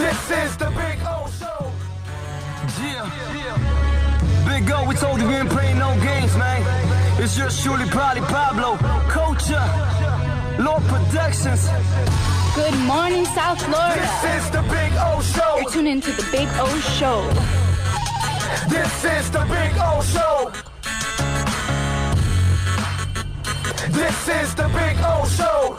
This is the Big O Show. Yeah. Big O, we told you we ain't playing no games, man. It's just surely probably Pablo, Culture, Lord Productions. Good morning, South Florida. This is the Big O Show. You're tuned into the Big O Show. This is the Big O Show. This is the Big O Show.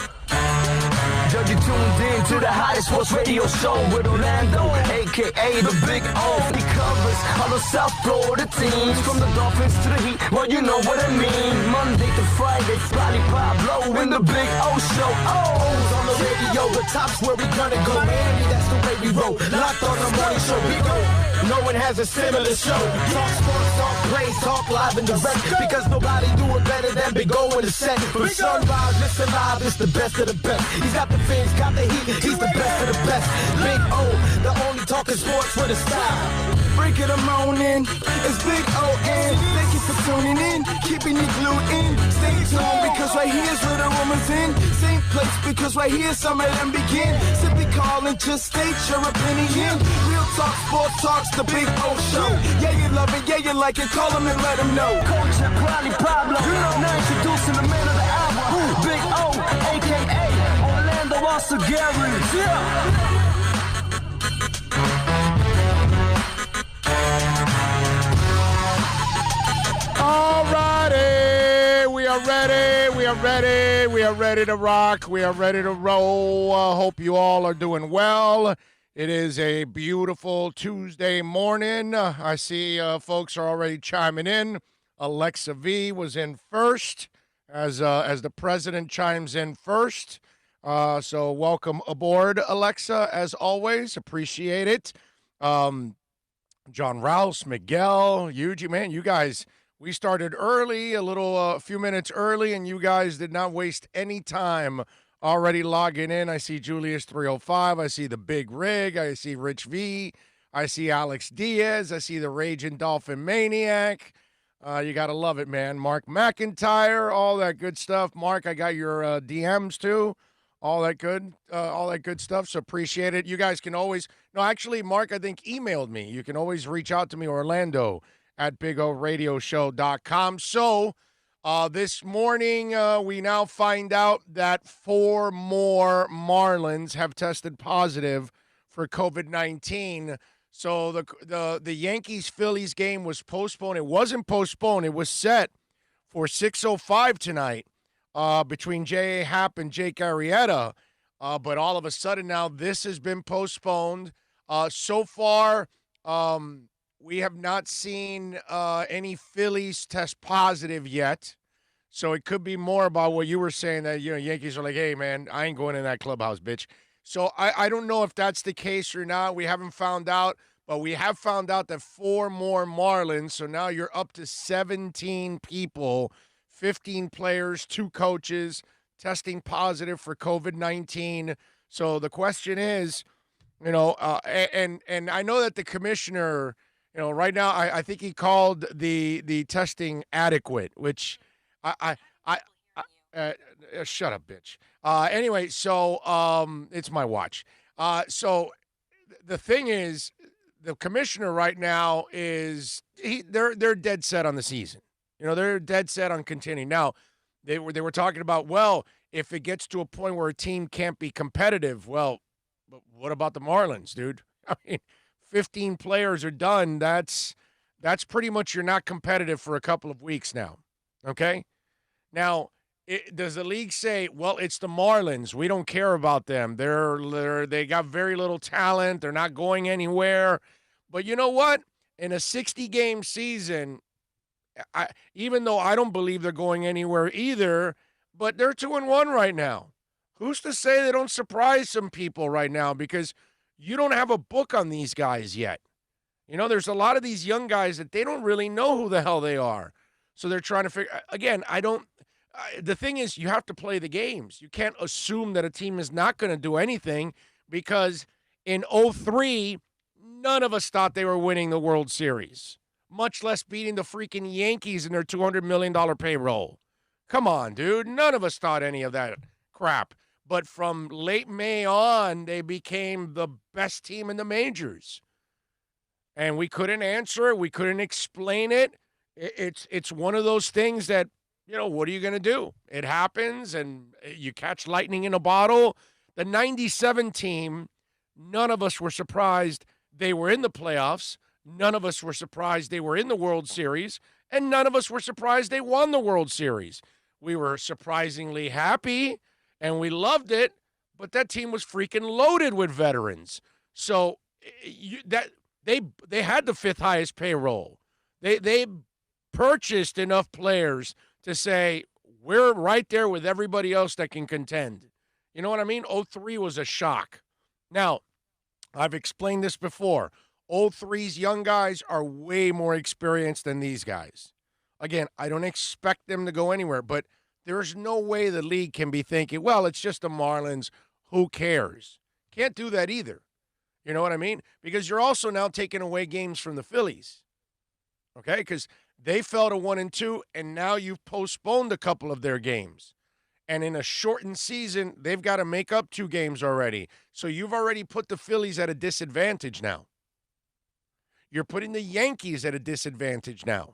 Yo, you tuned in to the hottest sports radio show with Orlando, a.k.a. the Big O. He covers all the South Florida teams, from the Dolphins to the Heat, well, you know what I mean. Monday to Friday, Scotty Pablo in the Big O Show. Oh, on the radio, the top's where we gonna go. Miami, that's the way we roll. Locked on the morning show, Big O. No one has a similar show. Talk sports, talk plays, talk live and direct. Because nobody do it better than Big O in the set. From sunrise, listen live, it's the best of the best. He's got the fans, got the heat, he's the best of the best. Big O, the only talking sports with a style. Break it a morning, it's Big O-N. Thank you for tuning in, keeping you glued in. Stay tuned, because right here's where the woman's in. Same place, because right here some of them begin. Simply call and just state your opinion. Real talk, sports talks, the Big O Show. Yeah, you love it, yeah, you like it, call him and let him know. Coach and Probably Pablo, now introducing the man of the hour, Big O, a.k.a. Orlando Gary. Yeah. Alrighty, we are ready to rock, we are ready to roll. Hope you all are doing well. It is a beautiful Tuesday morning. I see folks are already chiming in. Alexa V was in first as the president chimes in first. So welcome aboard, Alexa, as always. Appreciate it. John Rouse, Miguel, Yuji, man, you guys, we started early, a few minutes early, and you guys did not waste any time already logging in. I see Julius 305. I see the Big Rig. I see Rich V. I see Alex Diaz. I see the Raging Dolphin Maniac. You got to love it, man. Mark McIntyre, all that good stuff. Mark, I got your DMs too. All that good stuff. So appreciate it. You guys can always, no, actually, Mark, I think emailed me. You can always reach out to me, Orlando at BigORadioshow.com. So this morning, we now find out that 4 more Marlins have tested positive for COVID-19. So the Yankees-Phillies game was postponed. It wasn't postponed. It was set for 6:05 tonight between J.A. Happ and Jake Arrieta. But all of a sudden now this has been postponed. So far, we have not seen any Phillies test positive yet. So it could be more about what you were saying, that, you know, Yankees are like, hey, man, I ain't going in that clubhouse, bitch. So I don't know if that's the case or not. We haven't found out, but we have found out that 4 more Marlins. So now you're up to 17 people, 15 players, 2 coaches testing positive for COVID-19. So the question is, you know, and I know that the commissioner, you know, right now I think he called the testing adequate, which shut up, bitch. Anyway, so it's my watch. So the thing is, the commissioner right now is they're dead set on the season. You know, they're dead set on continuing. Now, they were talking about, well, if it gets to a point where a team can't be competitive, well, but what about the Marlins, dude? I mean, 15 players are done. That's pretty much, you're not competitive for a couple of weeks now. Okay? Now, does the league say, well, it's the Marlins, we don't care about them. They got very little talent. They're not going anywhere. But you know what? In a 60-game season, even though I don't believe they're going anywhere either, but they're 2-1 right now. Who's to say they don't surprise some people right now? Because you don't have a book on these guys yet. You know, there's a lot of these young guys that they don't really know who the hell they are. So they're trying to figure, again, the thing is, you have to play the games. You can't assume that a team is not going to do anything, because in 2003, none of us thought they were winning the World Series, much less beating the freaking Yankees in their $200 million payroll. Come on, dude. None of us thought any of that crap. But from late May on, they became the best team in the majors. And we couldn't answer it. We couldn't explain it. It's one of those things that, what are you going to do? It happens, and you catch lightning in a bottle. The 97 team, none of us were surprised they were in the playoffs. None of us were surprised they were in the World Series. And none of us were surprised they won the World Series. We were surprisingly happy, and we loved it, but that team was freaking loaded with veterans. So they had the fifth highest payroll. They purchased enough players to say, we're right there with everybody else that can contend. You know what I mean? 03 was a shock. Now, I've explained this before. 03's young guys are way more experienced than these guys. Again, I don't expect them to go anywhere, but there's no way the league can be thinking, well, it's just the Marlins. Who cares? Can't do that either. You know what I mean? Because you're also now taking away games from the Phillies. Okay? Because they fell to 1-2, and now you've postponed a couple of their games. And in a shortened season, they've got to make up 2 games already. So you've already put the Phillies at a disadvantage now. You're putting the Yankees at a disadvantage now.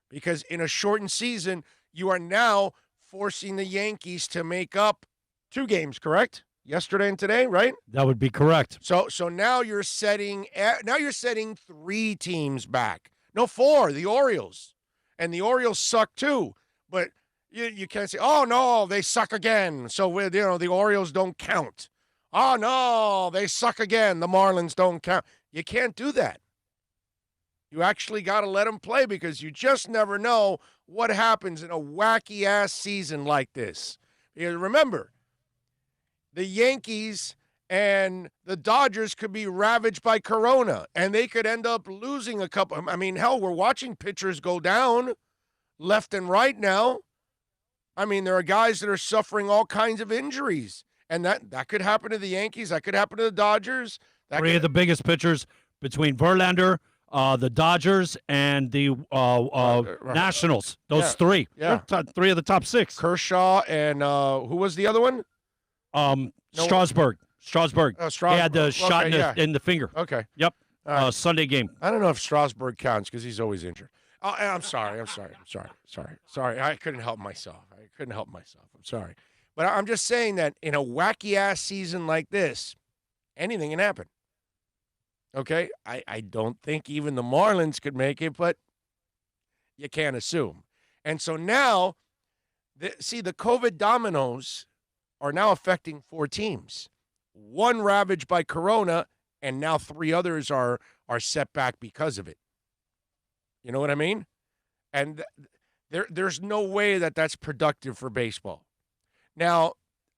Because in a shortened season, you are now forcing the Yankees to make up 2 games, correct? Yesterday and today, right? That would be correct. So now you're setting 3 teams back. No, 4, the Orioles. And the Orioles suck too. But you can't say, oh, no, they suck again. So, the Orioles don't count. Oh, no, they suck again. The Marlins don't count. You can't do that. You actually got to let them play because you just never know what happens in a wacky-ass season like this. Because remember, the Yankees and the Dodgers could be ravaged by corona, and they could end up losing a couple. I mean, hell, we're watching pitchers go down left and right now. I mean, there are guys that are suffering all kinds of injuries, and that could happen to the Yankees. That could happen to the Dodgers. 3 of the biggest pitchers between Verlander, the Dodgers, and the Nationals. Those 3. Yeah. 3 of the top 6. Kershaw and who was the other one? Strasburg. Strasburg. Strasburg. He had the shot in the finger. Okay. Yep. Right. Sunday game. I don't know if Strasburg counts because he's always injured. I'm sorry. I couldn't help myself. I'm sorry. But I'm just saying that in a wacky-ass season like this, anything can happen. Okay? I don't think even the Marlins could make it, but you can't assume. And so now, the COVID dominoes are now affecting 4 teams. 1 ravaged by corona, and now 3 others are set back because of it. You know what I mean? And there's no way that that's productive for baseball. Now,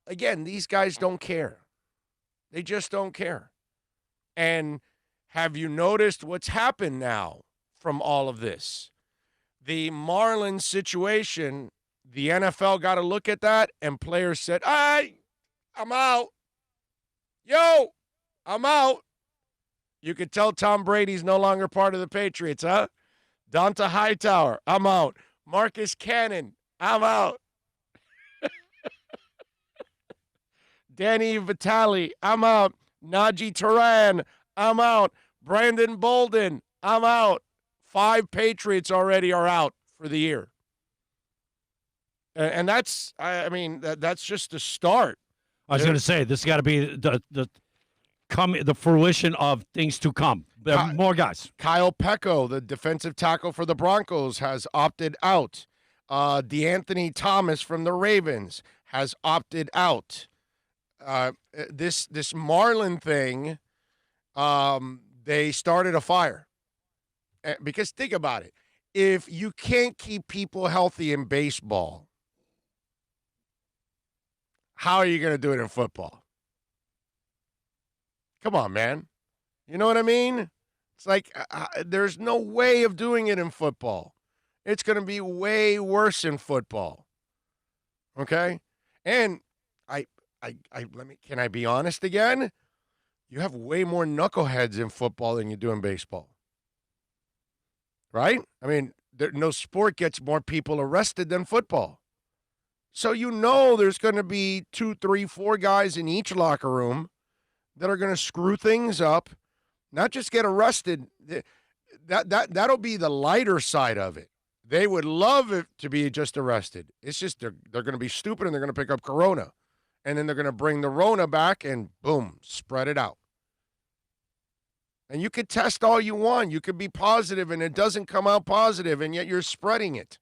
again, these guys don't care. They just don't care. And have you noticed what's happened now from all of this? The Marlins situation, the NFL got to look at that, and players said, I'm out. Yo, I'm out. You could tell Tom Brady's no longer part of the Patriots, huh? Donta Hightower, I'm out. Marcus Cannon, I'm out. Danny Vitale, I'm out. Najee Turan, I'm out. Brandon Bolden, I'm out. 5 Patriots already are out for the year. And that's, that's just the start. I was going to say, this has got to be the fruition of things to come. There are more guys. Kyle Pecco, the defensive tackle for the Broncos, has opted out. DeAnthony Thomas from the Ravens has opted out. This Marlin thing, they started a fire. Because think about it. If you can't keep people healthy in baseball, how are you going to do it in football? Come on, man. You know what I mean? It's like there's no way of doing it in football. It's going to be way worse in football. Okay? And can I be honest again? You have way more knuckleheads in football than you do in baseball. Right? I mean, no sport gets more people arrested than football. So there's going to be 2, 3, 4 guys in each locker room that are going to screw things up, not just get arrested. That'll be the lighter side of it. They would love it to be just arrested. It's just they're going to be stupid and they're going to pick up Corona. And then they're going to bring the Rona back and, boom, spread it out. And you could test all you want. You could be positive and it doesn't come out positive, and yet you're spreading it.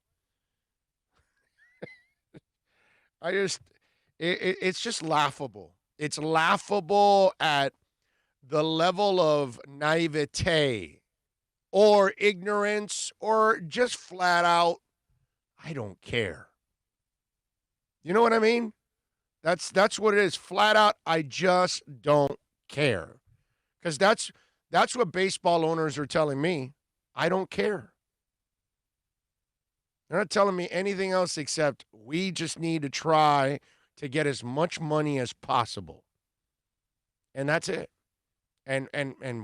It's just laughable. It's laughable at the level of naivete or ignorance or just flat out, I don't care. You know what I mean? That's what it is. Flat out, I just don't care. Because that's what baseball owners are telling me. I don't care. They're not telling me anything else except we just need to try to get as much money as possible. And that's it. And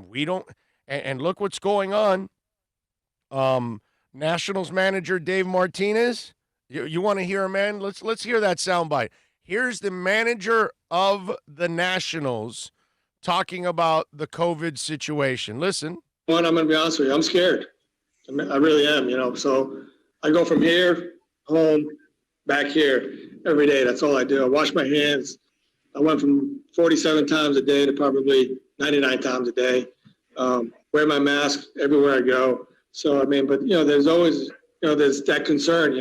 we don't and look what's going on. Nationals manager Dave Martinez. You want to hear him, man? Let's hear that soundbite. Here's the manager of the Nationals talking about the COVID situation. Listen. One, I'm going to be honest with you. I'm scared. I really am, So I go from here, home, back here every day. That's all I do. I wash my hands. I went from 47 times a day to probably 99 times a day. Wear my mask everywhere I go. So, but, there's always, there's that concern,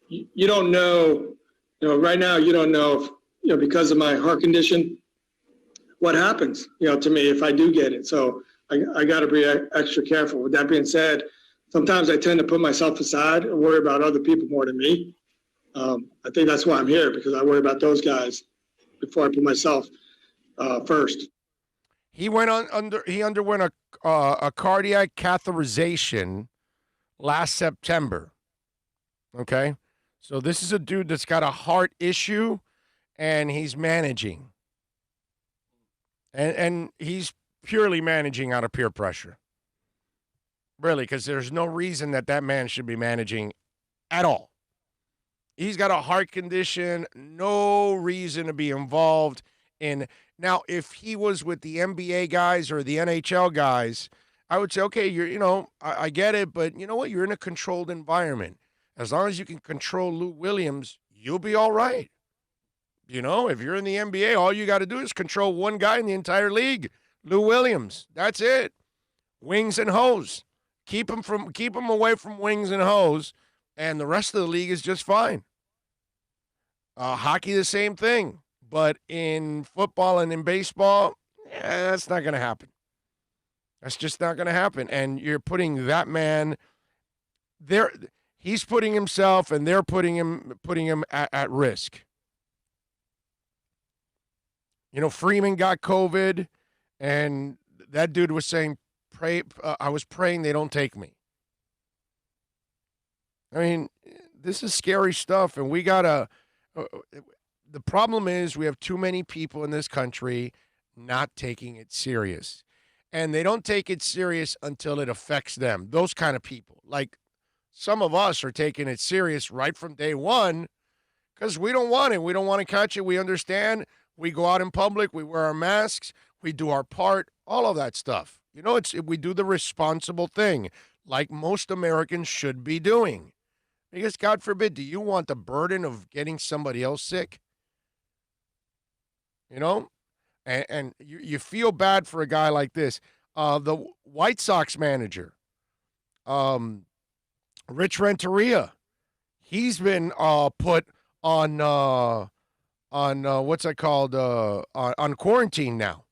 You don't know, right now you don't know if, because of my heart condition, what happens, to me if I do get it. So I got to be extra careful. With that being said, sometimes I tend to put myself aside and worry about other people more than me. I think that's why I'm here, because I worry about those guys before I put myself first. He underwent a cardiac catheterization last September. Okay, so this is a dude that's got a heart issue, and he's managing, and he's purely managing out of peer pressure. Really, because there's no reason that man should be managing at all. He's got a heart condition, no reason to be involved in. Now, if he was with the NBA guys or the NHL guys, I would say, okay, I get it, but you know what? You're in a controlled environment. As long as you can control Lou Williams, you'll be all right. If you're in the NBA, all you got to do is control one guy in the entire league, Lou Williams. That's it. Wings and hose. Keep him away from wings and hose, and the rest of the league is just fine. Hockey, the same thing. But in football and in baseball, that's not going to happen. That's just not going to happen. And you're putting that man there. He's putting himself, and they're putting him at risk. Freeman got COVID, and that dude was saying, "Pray." I was praying they don't take me. This is scary stuff, and we gotta. The problem is we have too many people in this country not taking it serious. And they don't take it serious until it affects them. Those kind of people. Like some of us are taking it serious right from day one because we don't want it. We don't want to catch it. We understand. We go out in public. We wear our masks. We do our part. All of that stuff. We do the responsible thing like most Americans should be doing. Because God forbid, do you want the burden of getting somebody else sick? And you feel bad for a guy like this. The White Sox manager, Rich Renteria, he's been put on what's that called? On quarantine now.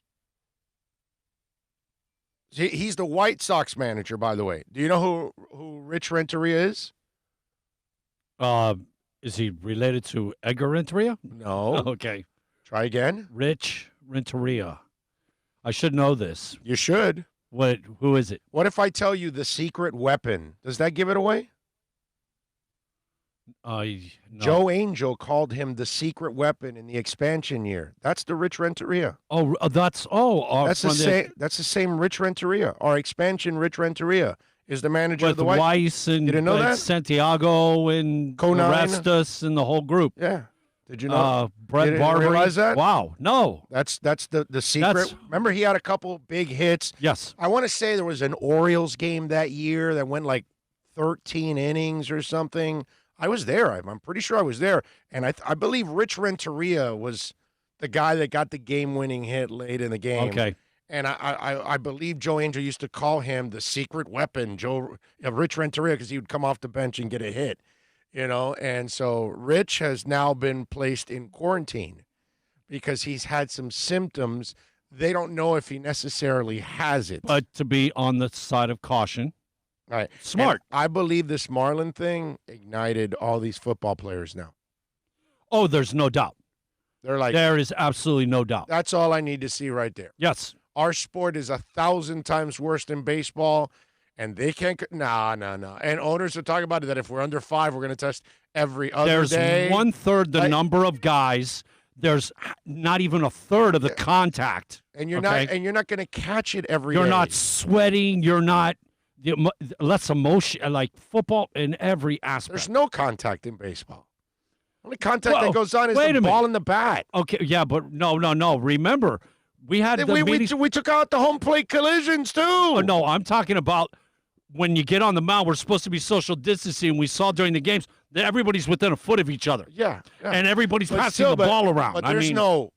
He's the White Sox manager, by the way. Do you know who Rich Renteria is? Is he related to Edgar Renteria? No. Okay. Try again. Rich Renteria. I should know this. You should. Who is it? What if I tell you the secret weapon? Does that give it away? No. Joe Angel called him the secret weapon in the expansion year. That's the Rich Renteria. That's the same Rich Renteria. Our expansion Rich Renteria. is the manager With of the White. Weiss and You didn't know that? Santiago and Conan. Orestes and the whole group. Yeah. Did you know? Brett You didn't Barber. realize that? Wow. No. That's the secret. Remember, he had a couple big hits. Yes. I want to say there was an Orioles game that year that went like 13 innings or something. I was there. I'm pretty sure I was there. And I believe Rich Renteria was the guy that got the game-winning hit late in the game. Okay. And I believe Joe Angel used to call him the secret weapon, Rich Renteria, because he would come off the bench and get a hit. And so Rich has now been placed in quarantine because he's had some symptoms. They don't know if he necessarily has it. But to be on the side of caution. Right. Smart. And I believe this Marlin thing ignited all these football players now. Oh, there's no doubt. They're like, There is absolutely no doubt. that's all I need to see right there. Yes. Our sport is 1,000 times worse than baseball, and they can't. No. And owners are talking about it that if we're under 5, we're going to test every other There's day. 1/3 the number of guys. There's not even 1/3 of the contact. And you're okay? not going to catch it every day. You're not sweating. You're not less emotion like football in every aspect. There's no contact in baseball. Only contact Well, that goes on is wait the a minute. ball in the bat. Okay, yeah, but no. Remember, we had the meetings. We took out the home plate collisions too. Oh, no, I'm talking about when you get on the mound. We're supposed to be social distancing. We saw during the games that everybody's within a foot of each other. Yeah. And everybody's But passing still, the ball around. But I there's mean, no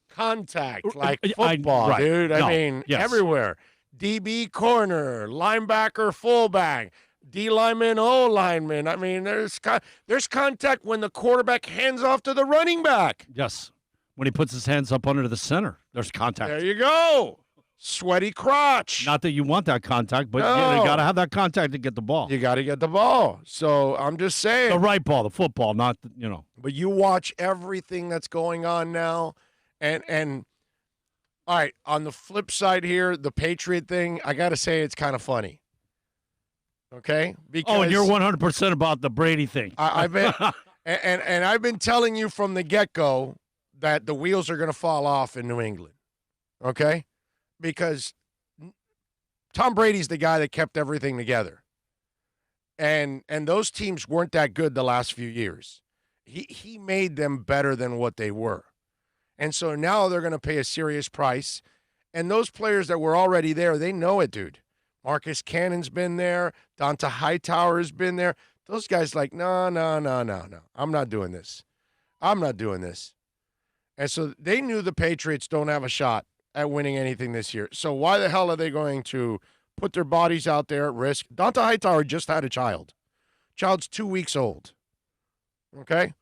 contact like I- football, right. dude. I No. mean, Yes. everywhere. DB corner, linebacker, fullback, D lineman, O lineman. I mean, there's contact when the quarterback hands off to the running back. yes. When he puts his hands up under the center, there's contact. There you go. Sweaty crotch. Not that you want that contact, but you No. got to have that contact to get the ball. You got to get the ball. So I'm just saying. The right ball, the football, not But you watch everything that's going on now, and all right. On the flip side here, the Patriot thing, I got to say it's kind of funny. Okay, because Oh, and you're 100% about the Brady thing. I've been and I've been telling you from the get-go that the wheels are going to fall off in New England. Okay, because Tom Brady's the guy that kept everything together, and those teams weren't that good the last few years. He made them better than what they were. And so now they're going to pay a serious price. And those players that were already there, they know it, dude. Marcus Cannon's been there. Donta Hightower's been there. Those guys like, no. I'm not doing this. And so they knew the Patriots don't have a shot at winning anything this year. So why the hell are they going to put their bodies out there at risk? Donta Hightower just had a child. Child's 2 weeks old. Okay?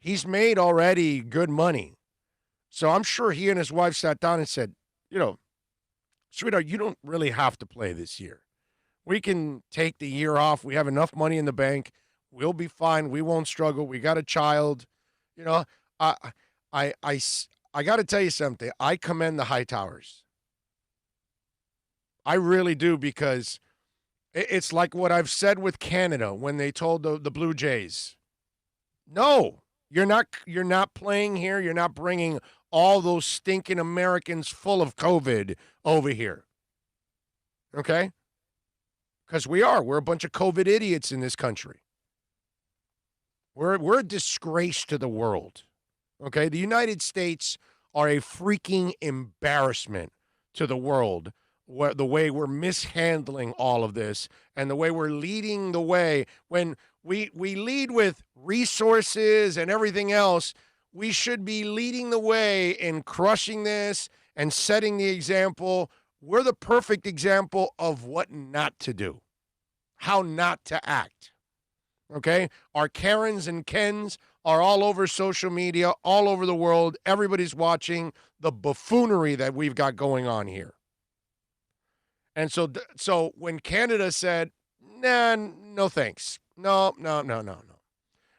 He's made already good money. So I'm sure he and his wife sat down and said, sweetheart, you don't really have to play this year. We can take the year off. We have enough money in the bank. We'll be fine. We won't struggle. We got a child. I got to tell you something. I commend the Hightowers. I really do, because it's like what I've said with Canada when they told the Blue Jays, no, you're not playing here. You're not bringing all those stinking Americans full of COVID over here. Okay? Because we're a bunch of COVID idiots in this country. We're a disgrace to the world. Okay? The United States are a freaking embarrassment to the world. The way we're mishandling all of this and the way we're leading the way. When we lead with resources and everything else, we should be leading the way in crushing this and setting the example. We're the perfect example of what not to do, how not to act. Okay? Our Karens and Kens are all over social media, all over the world. Everybody's watching the buffoonery that we've got going on here. And so when Canada said, nah, no thanks. No.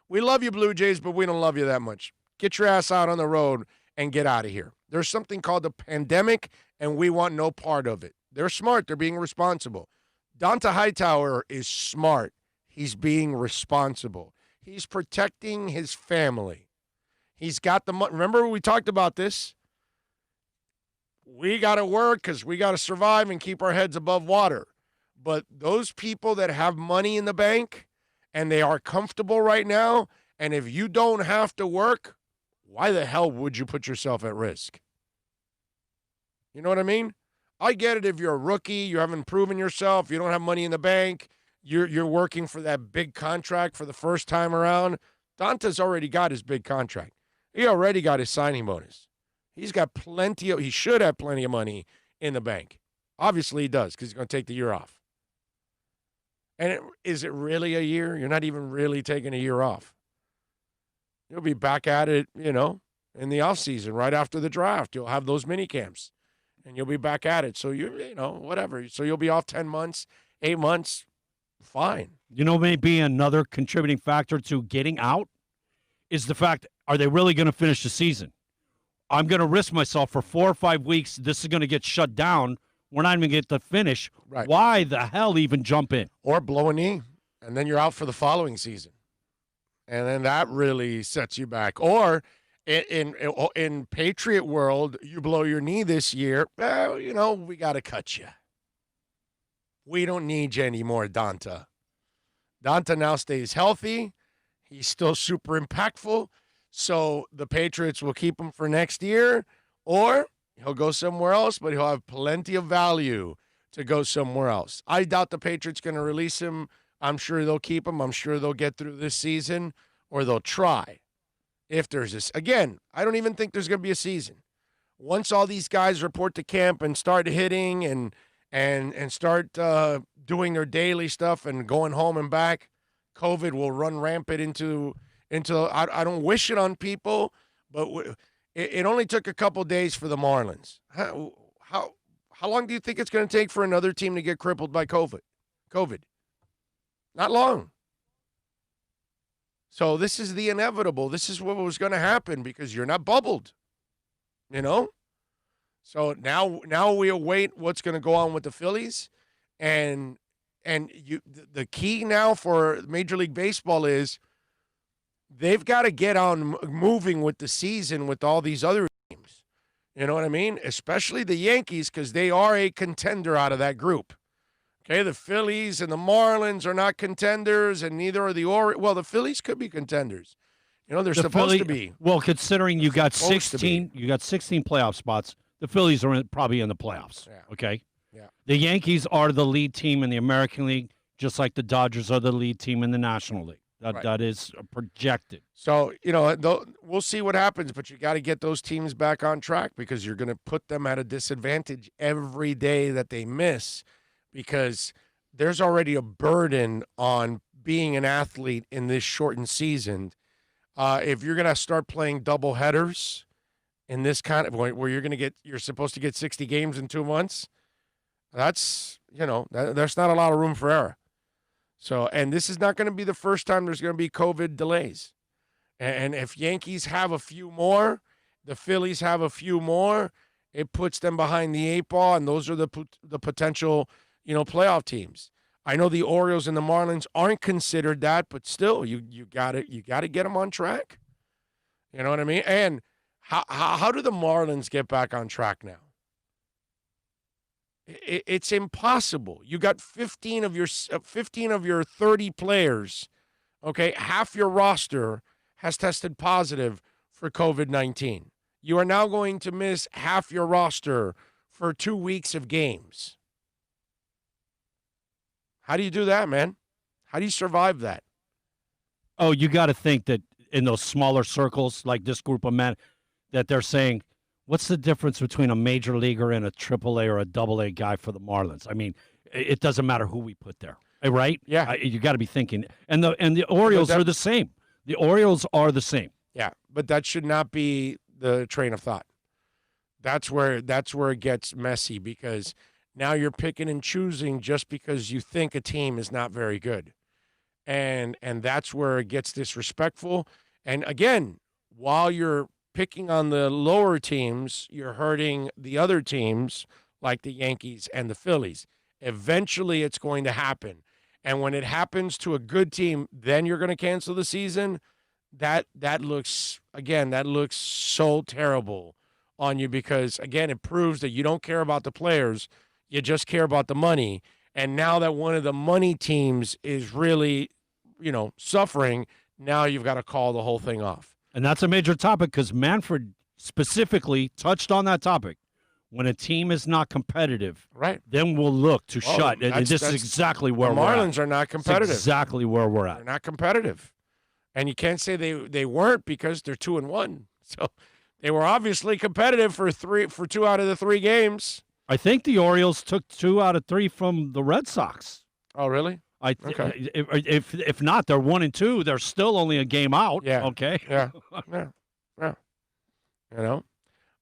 We love you, Blue Jays, but we don't love you that much. Get your ass out on the road and get out of here. There's something called the pandemic, and we want no part of it. They're smart. They're being responsible. Donta Hightower is smart. He's being responsible. He's protecting his family. He's got the money. Remember we talked about this? We got to work because we got to survive and keep our heads above water. But those people that have money in the bank and they are comfortable right now, and if you don't have to work, why the hell would you put yourself at risk? You know what I mean? I get it if you're a rookie, you haven't proven yourself, you don't have money in the bank, you're working for that big contract for the first time around. Danta's already got his big contract. He already got his signing bonus. He should have plenty of money in the bank. Obviously he does because he's going to take the year off. And is it really a year? You're not even really taking a year off. You'll be back at it, in the offseason, right after the draft. You'll have those mini camps, and you'll be back at it. So, whatever. So you'll be off 10 months, 8 months, fine. Maybe another contributing factor to getting out is the fact, are they really going to finish the season? I'm going to risk myself for 4 or 5 weeks. This is going to get shut down. We're not even going to get to finish. Right. Why the hell even jump in? Or blow a knee, and then you're out for the following season. And then that really sets you back. Or in Patriot world, you blow your knee this year, we got to cut you. We don't need you anymore, Danta. Danta now stays healthy. He's still super impactful. So the Patriots will keep him for next year, or he'll go somewhere else, but he'll have plenty of value to go somewhere else. I doubt the Patriots going to release him. I'm sure they'll keep him. I'm sure they'll get through this season, or they'll try. If there's this, again, I don't even think there's going to be a season. Once all these guys report to camp and start hitting and start doing their daily stuff and going home and back, COVID will run rampant into. I don't wish it on people, but it only took a couple days for the Marlins. How long do you think it's going to take for another team to get crippled by COVID? Not long. So this is the inevitable. This is what was going to happen because you're not bubbled, So now we await what's going to go on with the Phillies, and the key now for Major League Baseball is they've got to get on moving with the season with all these other teams. You know what I mean? Especially the Yankees, because they are a contender out of that group. Okay, the Phillies and the Marlins are not contenders, and neither are the Orioles. Well, the Phillies could be contenders. They're supposed to be. Well, considering you got 16 playoff spots, the Phillies are probably in the playoffs. Yeah. Okay? Yeah. The Yankees are the lead team in the American League, just like the Dodgers are the lead team in the National League. That is projected. So, we'll see what happens, but you got to get those teams back on track because you're going to put them at a disadvantage every day that they miss because there's already a burden on being an athlete in this shortened season. If you're going to start playing double headers in this kind of where you're supposed to get 60 games in 2 months, there's not a lot of room for error. So, and this is not going to be the first time there's going to be COVID delays. And if Yankees have a few more, the Phillies have a few more, it puts them behind the 8 ball, and those are the potential, playoff teams. I know the Orioles and the Marlins aren't considered that, but still, you got to get them on track. You know what I mean? And how do the Marlins get back on track now? It's impossible. You got 15 of your 30 players, okay? Half your roster has tested positive for COVID-19. You are now going to miss half your roster for 2 weeks of games. How do you do that, man? How do you survive that? Oh, you got to think that in those smaller circles, like this group of men, that they're saying, what's the difference between a major leaguer and a AAA or a AA guy for the Marlins? I mean, it doesn't matter who we put there, right? Yeah. You got to be thinking. And the Orioles are the same. The Orioles are the same. Yeah, but that should not be the train of thought. That's where it gets messy because now you're picking and choosing just because you think a team is not very good. And that's where it gets disrespectful. And again, while you're picking on the lower teams, you're hurting the other teams like the Yankees and the Phillies. Eventually it's going to happen. And when it happens to a good team, then you're going to cancel the season. That looks so terrible on you because, again, it proves that you don't care about the players. You just care about the money. And now that one of the money teams is really, suffering, now you've got to call the whole thing off. And that's a major topic because Manfred specifically touched on that topic. When a team is not competitive, right, then we'll look to shut. And this is exactly where the we're Marlins at. are not competitive. That's exactly where we're at. They're not competitive. And you can't say they weren't because they're 2-1. So they were obviously competitive for 2 out of the 3 games. I think the Orioles took 2 out of 3 from the Red Sox. Oh, really? Okay. If not, they're 1-2. They're still only a game out. Yeah. Okay. Yeah.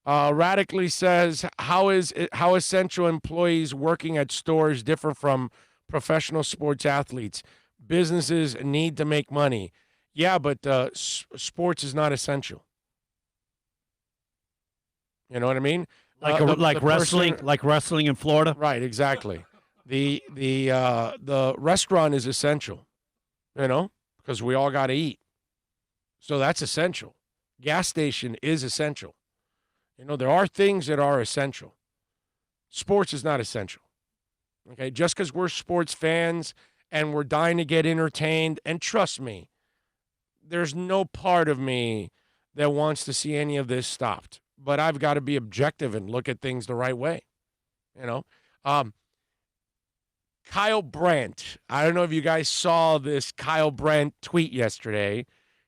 Radically says, how essential employees working at stores differ from professional sports athletes? Businesses need to make money. Yeah, but sports is not essential. You know what I mean? Like wrestling in Florida. Right, exactly. The restaurant is essential, because we all got to eat. So that's essential. Gas station is essential. There are things that are essential. Sports is not essential. Okay, just because we're sports fans and we're dying to get entertained, and trust me, there's no part of me that wants to see any of this stopped. But I've got to be objective and look at things the right way. Kyle Brandt. I don't know if you guys saw this Kyle Brandt tweet yesterday,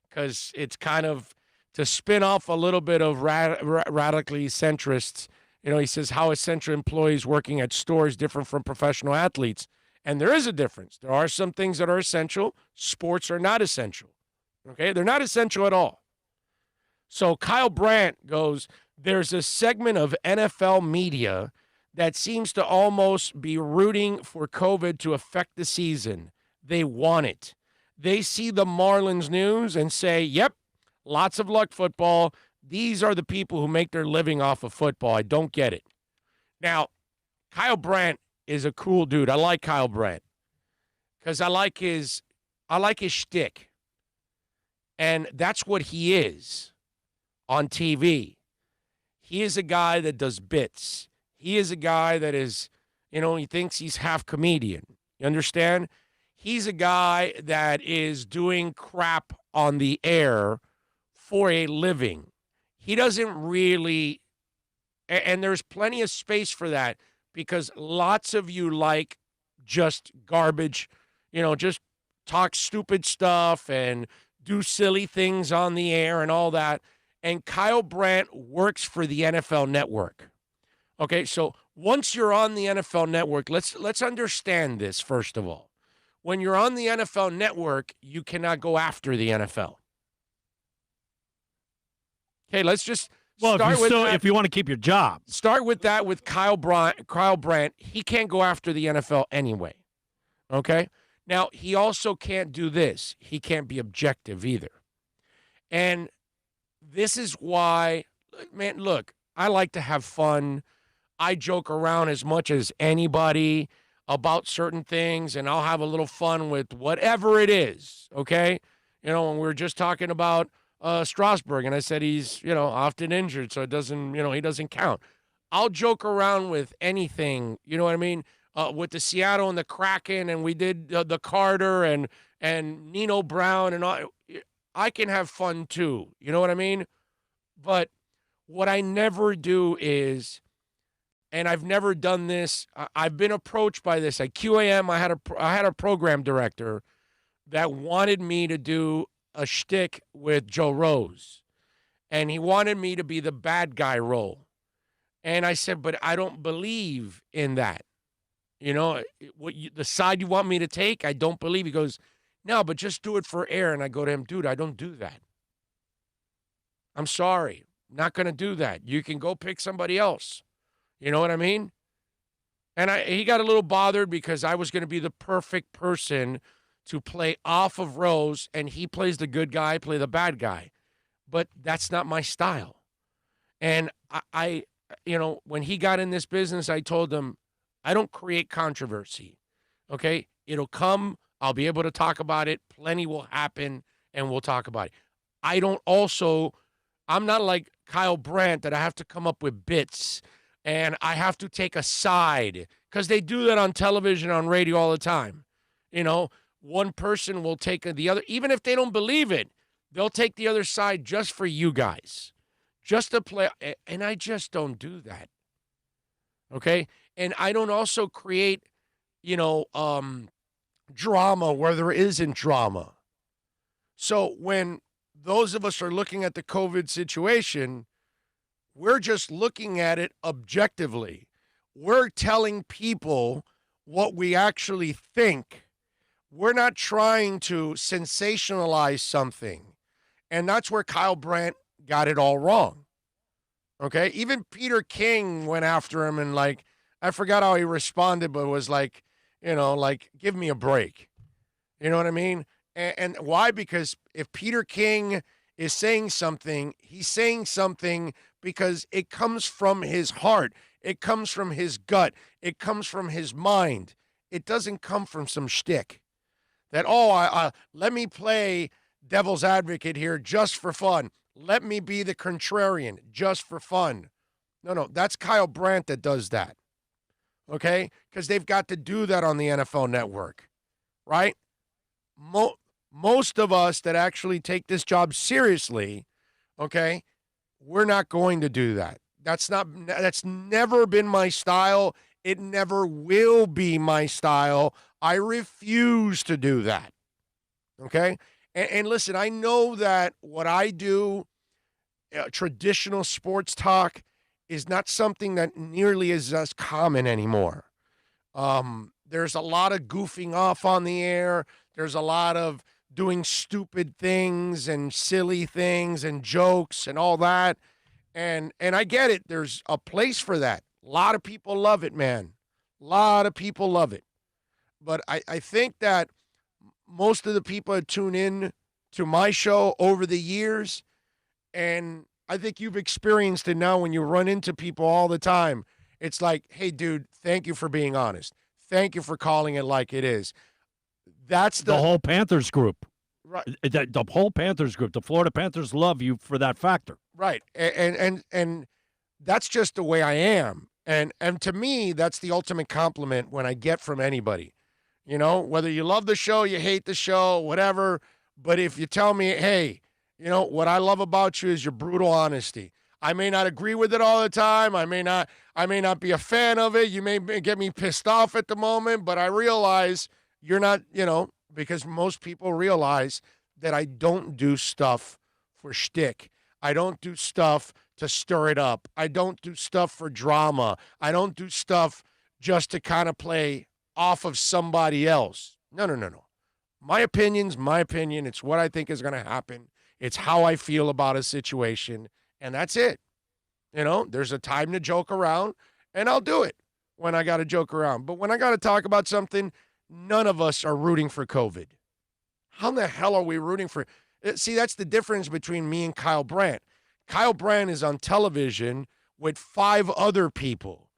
because it's kind of to spin off a little bit of radically centrists. He says how essential employees working at stores different from professional athletes. And there is a difference. There are some things that are essential. Sports are not essential. Okay? They're not essential at all. So Kyle Brandt goes, there's a segment of NFL media that seems to almost be rooting for COVID to affect the season. They want it. They see the Marlins news and say, yep, lots of luck football. These are the people who make their living off of football. I don't get it. Now, Kyle Brandt is a cool dude. I like Kyle Brandt because I like his shtick. And that's what he is on TV. He is a guy that does bits. He is a guy that is, he thinks he's half comedian. You understand? He's a guy that is doing crap on the air for a living. He doesn't really, and there's plenty of space for that because lots of you like just garbage, just talk stupid stuff and do silly things on the air and all that. And Kyle Brandt works for the NFL Network. Okay, so once you're on the NFL Network, let's understand this first of all. When you're on the NFL Network, you cannot go after the NFL. Okay, let's just if you want to keep your job. Start with that with Kyle Brandt. He can't go after the NFL anyway. Okay? Now, he also can't do this. He can't be objective either. And this is why, man, look, I like to have fun. I joke around as much as anybody about certain things, and I'll have a little fun with whatever it is, okay? When we were just talking about Strasburg, and I said he's, often injured, so it doesn't, he doesn't count. I'll joke around with anything, you know what I mean? With the Seattle and the Kraken, and we did the Carter and Nino Brown and all. I can have fun too, you know what I mean? But what I never do is, and I've never done this, I've been approached by this. At QAM, I had a program director that wanted me to do a shtick with Joe Rose, and he wanted me to be the bad guy role. And I said, but I don't believe in that. The side you want me to take, I don't believe. He goes, no, but just do it for air. And I go to him, dude, I don't do that. I'm sorry. I'm not going to do that. You can go pick somebody else. You know what I mean? And he got a little bothered because I was going to be the perfect person to play off of Rose, and he plays the good guy, I play the bad guy. But that's not my style. And I when he got in this business, I told him, I don't create controversy, okay? It'll come. I'll be able to talk about it. Plenty will happen, and we'll talk about it. I'm not like Kyle Brandt that I have to come up with bits, and I have to take a side because they do that on television, on radio all the time. You know, one person will take the other, even if they don't believe it, they'll take the other side just for you guys, just to play. And I just don't do that. Okay? And I don't also create, drama where there isn't drama. So when those of us are looking at the COVID situation, we're just looking at it objectively. We're telling people what we actually think. We're not trying to sensationalize something. And that's where Kyle Brandt got it all wrong. Okay? Even Peter King went after him and, like, I forgot how he responded, but was like, give me a break. You know what I mean? And why? Because if Peter King is saying something, he's saying something because it comes from his heart. It comes from his gut. It comes from his mind. It doesn't come from some shtick. That, let me play devil's advocate here just for fun. Let me be the contrarian just for fun. No, that's Kyle Brandt that does that. Okay? Because they've got to do that on the NFL Network, right? Most of us that actually take this job seriously, okay, we're not going to do that. That's never been my style. It never will be my style. I refuse to do that. Okay? And listen, I know that what I do, traditional sports talk, is not something that nearly is as common anymore. There's a lot of goofing off on the air. There's a lot of doing stupid things and silly things and jokes and all that. And I get it. There's a place for that. A lot of people love it, man. A lot of people love it. But I think that most of the people that tune in to my show over the years, and I think you've experienced it now when you run into people all the time. It's like, hey, dude, thank you for being honest. Thank you for calling it like it is. That's the whole Panthers group. Right. The whole Panthers group. The Florida Panthers love you for that factor. Right. And that's just the way I am. And to me, that's the ultimate compliment when I get from anybody. You know, whether you love the show, you hate the show, whatever. But if you tell me, hey, what I love about you is your brutal honesty. I may not agree with it all the time. I may not be a fan of it. You may get me pissed off at the moment, but I realize you're not, because most people realize that I don't do stuff for shtick. I don't do stuff to stir it up. I don't do stuff for drama. I don't do stuff just to kind of play off of somebody else. No. My opinion's my opinion. It's what I think is going to happen. It's how I feel about a situation, and that's it. There's a time to joke around, and I'll do it when I got to joke around. But when I got to talk about something, none of us are rooting for COVID. How the hell are we rooting for? See, that's the difference between me and Kyle Brandt. Kyle Brandt is on television with 5 other people.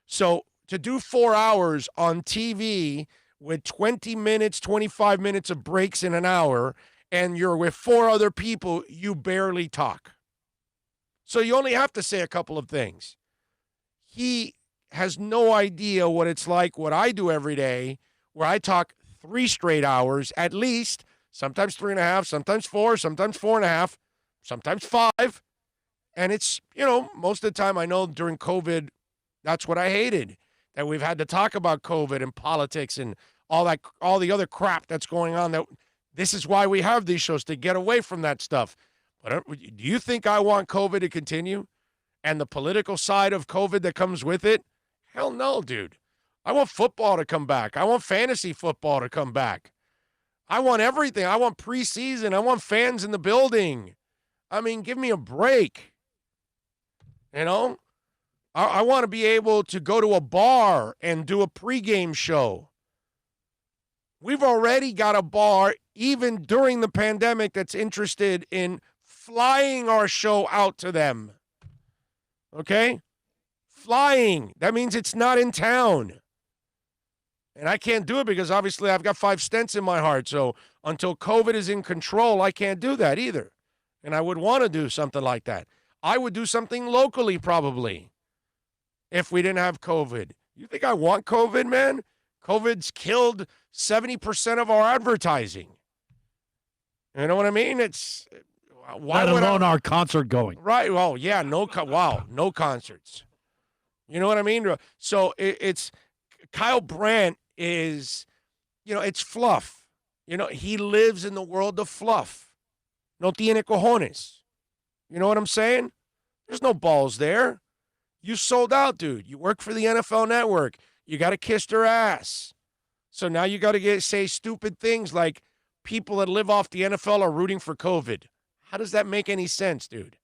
So to do 4 hours on TV with 20 minutes, 25 minutes of breaks in an hour, and you're with 4 other people, you barely talk. So you only have to say a couple of things. He has no idea what it's like, what I do every day, where I talk 3 straight hours, at least, sometimes 3.5, sometimes 4, sometimes 4.5, sometimes 5. And it's, most of the time I know during COVID, that's what I hated, that we've had to talk about COVID and politics and all the other crap that's going on. That this is why we have these shows, to get away from that stuff. But do you think I want COVID to continue and the political side of COVID that comes with it? Hell no, dude. I want football to come back. I want fantasy football to come back. I want everything. I want preseason. I want fans in the building. I mean, give me a break. I want to be able to go to a bar and do a pregame show. We've already got a bar, even during the pandemic, that's interested in flying our show out to them. Okay? Flying. That means it's not in town. And I can't do it because obviously I've got 5 stents in my heart. So until COVID is in control, I can't do that either. And I would want to do something like that. I would do something locally probably if we didn't have COVID. You think I want COVID, man? COVID's killed 70% of our advertising. You know what I mean? It's why let alone our concert going. Right. Well, yeah, no concerts. You know what I mean? So it's Kyle Brandt is, it's fluff. He lives in the world of fluff. No tiene cojones. You know what I'm saying? There's no balls there. You sold out, dude. You work for the NFL Network. You got to kiss their ass. So now you got to say stupid things like people that live off the NFL are rooting for COVID. How does that make any sense, dude?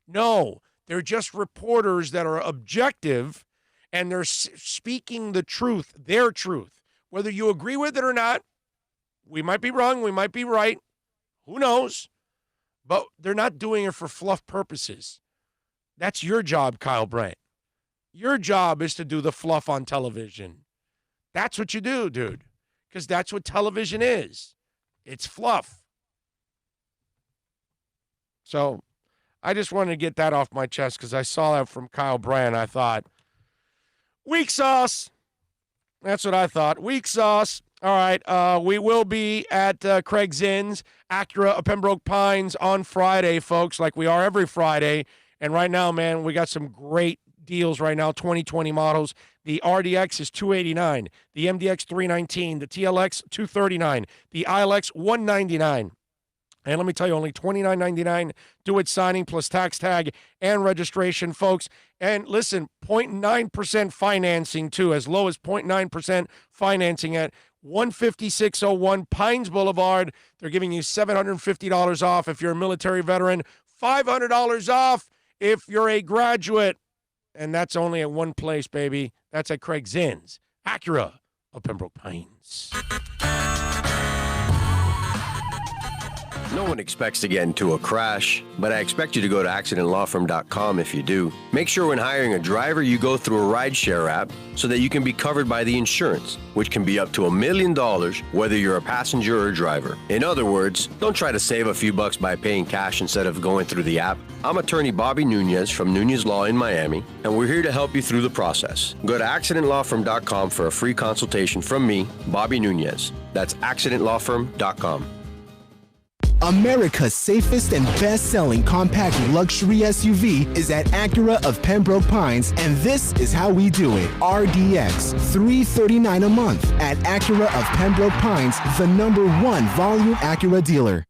No, they're just reporters that are objective, and they're speaking the truth, their truth. Whether you agree with it or not, we might be wrong, we might be right. Who knows? But they're not doing it for fluff purposes. That's your job, Kyle Brandt. Your job is to do the fluff on television. That's what you do, dude, because that's what television is. It's fluff. So I just wanted to get that off my chest because I saw that from Kyle Brandt. I thought, weak sauce. That's what I thought. Weak sauce. All right. We will be at Craig Zinn's, Acura of Pembroke Pines on Friday, folks, like we are every Friday. And right now, man, we got some great deals right now, 2020 models. The RDX is $289, the MDX $319, the TLX $239, the ILX $199. And let me tell you, only $29.99 do-it signing plus tax tag and registration, folks. And listen, 0.9% financing, too, as low as 0.9% financing at 15601 Pines Boulevard. They're giving you $750 off if you're a military veteran, $500 off if you're a graduate. And that's only at one place, baby. That's at Craig Zinn's, Acura of Pembroke Pines. No one expects to get into a crash, but I expect you to go to accidentlawfirm.com if you do. Make sure when hiring a driver, you go through a rideshare app so that you can be covered by the insurance, which can be up to $1 million, whether you're a passenger or a driver. In other words, don't try to save a few bucks by paying cash instead of going through the app. I'm attorney Bobby Nunez from Nunez Law in Miami, and we're here to help you through the process. Go to accidentlawfirm.com for a free consultation from me, Bobby Nunez. That's accidentlawfirm.com. America's safest and best-selling compact luxury SUV is at Acura of Pembroke Pines, and this is how we do it. RDX, $339 a month at Acura of Pembroke Pines, the #1 volume Acura dealer.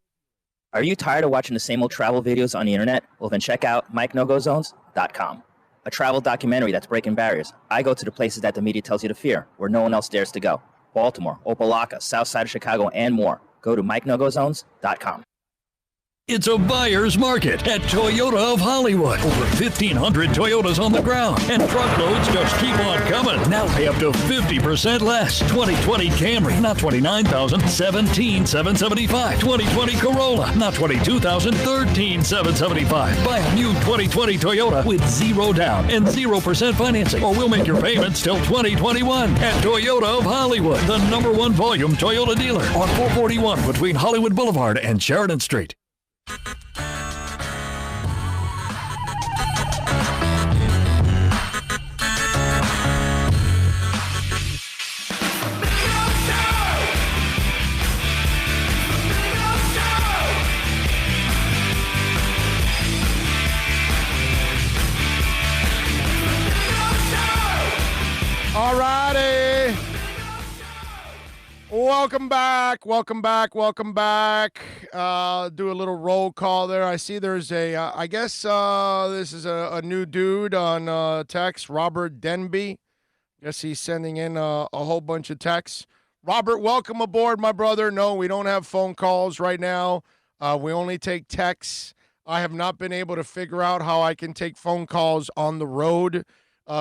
Are you tired of watching the same old travel videos on the internet? Well, then check out MikeNoGoZones.com, a travel documentary that's breaking barriers. I go to the places that the media tells you to fear, where no one else dares to go. Baltimore, Opelika, South Side of Chicago, and more. Go to MikeNoGoZones.com. It's a buyer's market at Toyota of Hollywood. Over 1,500 Toyotas on the ground, and truckloads just keep on coming. Now pay up to 50% less. 2020 Camry, not $29,000, $17,775. 2020 Corolla, not $22,000, $13,775. Buy a new 2020 Toyota with 0 down and 0% financing, or we'll make your payments till 2021 at Toyota of Hollywood, the #1 volume Toyota dealer on 441 between Hollywood Boulevard and Sheridan Street. All righty. Welcome back. Do a little roll call there. I see there's I guess this is a new dude on text, Robert Denby. Guess he's sending in a whole bunch of texts. Robert, welcome aboard, my brother. No, we don't have phone calls right now. We only take texts. I have not been able to figure out how I can take phone calls on the road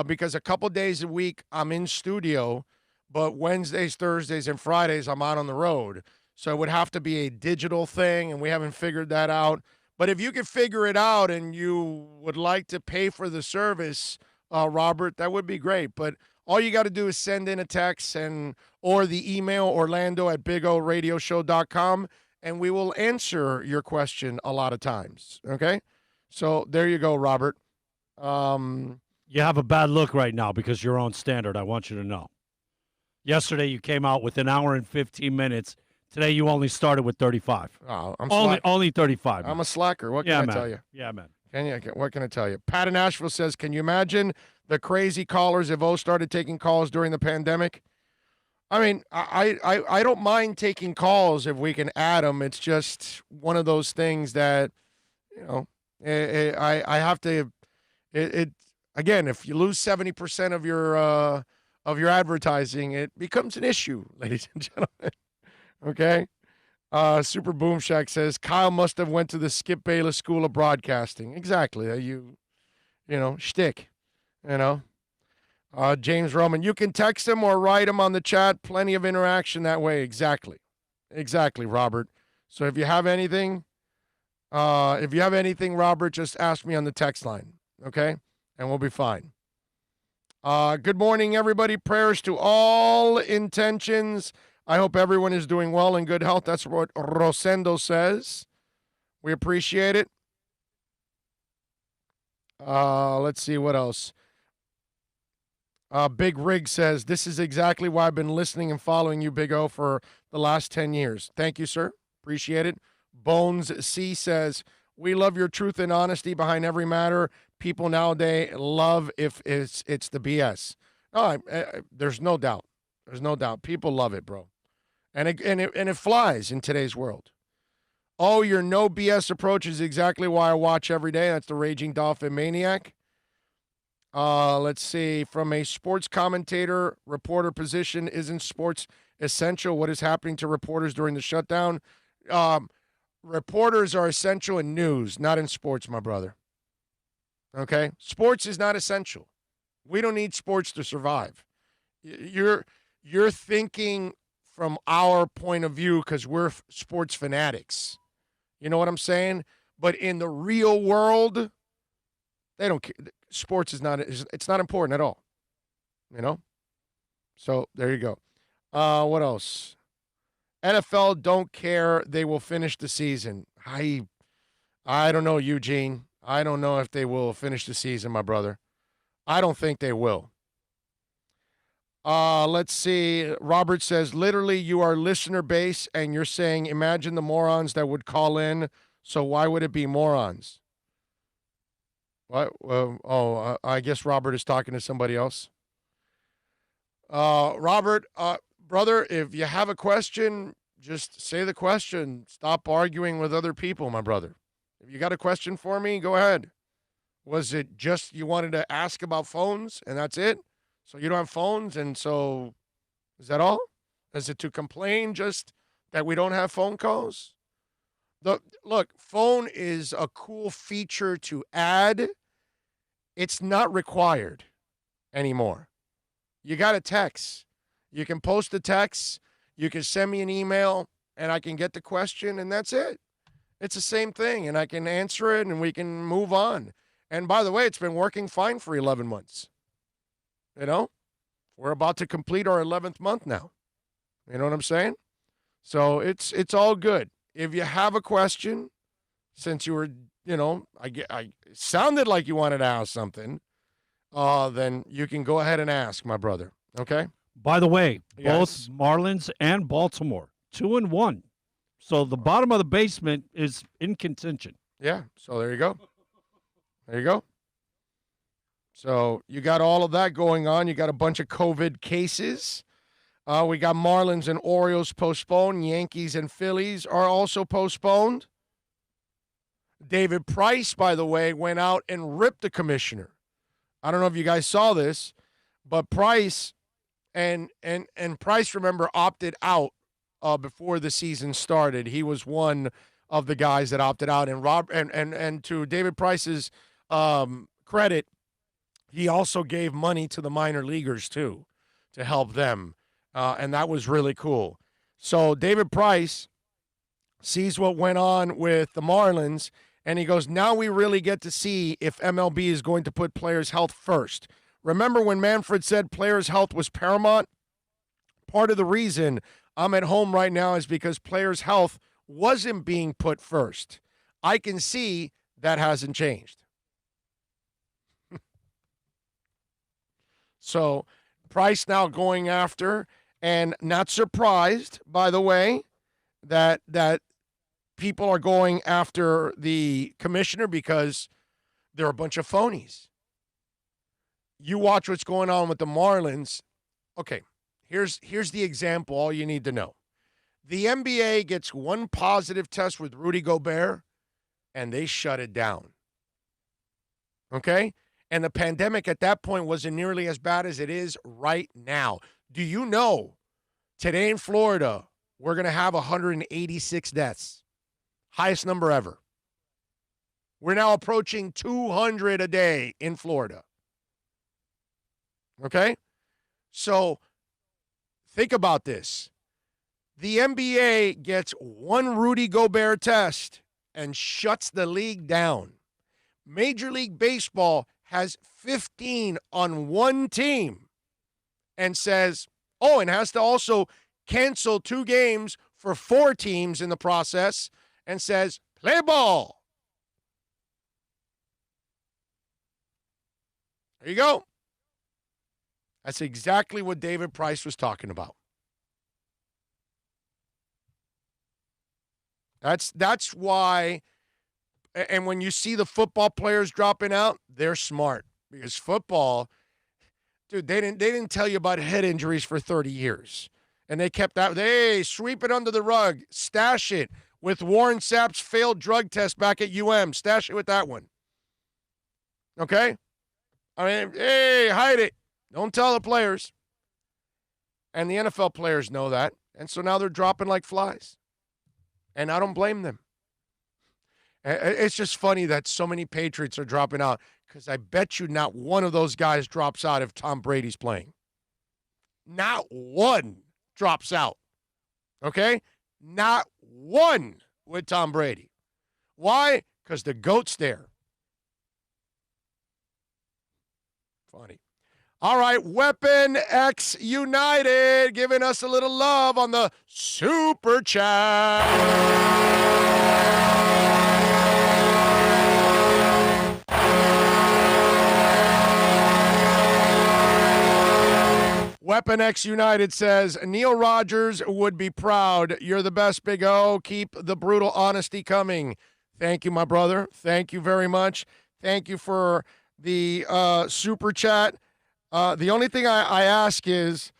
because a couple days a week I'm in studio, but Wednesdays, Thursdays, and Fridays I'm out on the road. So it would have to be a digital thing, and we haven't figured that out. But if you could figure it out and you would like to pay for the service, Robert, that would be great. But all you got to do is send in a text or the email orlando@bigoradioshow.com, and we will answer your question a lot of times, okay? So there you go, Robert. You have a bad look right now because your own standard, I want you to know. Yesterday, you came out with an hour and 15 minutes. Today, you only started with 35. Oh, only 35. I'm a slacker. What can I tell you? Yeah, man. What can I tell you? Pat in Asheville says, can you imagine the crazy callers if O started taking calls during the pandemic? I mean, I don't mind taking calls if we can add them. It's just one of those things that, I have to. Again, if you lose 70% of your advertising, it becomes an issue, ladies and gentlemen. Okay. Super Boom Shack says Kyle must have went to the Skip Bayless School of Broadcasting. Exactly. Shtick. James Roman, you can text him or write him on the chat. Plenty of interaction that way. Exactly, Robert. So if you have anything, Robert, just ask me on the text line, okay? And we'll be fine. Good morning, everybody. Prayers to all intentions. I hope everyone is doing well and good health. That's what Rosendo says. We appreciate it. Let's see what else. Big Rig says, this is exactly why I've been listening and following you, Big O, for the last 10 years. Thank you, sir. Appreciate it. Bones C says, we love your truth and honesty behind every matter. People nowadays love if it's the BS. No, there's no doubt. There's no doubt. People love it, bro. And it flies in today's world. Oh, your no BS approach is exactly why I watch every day. That's the Raging Dolphin Maniac. Let's see. From a sports commentator, reporter position, isn't sports essential? What is happening to reporters during the shutdown? Reporters are essential in news, not in sports, my brother. Okay? Sports is not essential. We don't need sports to survive. You're thinking from our point of view because we're sports fanatics. You know what I'm saying? But in the real world, they don't care. Sports is not, it's not important at all. So there you go. What else? NFL don't care. They will finish the season. I don't know, Eugene. I don't know if they will finish the season, my brother. I don't think they will. Let's see. Robert says, literally, you are listener base, and you're saying, imagine the morons that would call in. So why would it be morons? What? I guess Robert is talking to somebody else. Robert, brother, if you have a question, just say the question. Stop arguing with other people, my brother. If you got a question for me, go ahead. Was it just you wanted to ask about phones and that's it? So you don't have phones, and so is that all? Is it to complain just that we don't have phone calls? Look, phone is a cool feature to add. It's not required anymore. You got a text. You can post a text. You can send me an email, and I can get the question, and that's it. It's the same thing, and I can answer it, and we can move on. And by the way, it's been working fine for 11 months. We're about to complete our 11th month now. You know what I'm saying? So it's all good. If you have a question, since you were, I sounded like you wanted to ask something, then you can go ahead and ask, my brother. Okay? By the way, Yes. both Marlins and Baltimore, 2-1. So the bottom of the basement is in contention. Yeah. So there you go. There you go. So you got all of that going on. You got a bunch of COVID cases. We got Marlins and Orioles postponed. Yankees and Phillies are also postponed. David Price, by the way, went out and ripped the commissioner. I don't know if you guys saw this, but Price and Price, remember, opted out before the season started. He was one of the guys that opted out. And to David Price's credit, he also gave money to the minor leaguers, too, to help them. And that was really cool. So David Price sees what went on with the Marlins, and he goes, now we really get to see if MLB is going to put players' health first. Remember when Manfred said players' health was paramount? Part of the reason I'm at home right now is because players' health wasn't being put first. I can see that hasn't changed. So Price now going after, and not surprised, by the way, that people are going after the commissioner because they're a bunch of phonies. You watch what's going on with the Marlins. Okay, here's the example, all you need to know. The NBA gets one positive test with Rudy Gobert, and they shut it down. Okay? And the pandemic at that point wasn't nearly as bad as it is right now. Do you know today in Florida, we're going to have 186 deaths? Highest number ever. We're now approaching 200 a day in Florida. Okay? So think about this. The NBA gets one Rudy Gobert test and shuts the league down. Major League Baseball has 15 on one team and says, and has to also cancel 2 games for 4 teams in the process and says, play ball. There you go. That's exactly what David Price was talking about. That's why, and when you see the football players dropping out, they're smart because football, dude, they didn't tell you about head injuries for 30 years, and they kept that. They sweep it under the rug, stash it with Warren Sapp's failed drug test back at UM, stash it with that one. Okay, I mean, hey, hide it. Don't tell the players. And the NFL players know that, and so now they're dropping like flies. And I don't blame them. It's just funny that so many Patriots are dropping out because I bet you not one of those guys drops out if Tom Brady's playing. Not one drops out. Okay? Not one with Tom Brady. Why? Because the GOAT's there. Funny. All right, Weapon X United giving us a little love on the Super Chat. Weapon X United says, Neil Rogers would be proud. You're the best, Big O. Keep the brutal honesty coming. Thank you, my brother. Thank you very much. Thank you for the Super Chat. The only thing I ask is,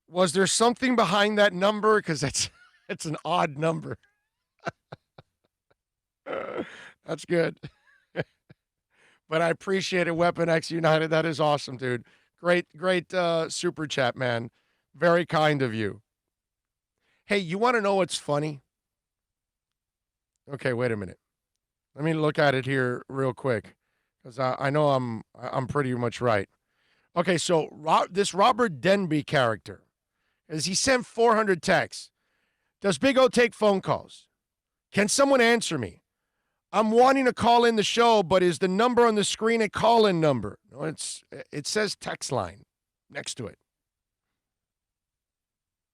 was there something behind that number? Because it's an odd number. That's good. But I appreciate it, Weapon X United. That is awesome, dude. Great Super Chat, man. Very kind of you. Hey, you want to know what's funny? Okay, wait a minute. Let me look at it here real quick because I know I'm pretty much right. Okay, so this Robert Denby character, as he sent 400 texts, does Big O take phone calls? Can someone answer me? I'm wanting to call in the show, but is the number on the screen a call-in number? No, it says text line next to it.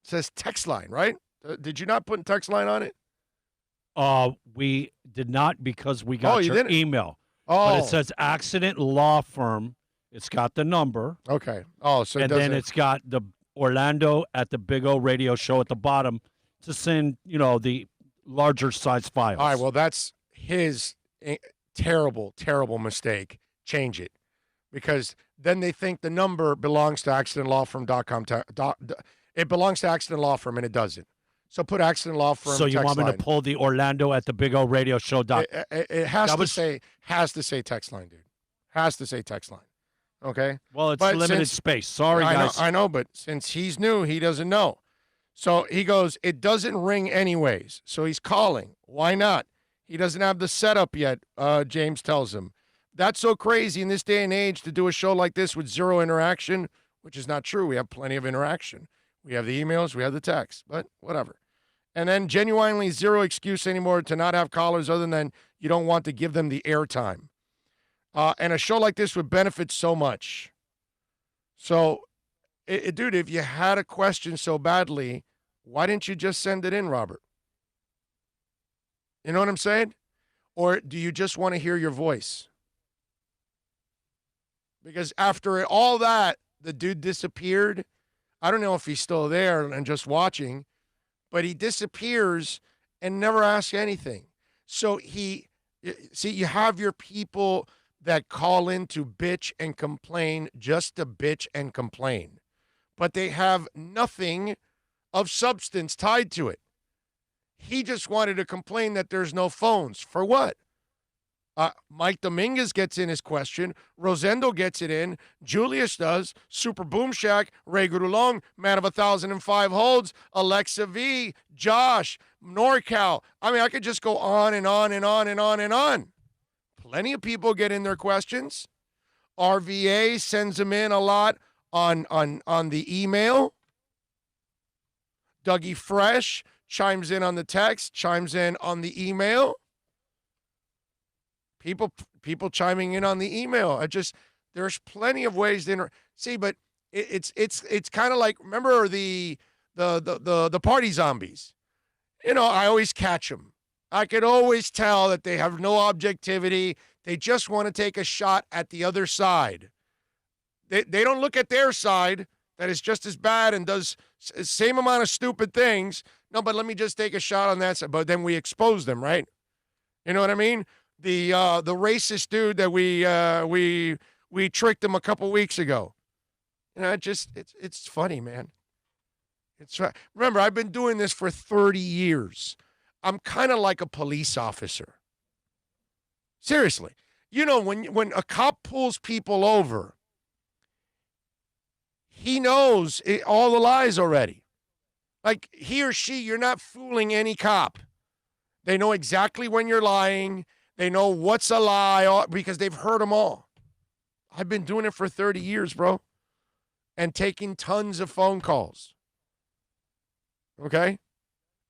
It says text line, right? Did you not put text line on it? We did not because we got your email. But it says Accident Law Firm. It's got the number. Okay. Oh, so and then it's got the Orlando at the Big O Radio Show at the bottom to send, the larger size files. All right. Well, that's his terrible, terrible mistake. Change it, because then they think the number belongs to accidentlawfirm.com. It belongs to Accident Law Firm, and it doesn't. So put Accident Law Firm. So you want me to pull the Orlando at the Big O Radio Show? It has to say text line, dude. Has to say text line. Okay. Well, it's limited space. Sorry, guys. I know, but since he's new, he doesn't know. So he goes, it doesn't ring anyways. So he's calling. Why not? He doesn't have the setup yet, James tells him. That's so crazy in this day and age to do a show like this with zero interaction, which is not true. We have plenty of interaction. We have the emails, we have the texts, but whatever. And then genuinely zero excuse anymore to not have callers other than you don't want to give them the airtime. And a show like this would benefit so much. So, dude, if you had a question so badly, why didn't you just send it in, Robert? You know what I'm saying? Or do you just want to hear your voice? Because after all that, the dude disappeared. I don't know if he's still there and just watching, but he disappears and never asks anything. So you have your people that call in to bitch and complain just to bitch and complain, but they have nothing of substance tied to it. He just wanted to complain that there's no phones. For what? Mike Dominguez gets in his question. Rosendo gets it in. Julius does. Super Boom Shack. Ray Gurulong. Man of 1,005 holds. Alexa V. Josh. NorCal. I mean, I could just go on and on and on and on and on. Plenty of people get in their questions. RVA sends them in a lot on the email. Dougie Fresh chimes in on the text, chimes in on the email. People chiming in on the email. There's plenty of ways to see, but it's kind of like, remember the party zombies. You know, I always catch them. I could always tell that they have no objectivity. They just want to take a shot at the other side. They don't look at their side that is just as bad and does same amount of stupid things. No, but let me just take a shot on that side. But then we expose them, right? You know what I mean? The racist dude that we tricked him a couple weeks ago. You know, it's funny, man. Remember, I've been doing this for 30 years. I'm kind of like a police officer. Seriously. You know, when a cop pulls people over, he knows all the lies already. Like, he or she, you're not fooling any cop. They know exactly when you're lying. They know what's a lie because they've heard them all. I've been doing it for 30 years, bro, and taking tons of phone calls. Okay?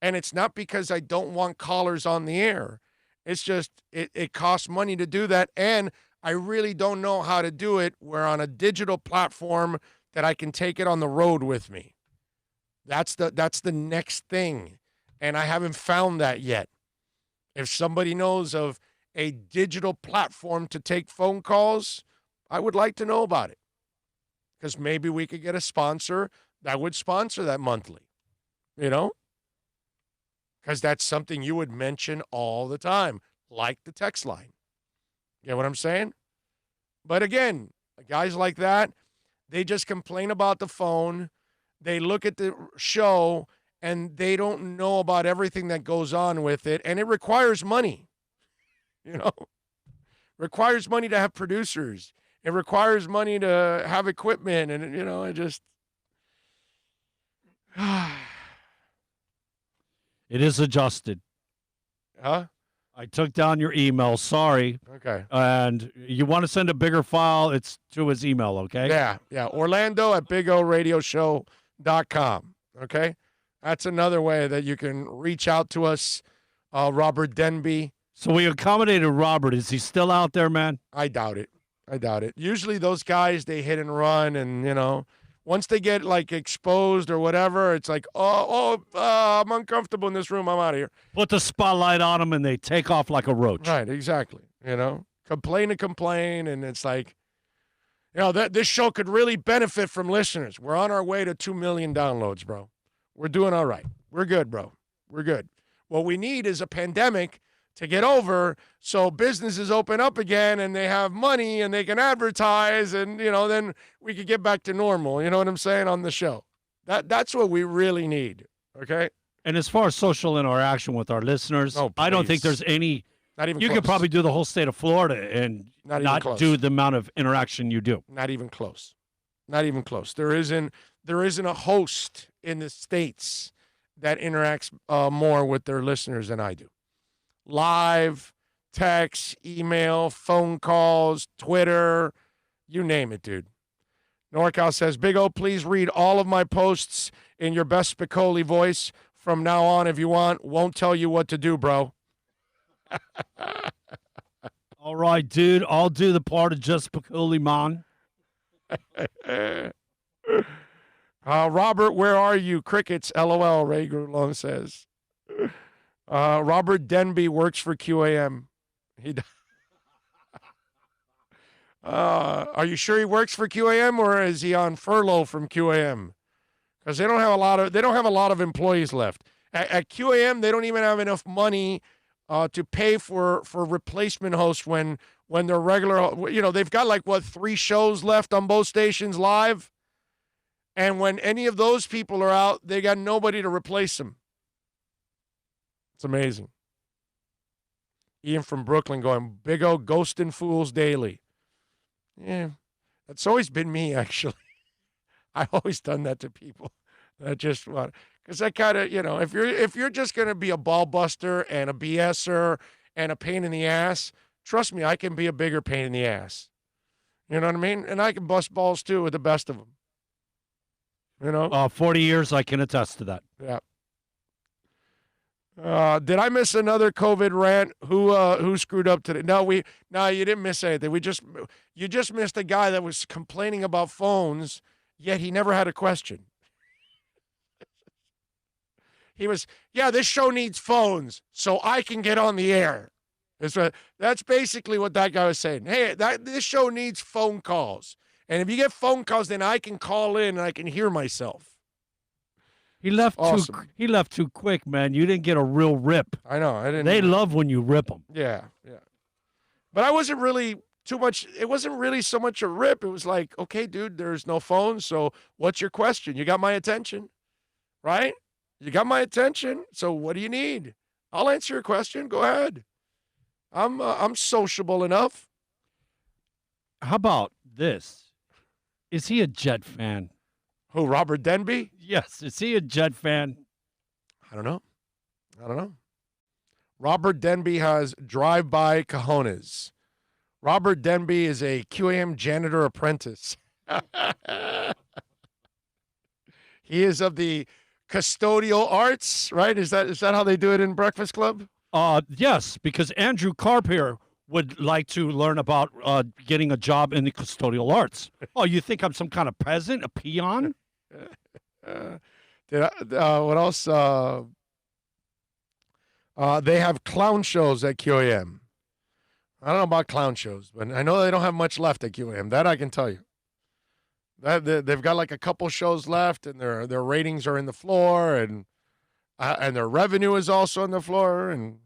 And it's not because I don't want callers on the air. It's just it costs money to do that, and I really don't know how to do it. We're on a digital platform that I can take it on the road with me. That's the next thing, and I haven't found that yet. If somebody knows of a digital platform to take phone calls, I would like to know about it, because maybe we could get a sponsor that would sponsor that monthly, you know, because that's something you would mention all the time, like the text line. You know what I'm saying? But again, guys like that, they just complain about the phone. They look at the show and they don't know about everything that goes on with it. And it requires money, you know, requires money to have producers. It requires money to have equipment. And, you know, it just. It is adjusted. Huh? I took down your email. Sorry. Okay. And you want to send a bigger file, it's to his email, okay? Yeah. Orlando at BigORadioshow.com. Okay? That's another way that you can reach out to us. Robert Denby. So we accommodated Robert. Is he still out there, man? I doubt it. Usually those guys, they hit and run, and, you know, once they get, like, exposed or whatever, it's like, I'm uncomfortable in this room. I'm out of here. Put the spotlight on them, and they take off like a roach. Right, exactly. You know, complain, and it's like, you know, this show could really benefit from listeners. We're on our way to 2 million downloads, bro. We're doing all right. We're good, bro. We're good. What we need is a pandemic to get over so businesses open up again and they have money and they can advertise, and, you know, then we could get back to normal. You know what I'm saying, on the show? That's what we really need, okay? And as far as social interaction with our listeners, I don't think there's any. Not even you close. could probably do the whole state of Florida and not do the amount of interaction you do. Not even close. Not even close. There isn't a host in the States that interacts more with their listeners than I do. Live, text, email, phone calls, Twitter, you name it, dude. NorCal says, Big O, please read all of my posts in your best Spicoli voice from now on if you want. Won't tell you what to do, bro. All right, dude. I'll do the part of just Spicoli, man. Robert, where are you? Crickets, LOL, Ray Gurlong says. Robert Denby works for QAM. Are you sure he works for QAM or is he on furlough from QAM? Because they don't have a lot of employees left. At QAM, they don't even have enough money to pay for replacement hosts when they're regular. They've got 3 shows left on both stations live. And when any of those people are out, they got nobody to replace them. It's amazing. Ian from Brooklyn going, Big O ghosting fools daily. Yeah, that's always been me, actually. I've always done that to people. I just want, because I kind of, if you're just going to be a ball buster and a BSer and a pain in the ass, trust me, I can be a bigger pain in the ass. You know what I mean? And I can bust balls, too, with the best of them. 40 years, I can attest to that. Yeah. Did I miss another COVID rant? Who screwed up today? No, you didn't miss anything. You just missed a guy that was complaining about phones, yet he never had a question. He was, this show needs phones, so I can get on the air. That's basically what that guy was saying. Hey, this show needs phone calls. And if you get phone calls, then I can call in and I can hear myself. He left too quick, man. You didn't get a real rip. I know. I didn't. They love when you rip them. Yeah. But I wasn't really too much. It wasn't really so much a rip. It was like, okay, dude, there's no phone. So what's your question? You got my attention, right? You got my attention. So what do you need? I'll answer your question. Go ahead. I'm sociable enough. How about this? Is he a Jet fan? Who, Robert Denby? Yes. Is he a Jet fan? I don't know. Robert Denby has drive-by cojones. Robert Denby is a QAM janitor apprentice. He is of the custodial arts, right? Is that how they do it in Breakfast Club? Yes, because Andrew Karp here would like to learn about getting a job in the custodial arts. Oh, you think I'm some kind of peasant, a peon? What else? They have clown shows at QAM. I don't know about clown shows, but I know they don't have much left at QAM. That I can tell you. They've got like a couple shows left, and their ratings are in the floor, and their revenue is also on the floor, and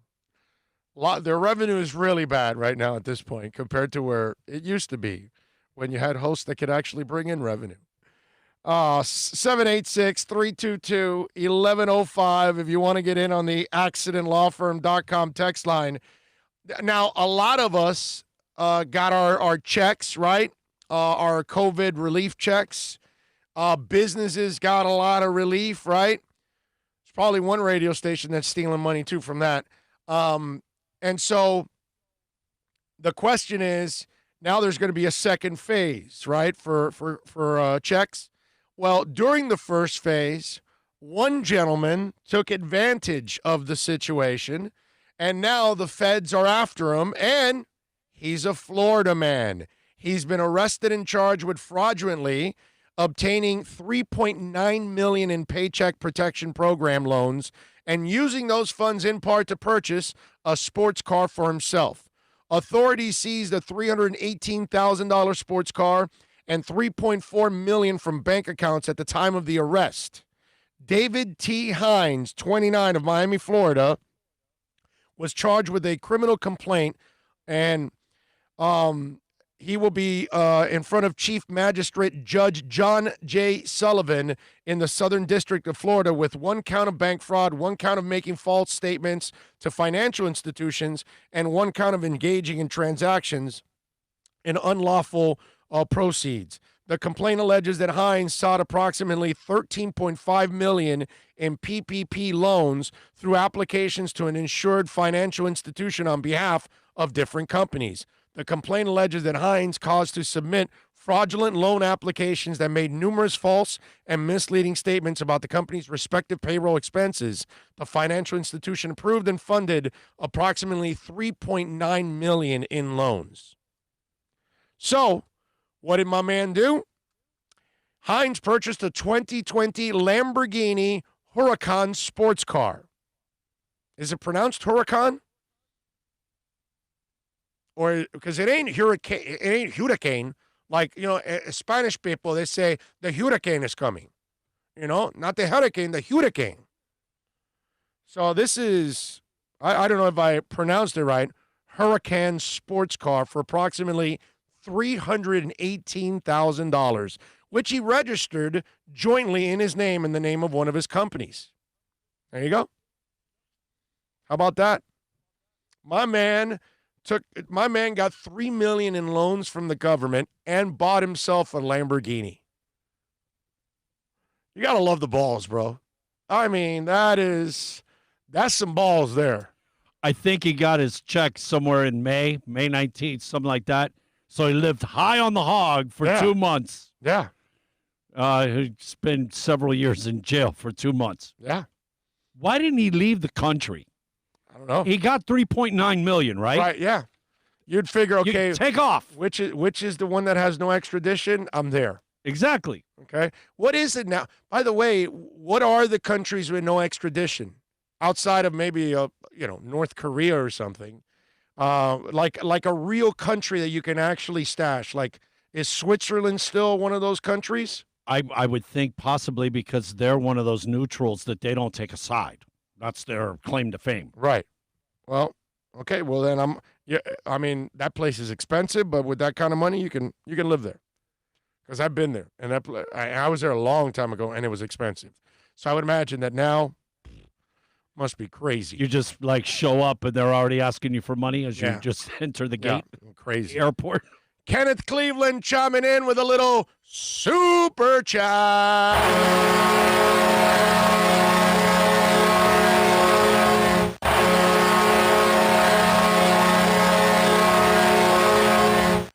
their revenue is really bad right now at this point compared to where it used to be when you had hosts that could actually bring in revenue. 786-322-1105 if you want to get in on the accidentlawfirm.com text line. Now, a lot of us got our checks, right? Our COVID relief checks. Businesses got a lot of relief, right? There's probably one radio station that's stealing money, too, from that. And so the question is, now there's going to be a second phase, right, for checks. Well, during the first phase, one gentleman took advantage of the situation, and now the feds are after him, and he's a Florida man. He's been arrested and charged with fraudulently obtaining $3.9 million in Paycheck Protection Program loans and using those funds in part to purchase a sports car for himself. Authorities seized a $318,000 sports car and $3.4 million from bank accounts at the time of the arrest. David T. Hines, 29, of Miami, Florida, was charged with a criminal complaint, and he will be in front of Chief Magistrate Judge John J. Sullivan in the Southern District of Florida with one count of bank fraud, one count of making false statements to financial institutions, and one count of engaging in transactions in unlawful proceeds. The complaint alleges that Hines sought approximately $13.5 million in PPP loans through applications to an insured financial institution on behalf of different companies. The complaint alleges that Hines caused to submit fraudulent loan applications that made numerous false and misleading statements about the company's respective payroll expenses. The financial institution approved and funded approximately $3.9 million in loans. So, what did my man do? Hines purchased a 2020 Lamborghini Huracan sports car. Is it pronounced Huracan? or because it ain't hurricane. Like, Spanish people, they say the hurricane is coming. Not the hurricane, the hurricane. So this is, I don't know if I pronounced it right, Huracan sports car for approximately $318,000, which he registered jointly in his name in the name of one of his companies. There you go. How about that? My man got $3 million in loans from the government and bought himself a Lamborghini. You gotta love the balls, bro. I mean, that's some balls there. I think he got his check somewhere in May 19th, something like that. So he lived high on the hog for 2 months. Yeah. He spent several years in jail for 2 months. Yeah. Why didn't he leave the country? I don't know. He got $3.9 million, right? Right, yeah. You'd figure, okay, you take off. Which is the one that has no extradition? I'm there. Exactly. Okay. What is it now? By the way, what are the countries with no extradition? Outside of maybe North Korea or something, like a real country that you can actually stash. Like, is Switzerland still one of those countries? I would think possibly because they're one of those neutrals that they don't take a side. That's their claim to fame. Right. Well, okay. Well, then I mean, that place is expensive, but with that kind of money, you can live there. Because I've been there, and I was there a long time ago, and it was expensive. So I would imagine that now. Must be crazy. You just like show up and they're already asking you for money as you just enter the gate. Crazy. The airport. Kenneth Cleveland chiming in with a little super chat.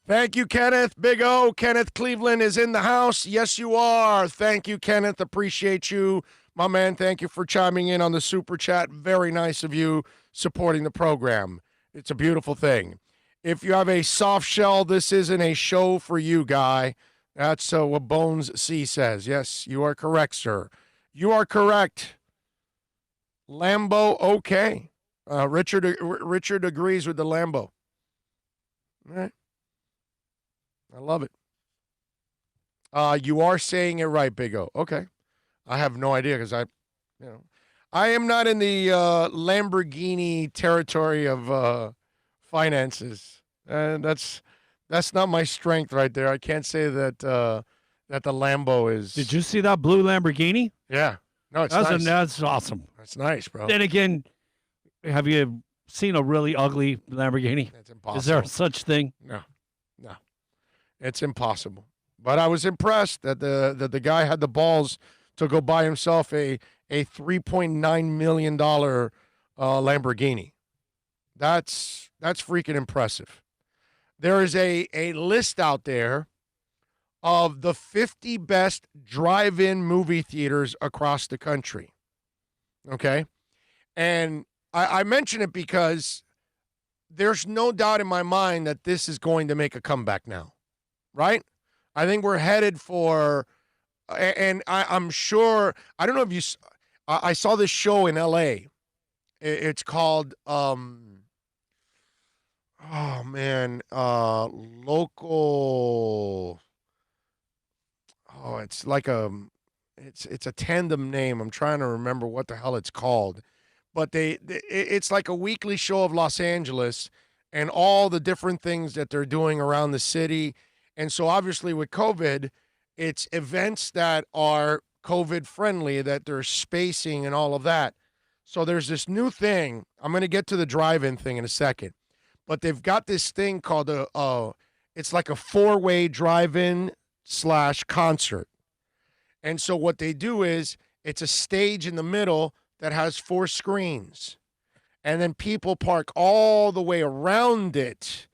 Thank you, Kenneth. Big O. Kenneth Cleveland is in the house. Yes, you are. Thank you, Kenneth. Appreciate you. My man, thank you for chiming in on the super chat. Very nice of you supporting the program. It's a beautiful thing. If you have a soft shell, this isn't a show for you, guy. That's what Bones C says. Yes, you are correct, sir. You are correct. Lambo, okay. Richard agrees with the Lambo. All right. I love it. You are saying it right, Big O. Okay. I have no idea because I am not in the Lamborghini territory of finances, and that's not my strength right there. I can't say that the Lambo is. Did you see that blue Lamborghini? Yeah, no, it's nice. That's awesome. That's nice, bro. Then again, have you seen a really ugly Lamborghini? It's impossible. Is there such thing? No, it's impossible. But I was impressed that the guy had the balls to go buy himself a $3.9 million Lamborghini. That's freaking impressive. There is a list out there of the 50 best drive-in movie theaters across the country. Okay? And I mention it because there's no doubt in my mind that this is going to make a comeback now. Right? I think we're headed for... And I'm sure, I don't know if you, I saw this show in L.A. It's called, local, it's like it's a tandem name. I'm trying to remember what the hell it's called. But it's like a weekly show of Los Angeles and all the different things that they're doing around the city. And so obviously with COVID, it's events that are COVID friendly, that they're spacing and all of that. So there's this new thing. I'm going to get to the drive-in thing in a second. But they've got this thing called it's like a 4-way drive-in / concert. And so what they do is it's a stage in the middle that has 4 screens. And then people park all the way around it.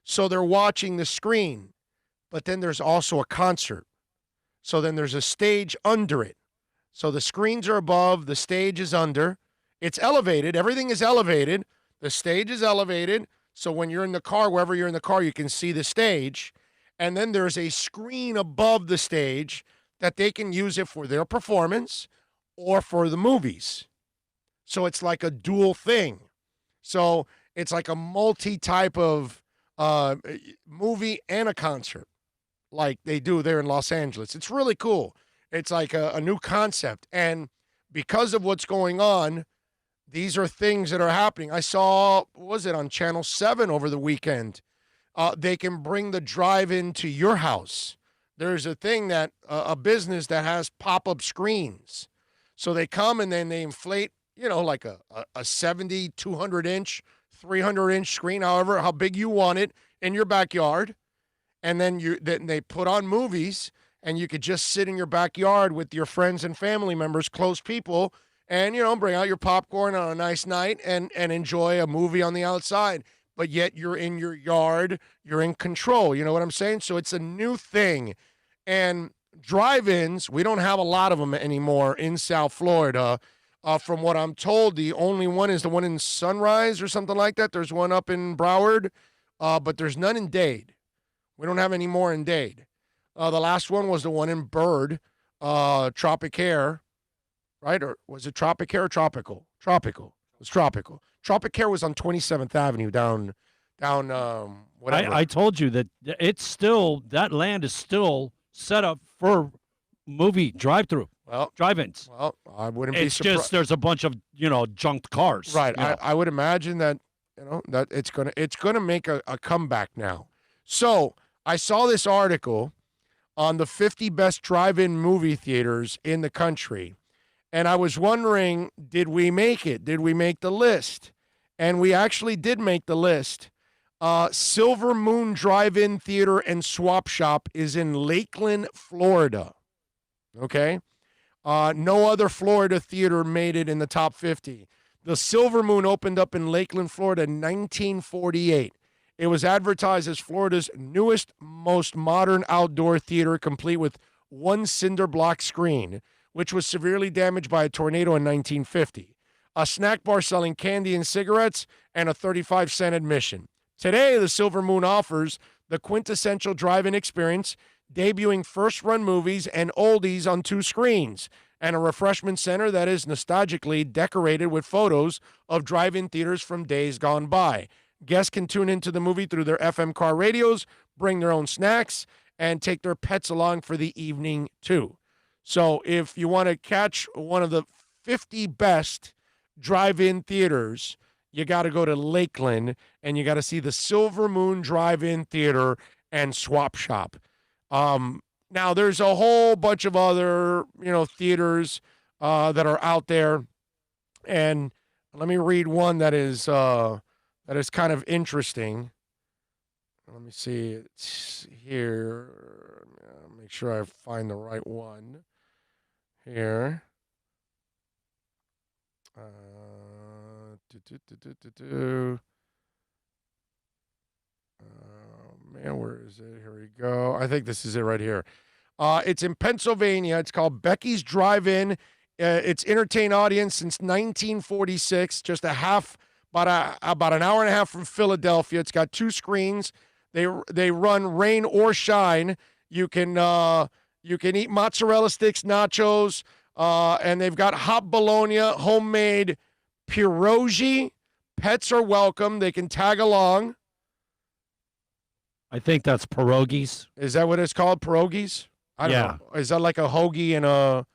So they're watching the screen. But then there's also a concert. So then there's a stage under it. So the screens are above, the stage is under. It's elevated. Everything is elevated. The stage is elevated. So when you're in the car, wherever you're in the car, you can see the stage. And then there's a screen above the stage that they can use it for their performance or for the movies. So it's like a dual thing. So it's like a multi-type of movie and a concert like they do there in Los Angeles. It's really cool. It's like a new concept. And because of what's going on, these are things that are happening. I saw, what was it, on Channel 7 over the weekend? They can bring the drive-in to your house. There's a thing that, a business that has pop-up screens. So they come and then they inflate, like a 70, 200-inch, 300-inch screen, however, how big you want it, in your backyard. And then they put on movies, and you could just sit in your backyard with your friends and family members, close people, and, bring out your popcorn on a nice night and enjoy a movie on the outside. But yet you're in your yard, you're in control. You know what I'm saying? So it's a new thing. And drive-ins, we don't have a lot of them anymore in South Florida. From what I'm told, the only one is the one in Sunrise or something like that. There's one up in Broward, but there's none in Dade. We don't have any more in Dade. The last one was the one in Bird, Tropicare, right? Or was it Tropicare or Tropical? Tropical. It was Tropical. Tropicare was on 27th Avenue down whatever. I told you that that land is still set up for movie drive-through. Well, drive-ins. Well, I wouldn't be surprised. It's just there's a bunch of junked cars. Right. I would imagine that that it's gonna make a comeback now. So I saw this article on the 50 best drive-in movie theaters in the country, and I was wondering, did we make it? Did we make the list? And we actually did make the list. Silver Moon Drive-In Theater and Swap Shop is in Lakeland, Florida. Okay? No other Florida theater made it in the top 50. The Silver Moon opened up in Lakeland, Florida in 1948. It was advertised as Florida's newest, most modern outdoor theater, complete with one cinder block screen, which was severely damaged by a tornado in 1950. A snack bar selling candy and cigarettes, and a 35-cent admission. Today, the Silver Moon offers the quintessential drive-in experience, debuting first-run movies and oldies on 2 screens, and a refreshment center that is nostalgically decorated with photos of drive-in theaters from days gone by. Guests can tune into the movie through their FM car radios, bring their own snacks, and take their pets along for the evening, too. So if you want to catch one of the 50 best drive-in theaters, you got to go to Lakeland, and you got to see the Silver Moon Drive-In Theater and Swap Shop. Now, there's a whole bunch of other, theaters that are out there, and let me read one that is kind of interesting. Let me see. It's here. Make sure I find the right one here. Man, where is it? Here we go. I think this is it right here. It's in Pennsylvania. It's called Becky's Drive-In. It's entertained audience since 1946. Just about an hour and a half from Philadelphia. It's got 2 screens. They run rain or shine. You can eat mozzarella sticks, nachos, and they've got hot bologna, homemade pierogi. Pets are welcome. They can tag along. I think that's pierogies. Is that what it's called? Pierogies? I don't know. Is that like a hoagie and a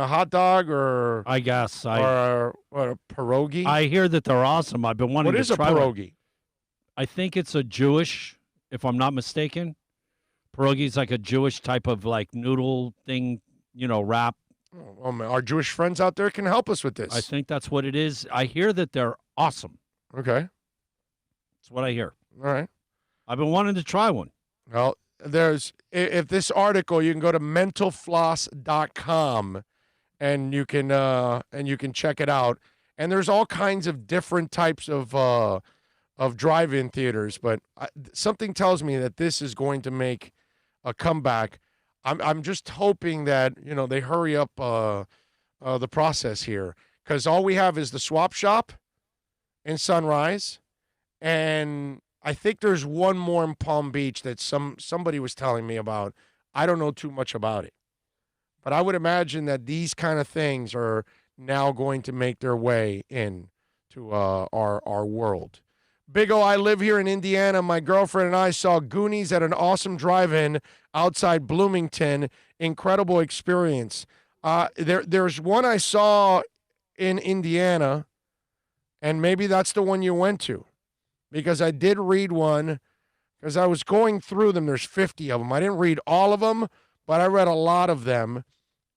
hot dog, or I guess or a pierogi? I hear that they're awesome. I've been wanting to try. What is a pierogi? I think it's a Jewish, if I'm not mistaken. Pierogi is like a Jewish type of like noodle thing, wrap. Oh, man. Our Jewish friends out there can help us with this. I think that's what it is. I hear that they're awesome. Okay. That's what I hear. All right. I've been wanting to try one. Well, if this article, you can go to mentalfloss.com and you can check it out. And there's all kinds of different types of drive-in theaters, but something tells me that this is going to make a comeback. I'm just hoping that they hurry up the process here, because all we have is the Swap Shop in Sunrise, and I think there's one more in Palm Beach that somebody was telling me about. I don't know too much about it, but I would imagine that these kind of things are now going to make their way in to our world. Big O, I live here in Indiana. My girlfriend and I saw Goonies at an awesome drive-in outside Bloomington. Incredible experience. There's one I saw in Indiana, and maybe that's the one you went to, because I did read one, because I was going through them. There's 50 of them. I didn't read all of them, but I read a lot of them,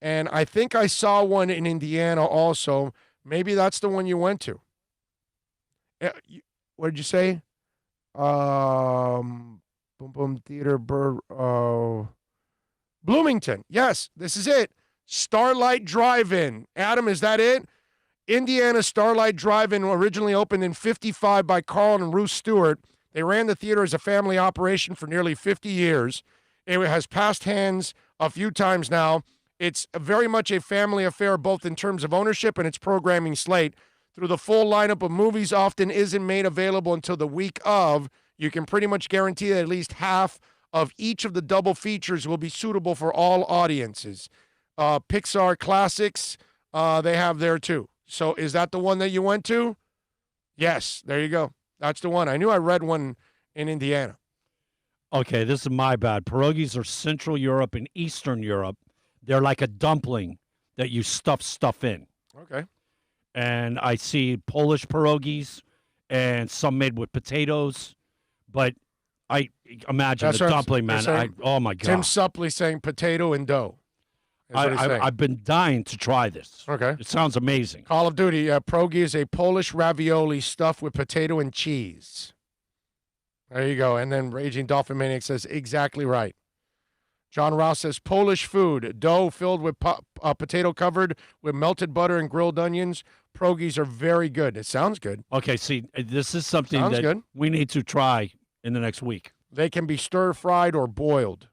and I think I saw one in Indiana also. Maybe that's the one you went to. What did you say? Boom Boom Theater, Bloomington. Yes, this is it. Starlight Drive-In. Adam, is that it? Indiana Starlight Drive-In originally opened in 1955 by Carl and Ruth Stewart. They ran the theater as a family operation for nearly 50 years. It has passed hands a few times now. It's very much a family affair, both in terms of ownership and its programming slate. Through the full lineup of movies often isn't made available until the week of. You can pretty much guarantee that at least half of each of the double features will be suitable for all audiences. Pixar classics, they have there too. So is that the one that you went to? Yes, there you go. That's the one. I knew I read one in Indiana. Okay, this is my bad. Pierogis are Central Europe and Eastern Europe. They're like a dumpling that you stuff stuff in. Okay. And I see Polish pierogis and some made with potatoes, but I imagine the dumpling, man. Oh, my God. Tim Suppley saying potato and dough. I've been dying to try this. Okay. It sounds amazing. Call of Duty, pierogi is a Polish ravioli stuffed with potato and cheese. There you go. And then Raging Dolphin Maniac says, exactly right. John Rouse says, Polish food, dough filled with potato covered with melted butter and grilled onions. Pierogis are very good. It sounds good. Okay, see, this is something that we need to try in the next week. They can be stir-fried or boiled.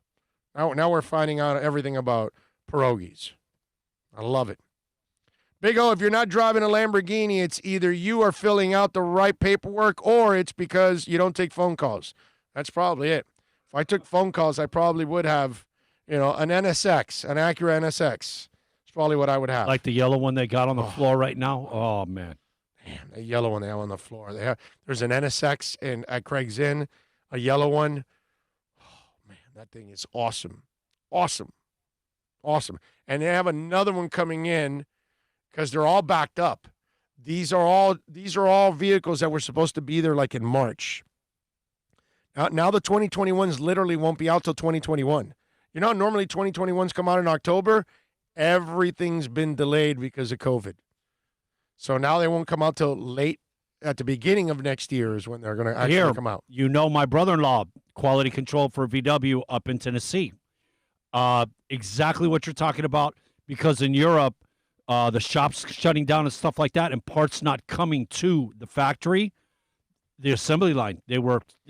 Now we're finding out everything about pierogis. I love it. Big O, if you're not driving a Lamborghini, it's either you are filling out the right paperwork or it's because you don't take phone calls. That's probably it. If I took phone calls, I probably would have, an NSX, an Acura NSX. It's probably what I would have. Like the yellow one they got on the floor right now? Oh, man. Damn, the yellow one they have on the floor. There's an NSX at Craig's Inn, a yellow one. Oh, man, that thing is awesome. Awesome. Awesome. And they have another one coming in because they're all backed up. These are all vehicles that were supposed to be there like in March. Now the 2021s literally won't be out till 2021. Normally 2021s come out in October. Everything's been delayed because of COVID. So now they won't come out till late at the beginning of next year is when they're going to actually come out. My brother-in-law, quality control for VW up in Tennessee. Exactly what you're talking about, because in Europe, the shops shutting down and stuff like that and parts not coming to the factory. The assembly line, they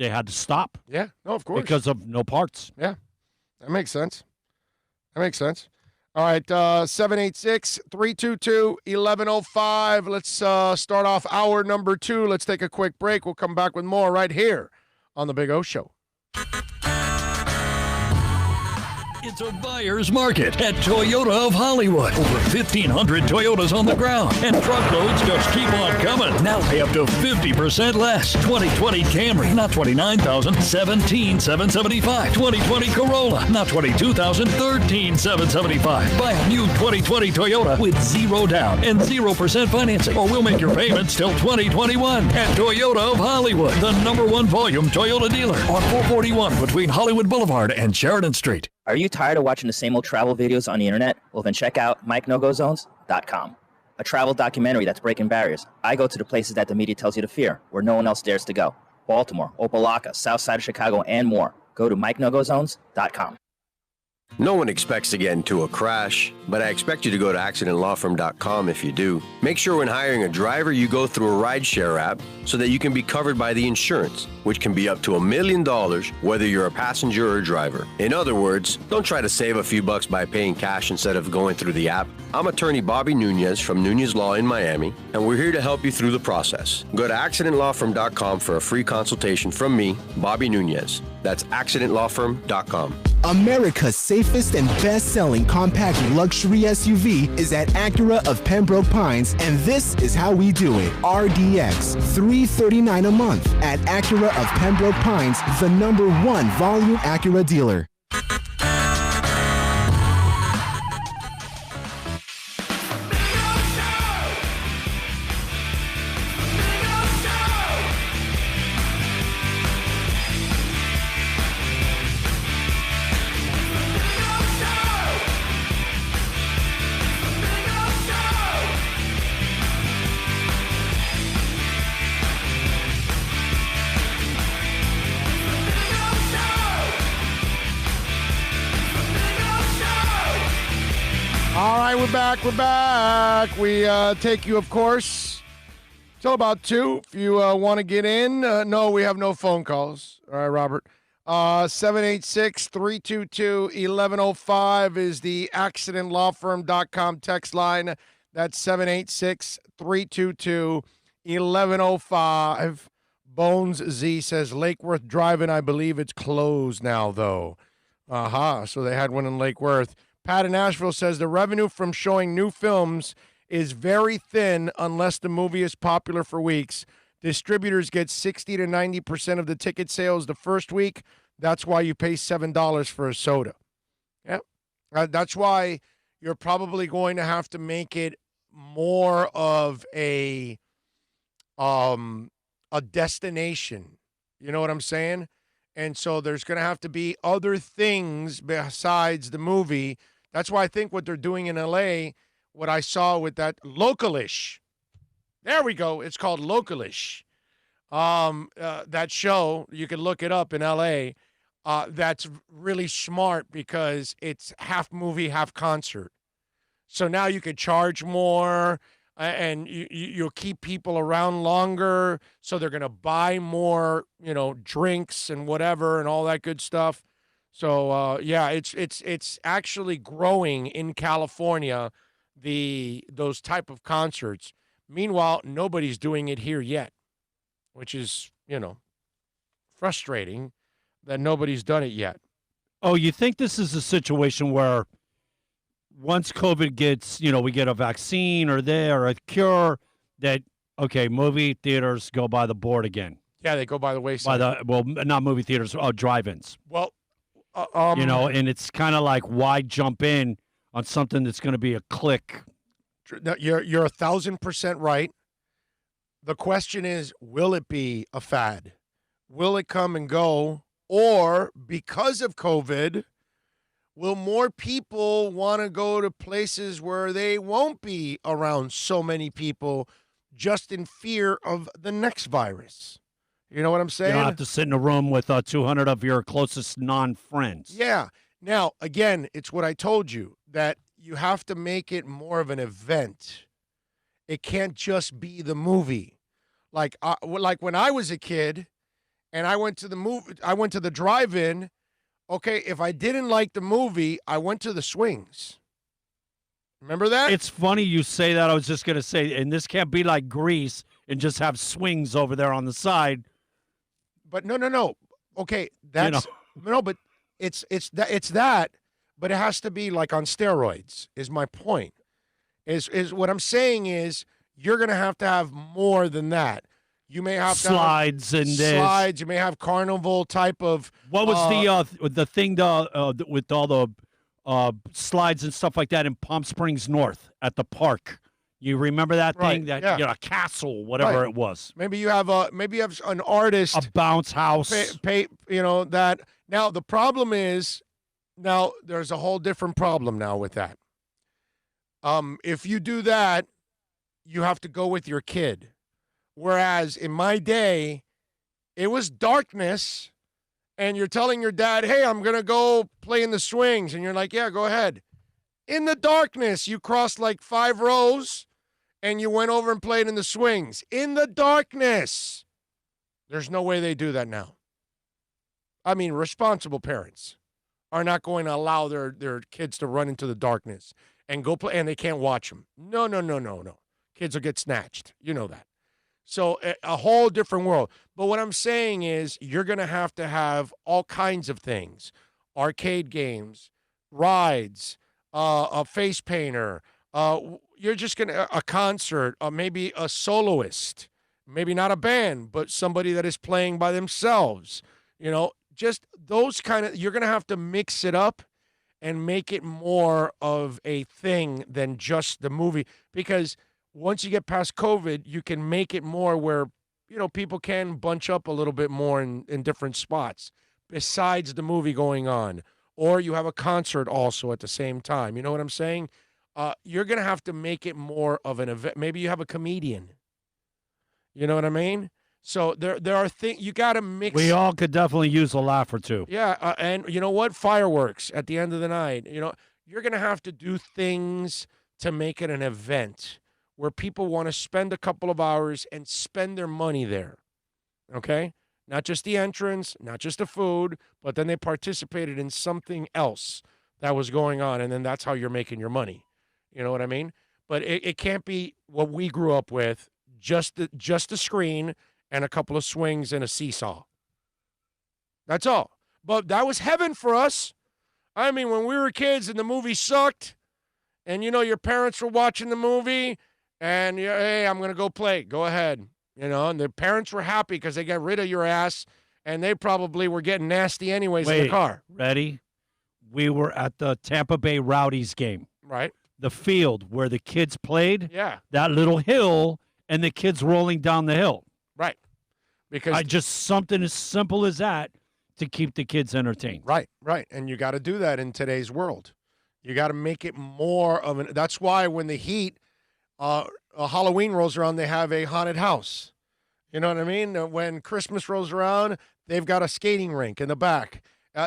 had to stop. Yeah, no, of course. Because of no parts. Yeah, that makes sense. All right, 786-322-1105. Let's start off hour number 2. Let's take a quick break. We'll come back with more right here on The Big O Show. It's a buyer's market at Toyota of Hollywood. Over 1,500 Toyotas on the ground, and truckloads just keep on coming. Now pay up to 50% less. 2020 Camry, not $29,000, $17,775. 2020 Corolla, not $22,000, $13,775. Buy a new 2020 Toyota with 0 down and 0% financing, or we'll make your payments till 2021. At Toyota of Hollywood, the #1 volume Toyota dealer on 441 between Hollywood Boulevard and Sheridan Street. Are you tired of watching the same old travel videos on the internet? Well, then check out MikeNoGoZones.com, a travel documentary that's breaking barriers. I go to the places that the media tells you to fear, where no one else dares to go. Baltimore, Opelika, South Side of Chicago, and more. Go to MikeNoGoZones.com. No one expects to get into a crash, but I expect you to go to accidentlawfirm.com if you do. Make sure when hiring a driver, you go through a rideshare app so that you can be covered by the insurance, which can be up to $1 million, whether you're a passenger or a driver. In other words, don't try to save a few bucks by paying cash instead of going through the app. I'm attorney Bobby Nunez from Nunez Law in Miami, and we're here to help you through the process. Go to accidentlawfirm.com for a free consultation from me, Bobby Nunez. That's accidentlawfirm.com. America's safest safest and best-selling compact luxury SUV is at Acura of Pembroke Pines, and this is how we do it. RDX, $339 a month at Acura of Pembroke Pines, the #1 volume Acura dealer. All right, we're back. We take you, of course, till about 2. If you want to get in, no, we have no phone calls. All right, Robert. 786-322-1105 is the accidentlawfirm.com text line. That's 786-322-1105. Bones Z says Lake Worth Drive-In, I believe it's closed now, though. So they had one in Lake Worth. Pat in Nashville says the revenue from showing new films is very thin unless the movie is popular for weeks. Distributors get 60 to 90% of the ticket sales the first week. That's why you pay $7 for a soda. Yep. That's why you're probably going to have to make it more of a destination. You know what I'm saying? And so there's going to have to be other things besides the movie. That's why I think what they're doing in L.A., what I saw with that Localish. There we go. It's called Localish. That show, you can look it up in L.A., that's really smart because it's half movie, half concert. So now you could charge more, and you'll keep people around longer, so they're going to buy more, drinks and whatever and all that good stuff. So, it's actually growing in California, those type of concerts. Meanwhile, nobody's doing it here yet, which is, frustrating that nobody's done it yet. Oh, you think this is a situation where once COVID gets, we get a vaccine or a cure, that, okay, movie theaters go by the board again? Yeah, they go by the wayside. Not movie theaters, drive-ins. Well, and it's kind of like, why jump in on something that's going to be a click? You're 1,000% right. The question is, will it be a fad? Will it come and go? Or because of COVID, will more people want to go to places where they won't be around so many people just in fear of the next virus? You know what I'm saying? You don't have to sit in a room with 200 of your closest non-friends. Yeah. Now, again, it's what I told you, that you have to make it more of an event. It can't just be the movie. Like when I was a kid and I went to the drive-in, okay, if I didn't like the movie, I went to the swings. Remember that? It's funny you say that. I was just going to say, and this can't be like Grease and just have swings over there on the side. But no. Okay, that's no, but it's that, but it has to be like on steroids. Is my point? Is what I'm saying is you're going to have more than that. You may have slides to have slides. You may have carnival type of. What was the thing with all the slides and stuff like that in Palm Springs North at the park? You remember that thing? That a castle, whatever it was. Maybe you have an artist, a bounce house. That. Now the problem is, there's a whole different problem now with that. If you do that, you have to go with your kid. Whereas in my day, it was darkness, and you're telling your dad, hey, I'm going to go play in the swings. And you're like, yeah, go ahead. In the darkness, you crossed like 5 rows, and you went over and played in the swings. In the darkness. There's no way they do that now. I mean, responsible parents are not going to allow their kids to run into the darkness and go play, and they can't watch them. No. Kids will get snatched. You know that. So a whole different world. But what I'm saying is you're going to have all kinds of things, arcade games, rides, a face painter. You're just going to, a concert, maybe a soloist, maybe not a band, but somebody that is playing by themselves. Just those kind of, you're going to have to mix it up and make it more of a thing than just the movie. Because once you get past COVID, you can make it more where, people can bunch up a little bit more in different spots besides the movie going on. Or you have a concert also at the same time. You know what I'm saying? You're going to have to make it more of an event. Maybe you have a comedian. You know what I mean? So there are things you got to mix. We all could definitely use a laugh or two. Yeah, and you know what? Fireworks at the end of the night. You're going to have to do things to make it an event where people want to spend a couple of hours and spend their money there. Okay? Not just the entrance, not just the food, but then they participated in something else that was going on, and then that's how you're making your money. You know what I mean? But it can't be what we grew up with, just the screen and a couple of swings and a seesaw. That's all. But that was heaven for us. I mean, when we were kids and the movie sucked, and, your parents were watching the movie, and, hey, I'm going to go play. Go ahead. And the parents were happy because they got rid of your ass, and they probably were getting nasty anyways in the car. Ready? We were at the Tampa Bay Rowdies game. Right. The field where the kids played. Yeah. That little hill and the kids rolling down the hill. Right. Because just something as simple as that to keep the kids entertained. Right. And you got to do that in today's world. You got to make it more of an. That's why when the Heat, Halloween rolls around, they have a haunted house. You know what I mean? When Christmas rolls around, they've got a skating rink in the back.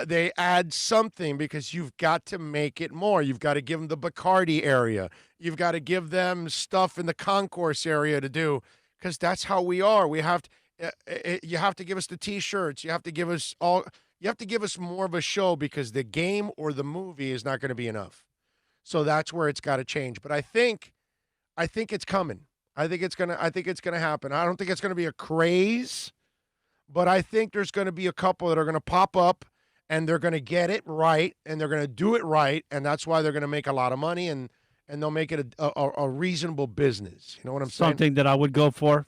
They add something because you've got to make it more. You've got to give them the Bacardi area. You've got to give them stuff in the concourse area to do because that's how we are. We have to, you have to give us the T-shirts. You have to give us all. You have to give us more of a show because the game or the movie is not going to be enough. So that's where it's got to change. But I think it's coming. I think it's gonna happen. I don't think it's gonna be a craze, but I think there's gonna be a couple that are gonna pop up and they're gonna get it right and they're gonna do it right, and that's why they're gonna make a lot of money and they'll make it a reasonable business. You know what I'm saying? Something that I would go for.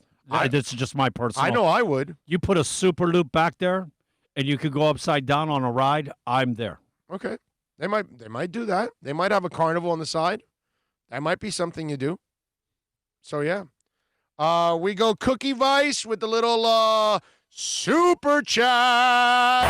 This is just my personal. I know I would. You put a super loop back there, and you could go upside down on a ride. I'm there. Okay, they might do that. They might have a carnival on the side. That might be something you do. So, yeah. We go Cookie Vice with the little super chat.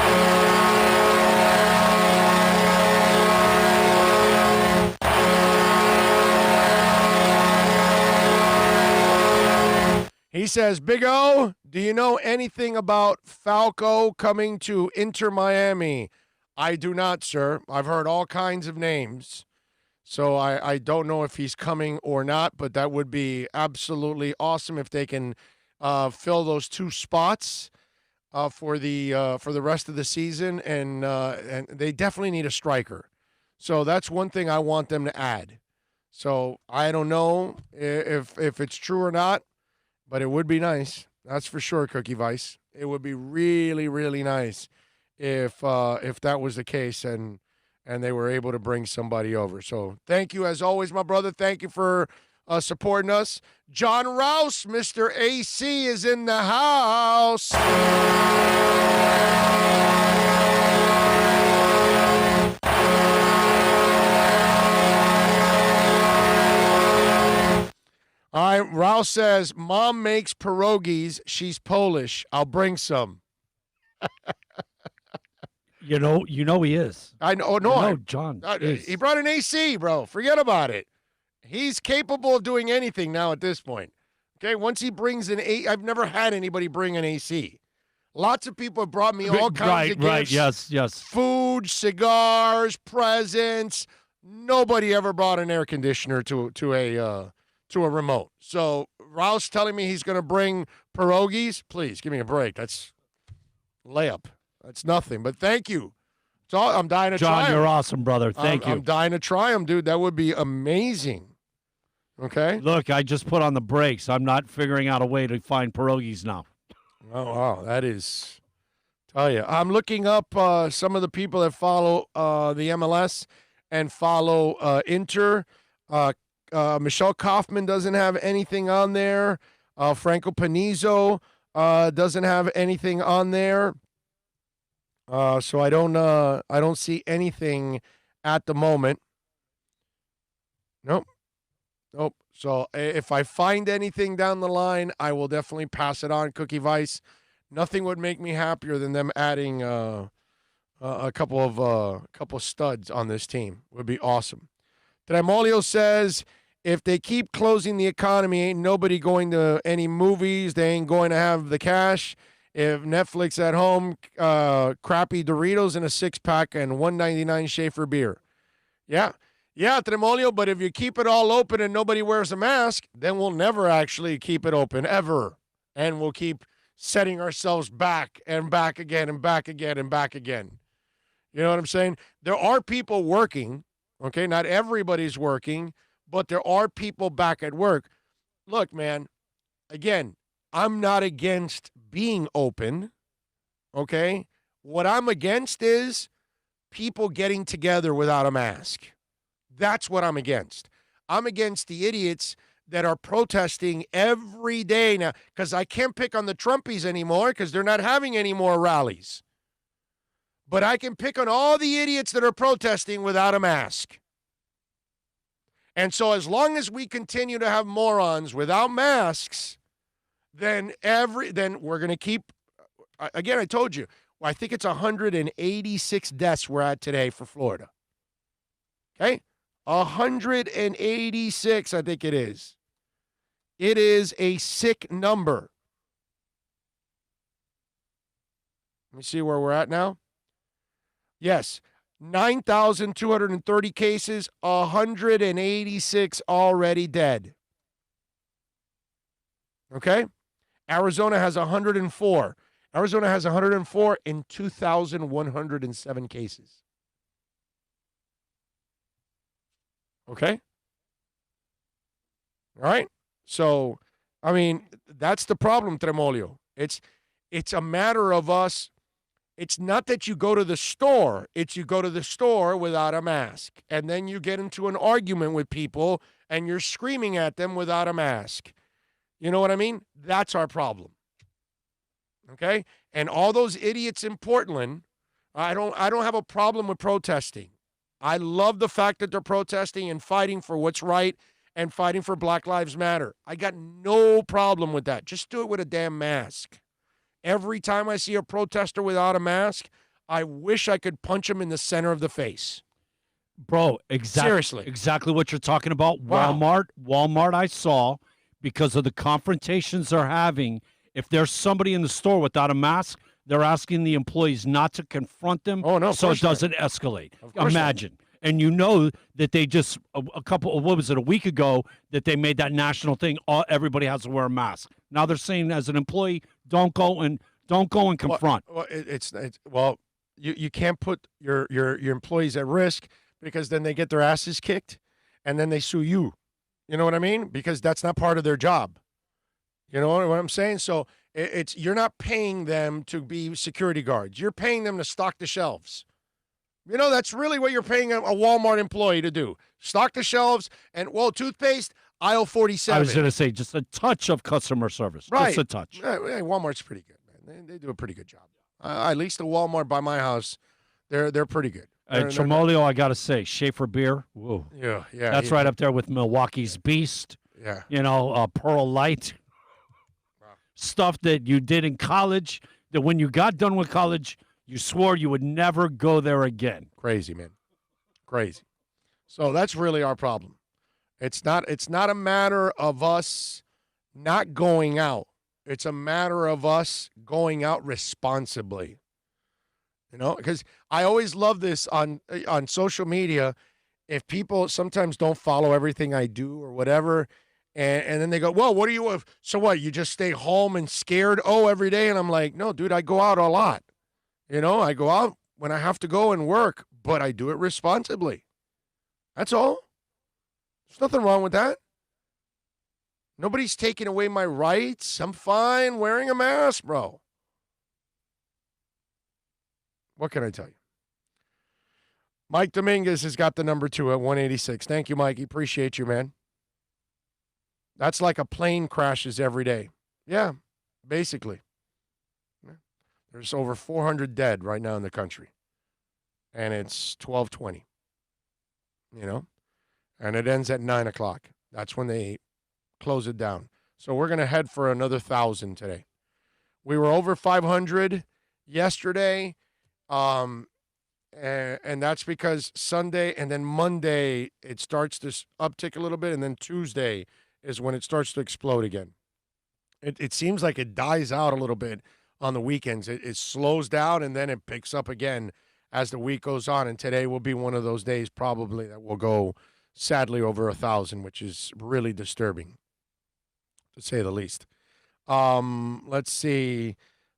He says, Big O, do you know anything about Falco coming to Inter Miami? I do not, sir. I've heard all kinds of names. So I don't know if he's coming or not, but that would be absolutely awesome if they can fill those two spots for the rest of the season, and they definitely need a striker. So that's one thing I want them to add. So I don't know if it's true or not, but it would be nice. That's for sure, Cookie Vice. It would be really, really nice if that was the case and they were able to bring somebody over. So thank you, as always, my brother. Thank you for supporting us. John Rouse, Mr. AC, is in the house. All right, Rouse says, Mom makes pierogies. She's Polish. I'll bring some. You know he is. I know. No, John. He brought an AC, bro. Forget about it. He's capable of doing anything now at this point. Okay, once he brings an AC, I've never had anybody bring an AC. Lots of people have brought me all kinds of gifts. Right, yes. Food, cigars, presents. Nobody ever brought an air conditioner to a remote. So Rouse telling me he's going to bring pierogies. Please give me a break. That's layup. That's nothing, but thank you. I'm dying to try them. John, you're awesome, brother. Thank you. I'm dying to try them, dude. That would be amazing. Okay? Look, I just put on the brakes. I'm not figuring out a way to find pierogies now. Oh, wow. That is, tell you. I'm looking up some of the people that follow the MLS, and follow Inter. Michelle Kaufman doesn't have anything on there. Franco Panizo doesn't have anything on there. So I don't see anything at the moment. Nope. So if I find anything down the line, I will definitely pass it on. Cookie Vice. Nothing would make me happier than them adding a couple of studs on this team. Would be awesome. Tremolio says, if they keep closing the economy, ain't nobody going to any movies. They ain't going to have the cash. If Netflix at home, crappy Doritos in a 6-pack and $1.99 Schaefer beer. Yeah, Tremolio, but if you keep it all open and nobody wears a mask, then we'll never actually keep it open, ever. And we'll keep setting ourselves back and back again and back again and back again. You know what I'm saying? There are people working, okay? Not everybody's working, but there are people back at work. Look, man, again, I'm not against being open, okay? What I'm against is people getting together without a mask. That's what I'm against. I'm against the idiots that are protesting every day now, because I can't pick on the Trumpies anymore because they're not having any more rallies. But I can pick on all the idiots that are protesting without a mask. And so as long as we continue to have morons without masks, then we're going to keep, again, I told you, I think it's 186 deaths we're at today for Florida. Okay? 186, I think it is. It is a sick number. Let me see where we're at now. Yes, 9,230 cases, 186 already dead. Okay? Arizona has 104. Arizona has 104 in 2,107 cases. Okay? All right? So, I mean, that's the problem, Tremolio. It's a matter of us. It's not that you go to the store. It's you go to the store without a mask. And then you get into an argument with people and you're screaming at them without a mask. You know what I mean? That's our problem. Okay? And all those idiots in Portland, I don't have a problem with protesting. I love the fact that they're protesting and fighting for what's right and fighting for Black Lives Matter. I got no problem with that. Just do it with a damn mask. Every time I see a protester without a mask, I wish I could punch him in the center of the face. Bro, Seriously. Exactly what you're talking about. Wow. Walmart I saw, because of the confrontations they're having, if there's somebody in the store without a mask, they're asking the employees not to confront them so it doesn't escalate. Imagine. And you know that they just, a week ago, that they made that national thing, everybody has to wear a mask. Now they're saying as an employee, don't go and confront. Well, you can't put your employees at risk, because then they get their asses kicked and then they sue you. You know what I mean? Because that's not part of their job. You know what I'm saying? So you're not paying them to be security guards. You're paying them to stock the shelves. You know, that's really what you're paying a Walmart employee to do. Stock the shelves and, toothpaste, aisle 47. I was going to say just a touch of customer service. Right. Just a touch. Hey, Walmart's pretty good, man. They do a pretty good job. At least the Walmart by my house, they're pretty good. Tremolio, I got to say, Schaefer beer. Whoa. Yeah. That's right up there with Milwaukee's Beast. Yeah. You know, Pearl Light. Wow. Stuff that you did in college, that when you got done with college, you swore you would never go there again. Crazy, man. Crazy. So that's really our problem. It's not a matter of us not going out. It's a matter of us going out responsibly. You know, because I always love this on social media. If people sometimes don't follow everything I do or whatever, and then they go, well, what do you, so what, you just stay home and scared, every day? And I'm like, no, dude, I go out a lot. You know, I go out when I have to go and work, but I do it responsibly. That's all. There's nothing wrong with that. Nobody's taking away my rights. I'm fine wearing a mask, bro. What can I tell you? Mike Dominguez has got the number 2 at 186. Thank you, Mikey. Appreciate you, man. That's like a plane crashes every day. Yeah, basically. There's over 400 dead right now in the country. And it's 12:20. You know? And it ends at 9 o'clock. That's when they close it down. So we're going to head for another 1,000 today. We were over 500 yesterday. And that's because Sunday and then Monday, it starts to uptick a little bit. And then Tuesday is when it starts to explode again. It seems like it dies out a little bit on the weekends. It slows down and then it picks up again as the week goes on. And today will be one of those days probably that will go sadly over 1,000, which is really disturbing, to say the least. Let's see.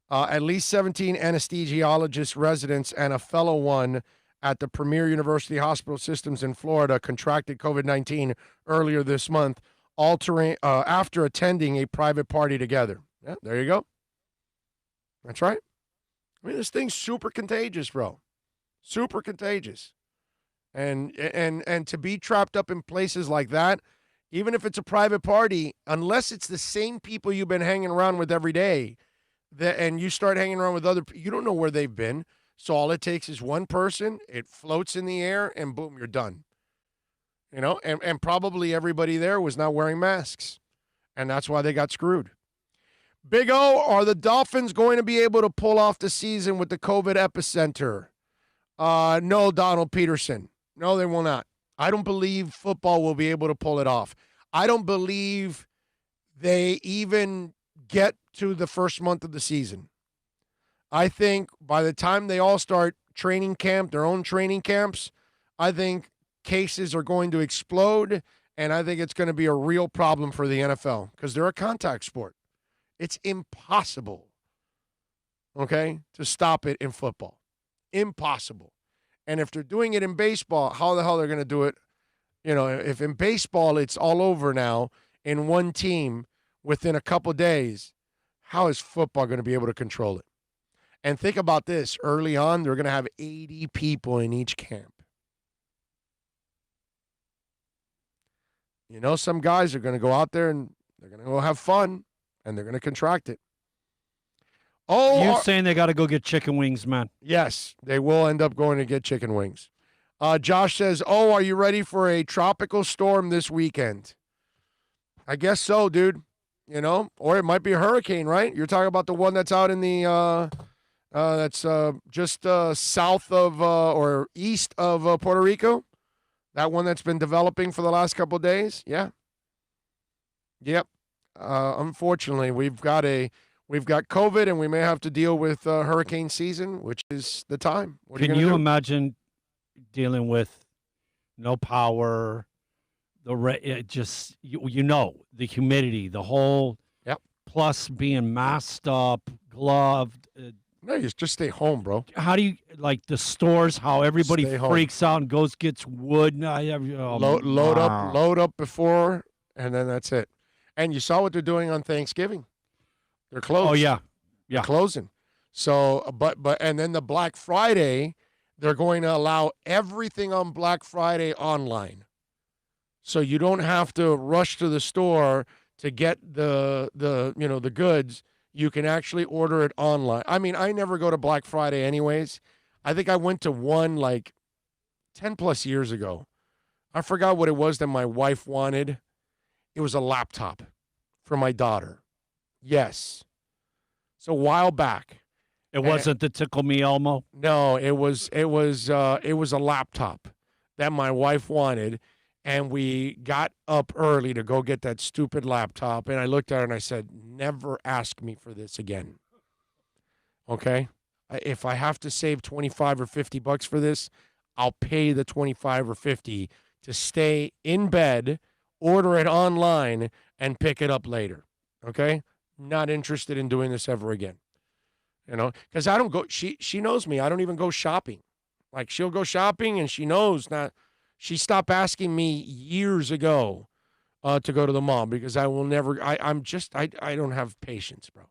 At least 17 anesthesiologist residents and a fellow one at the Premier University Hospital Systems in Florida contracted COVID-19 earlier this month, after attending a private party together. Yeah, there you go. That's right. I mean, this thing's super contagious, bro. Super contagious. And to be trapped up in places like that, even if it's a private party, unless it's the same people you've been hanging around with every day, and you start hanging around with other people, you don't know where they've been. So all it takes is one person, it floats in the air, and boom, you're done. You know, and probably everybody there was not wearing masks. And that's why they got screwed. Big O, are the Dolphins going to be able to pull off the season with the COVID epicenter? No, Donald Peterson. No, they will not. I don't believe football will be able to pull it off. I don't believe they even get to the first month of the season. I think by the time they all start training camp, their own training camps, I think cases are going to explode, and I think it's going to be a real problem for the NFL because they're a contact sport. It's impossible, okay, to stop it in football. Impossible. And if they're doing it in baseball, how the hell they're going to do it? You know, if in baseball it's all over now in one team within a couple days, how is football going to be able to control it? And think about this. Early on, they're going to have 80 people in each camp. You know, some guys are going to go out there and they're going to go have fun, and they're going to contract it. Oh, you saying they got to go get chicken wings, man? Yes, they will end up going to get chicken wings. Josh says, "Oh, are you ready for a tropical storm this weekend?" I guess so, dude. You know, or it might be a hurricane, right? You're talking about the one that's out in the that's just south of or east of Puerto Rico. That one that's been developing for the last couple of days. Yeah. Yep. Unfortunately, we've got COVID, and we may have to deal with hurricane season, which is the time. What are Can you you do? imagine dealing with no power, just you know, the humidity, the whole, Yep. plus being masked up, gloved. No, you just stay home, bro. How do you like the stores? How everybody Stay home. freaks out and goes gets wood. Load up before, and then that's it. And you saw what they're doing on Thanksgiving. They're closed. Oh yeah, They're closing. So, but and then the Black Friday, they're going to allow everything on Black Friday online. So you don't have to rush to the store to get the goods. You can actually order it online. I mean, I never go to Black Friday anyways. I think I went to one like 10 plus years ago. I forgot what it was that my wife wanted. It was a laptop for my daughter. Yes. It's a while back. It wasn't the Tickle Me Elmo? No, it was a laptop that my wife wanted, and we got up early to go get that stupid laptop, and I looked at her and I said, "Never ask me for this again." Okay? If I have to save 25 or 50 bucks for this, I'll pay the 25 or 50 to stay in bed, order it online, and pick it up later. Okay? Not interested in doing this ever again. You know, because I don't go, she knows me. I don't even go shopping. Like, she'll go shopping and she knows not, she stopped asking me years ago to go to the mall because I will never, I don't have patience, bro.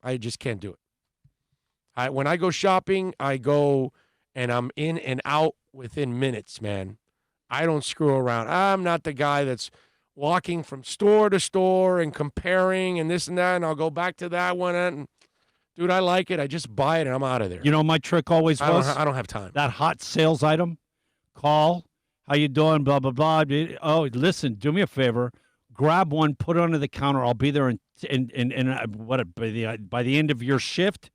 I just can't do it. When I go shopping, I go and I'm in and out within minutes, man. I don't screw around. I'm not the guy that's walking from store to store and comparing and this and that, and I'll go back to that one. And, dude, I like it. I just buy it, and I'm out of there. You know, my trick always was I don't have time. That hot sales item, call, how you doing, blah, blah, blah. Oh, listen, do me a favor. Grab one, put it under the counter. I'll be there by the end of your shift.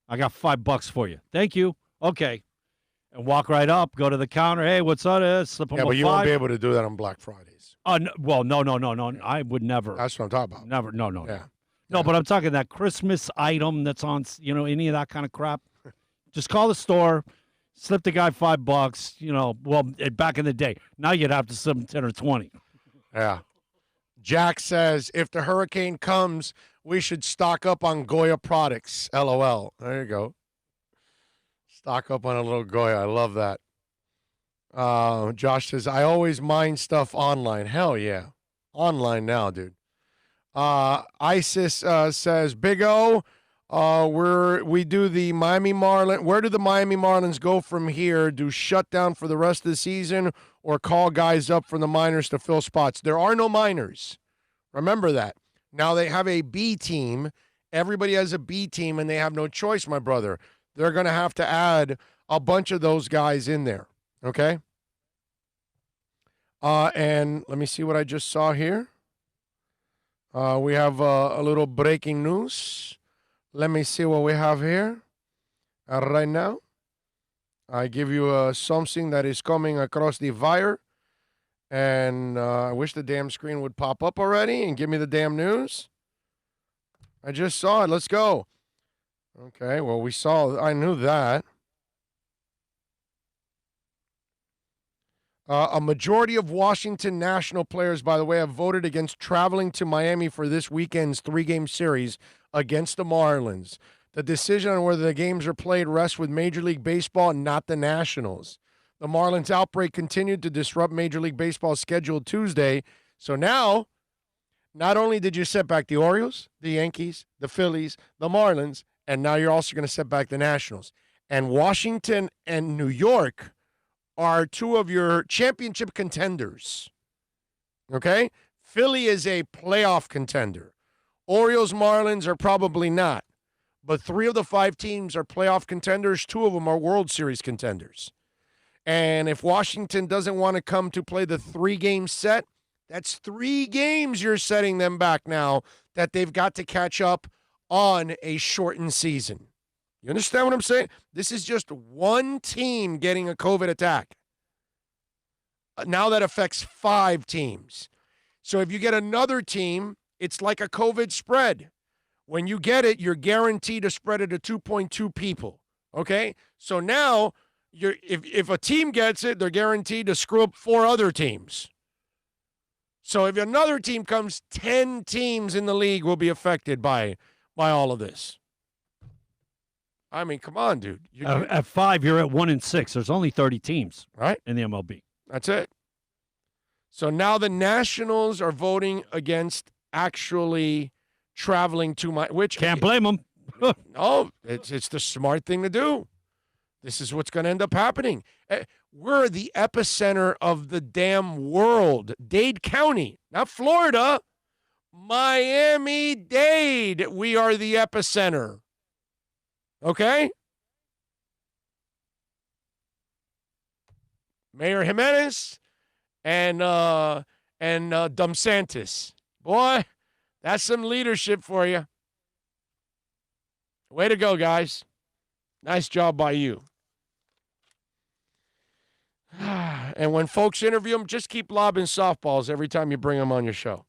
I got $5 for you. Thank you. Okay. And walk right up, go to the counter. Hey, what's up? Slip them yeah, but you $5. won't be able to do that on Black Fridays. No. I would never. That's what I'm talking about. Never. No. Yeah. No, but I'm talking that Christmas item that's on, any of that kind of crap. Just call the store, slip the guy $5, back in the day. Now you'd have to slip him 10 or 20. Yeah. Jack says, if the hurricane comes, we should stock up on Goya products. LOL. There you go. Stock up on a little Goya. I love that. Josh says, I always mine stuff online. Hell yeah. Online now, dude. Isis says, Big O, we do the Miami Marlins. Where do the Miami Marlins go from here? Do shut down for the rest of the season or call guys up from the minors to fill spots? There are no minors. Remember that. Now they have a B team. Everybody has a B team, and they have no choice, my brother. They're going to have to add a bunch of those guys in there, okay? And let me see what I just saw here. We have a little breaking news. Let me see what we have here right now. I give you something that is coming across the wire. And I wish the damn screen would pop up already and give me the damn news. I just saw it. Let's go. Okay, well, I knew that. A majority of Washington National players, by the way, have voted against traveling to Miami for this weekend's 3-game series against the Marlins. The decision on whether the games are played rests with Major League Baseball and not the Nationals. The Marlins outbreak continued to disrupt Major League Baseball's schedule Tuesday. So now, not only did you set back the Orioles, the Yankees, the Phillies, the Marlins, and now you're also going to set back the Nationals. And Washington and New York are two of your championship contenders. Okay? Philly is a playoff contender. Orioles, Marlins are probably not. But 3 of the 5 teams are playoff contenders. 2 of them are World Series contenders. And if Washington doesn't want to come to play the 3-game set, that's 3 games you're setting them back now that they've got to catch up on a shortened season. You understand what I'm saying? This is just one team getting a COVID attack. Now that affects 5 teams. So if you get another team, it's like a COVID spread. When you get it, you're guaranteed to spread it to 2.2 people. Okay? So now, if a team gets it, they're guaranteed to screw up 4 other teams. So if another team comes, 10 teams in the league will be affected by all of this. I mean, come on, dude. At 5, you're at 1-6. There's only 30 teams, right, in the MLB. That's it. So now the Nationals are voting against actually traveling to which can't blame them. No, it's the smart thing to do. This is what's going to end up happening. We're the epicenter of the damn world. Dade County, not Florida. Miami-Dade. We are the epicenter. Okay? Mayor Jimenez and DeSantis. Boy, that's some leadership for you. Way to go, guys. Nice job by you. And when folks interview them, just keep lobbing softballs every time you bring them on your show.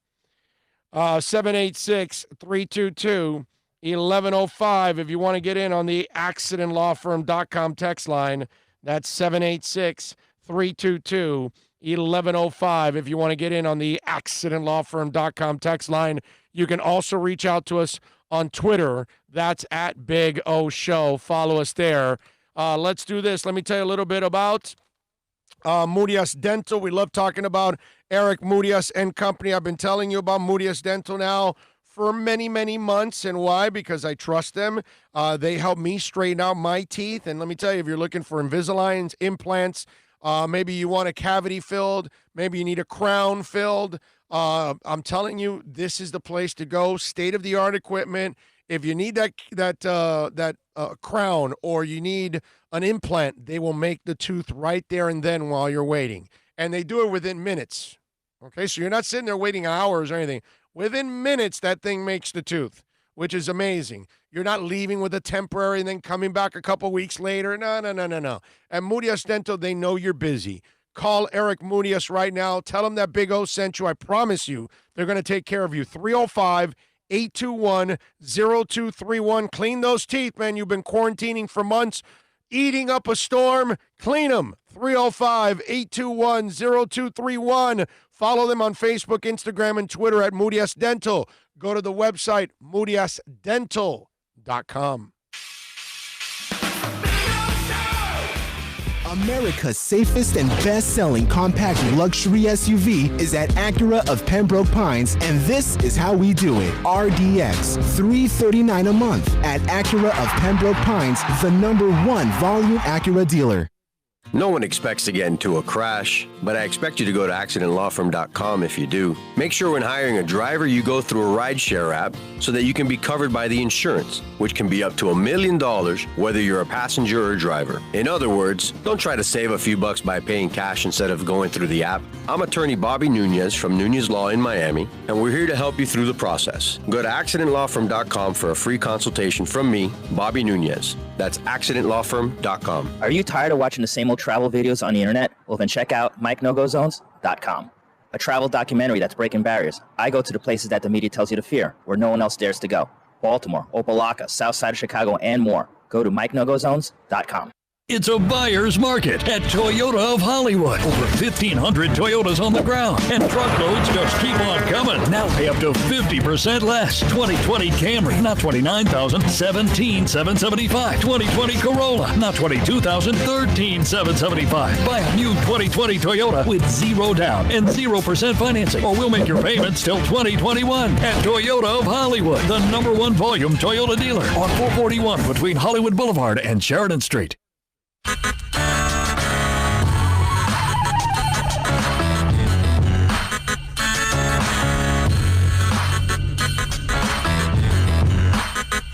786-322-1105 if you want to get in on the accidentlawfirm.com text line. That's 786-322-1105 if you want to get in on the accidentlawfirm.com text line. You can also reach out to us on Twitter. That's at Big O Show. Follow us there. Let's do this. Let me tell you a little bit about Murias Dental. We love talking about Eric Murias and company. I've been telling you about Murias Dental now for many, many months. And why? Because I trust them. They help me straighten out my teeth. And let me tell you, if you're looking for Invisaligns, implants, maybe you want a cavity filled, maybe you need a crown filled, I'm telling you, this is the place to go. State-of-the-art equipment. If you need that crown or you need an implant, they will make the tooth right there and then while you're waiting. And they do it within minutes. Okay, so you're not sitting there waiting hours or anything. Within minutes, that thing makes the tooth, which is amazing. You're not leaving with a temporary and then coming back a couple weeks later. No. At Mudias Dental, they know you're busy. Call Eric Mudias right now. Tell him that Big O sent you. I promise you, they're going to take care of you. 305-821-0231. Clean those teeth, man. You've been quarantining for months, eating up a storm. Clean them. 305-821-0231. Follow them on Facebook, Instagram, and Twitter at Mudias Dental. Go to the website, mudiasdental.com. America's safest and best-selling compact luxury SUV is at Acura of Pembroke Pines, and this is how we do it. RDX, $339 a month at Acura of Pembroke Pines, the #1 volume Acura dealer. No one expects to get into a crash, but I expect you to go to accidentlawfirm.com if you do. Make sure when hiring a driver, you go through a rideshare app so that you can be covered by the insurance, which can be up to $1 million whether you're a passenger or a driver. In other words, don't try to save a few bucks by paying cash instead of going through the app. I'm attorney Bobby Nunez from Nunez Law in Miami, and we're here to help you through the process. Go to accidentlawfirm.com for a free consultation from me, Bobby Nunez. That's accidentlawfirm.com. Are you tired of watching the same old travel videos on the internet? Well, then check out MikeNoGoZones.com, a travel documentary that's breaking barriers. I go to the places that the media tells you to fear, where no one else dares to go. Baltimore, Opelika, South Side of Chicago, and more. Go to MikeNoGoZones.com. It's a buyer's market at Toyota of Hollywood. Over 1,500 Toyotas on the ground, and truckloads just keep on coming. Now pay up to 50% less. 2020 Camry, not $29,000, $17,775. 2020 Corolla, not $22,000, $13,775. Buy a new 2020 Toyota with 0 down and 0% financing, or we'll make your payments till 2021. At Toyota of Hollywood, the #1 volume Toyota dealer on 441 between Hollywood Boulevard and Sheridan Street.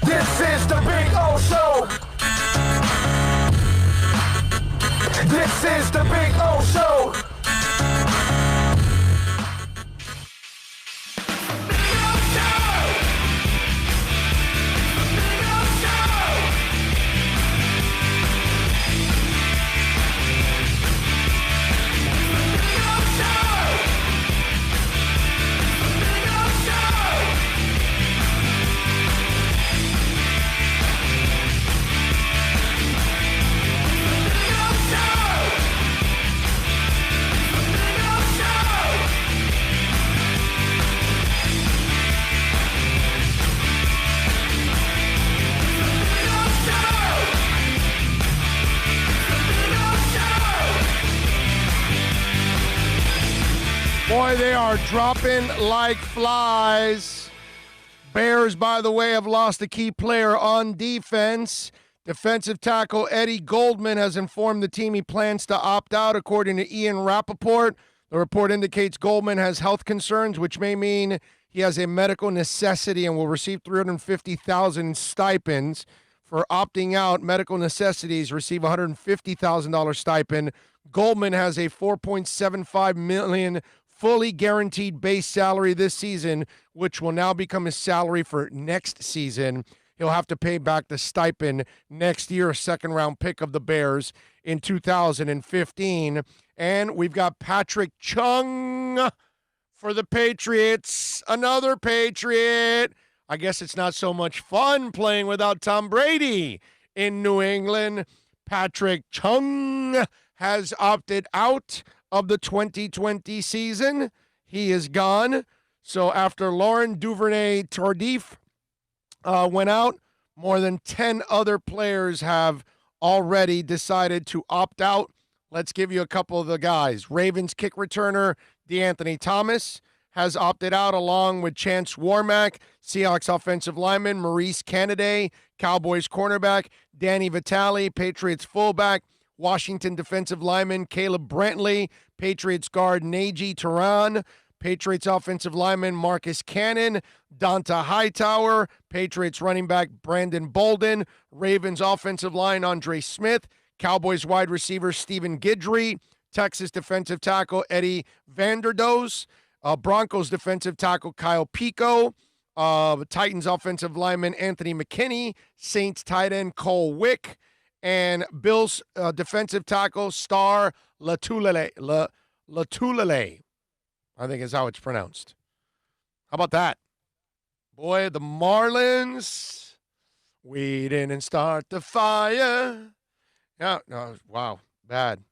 This is the Big O Show. This is the Big O Show. Boy, they are dropping like flies. Bears, by the way, have lost a key player on defense. Defensive tackle Eddie Goldman has informed the team he plans to opt out, according to Ian Rappaport. The report indicates Goldman has health concerns, which may mean he has a medical necessity and will receive $350,000 stipends. For opting out, medical necessities receive $150,000 stipend. Goldman has a $4.75 million fully guaranteed base salary this season, which will now become his salary for next season. He'll have to pay back the stipend next year, a second-round pick of the Bears in 2015. And we've got Patrick Chung for the Patriots, another Patriot. I guess it's not so much fun playing without Tom Brady in New England. Patrick Chung has opted out of the 2020 season. He is gone. So after Lauren Duvernay-Tardif went out, more than 10 other players have already decided to opt out. Let's give you a couple of the guys. Ravens kick returner DeAnthony Thomas has opted out, along with Chance Warmack, Seahawks offensive lineman, Maurice Canaday, Cowboys cornerback, Danny Vitale, Patriots fullback, Washington defensive lineman, Caleb Brantley, Patriots guard, Najee Turan, Patriots offensive lineman, Marcus Cannon, Donta Hightower, Patriots running back, Brandon Bolden, Ravens offensive line, Andre Smith, Cowboys wide receiver, Stephen Guidry, Texas defensive tackle, Eddie Vanderdoes, Broncos defensive tackle, Kyle Pico, Titans offensive lineman, Anthony McKinney, Saints tight end, Cole Wick, and Bills defensive tackle, Star Latulele, I think is how it's pronounced. How about that? Boy, the Marlins, we didn't start the fire. Yeah, no, wow, bad.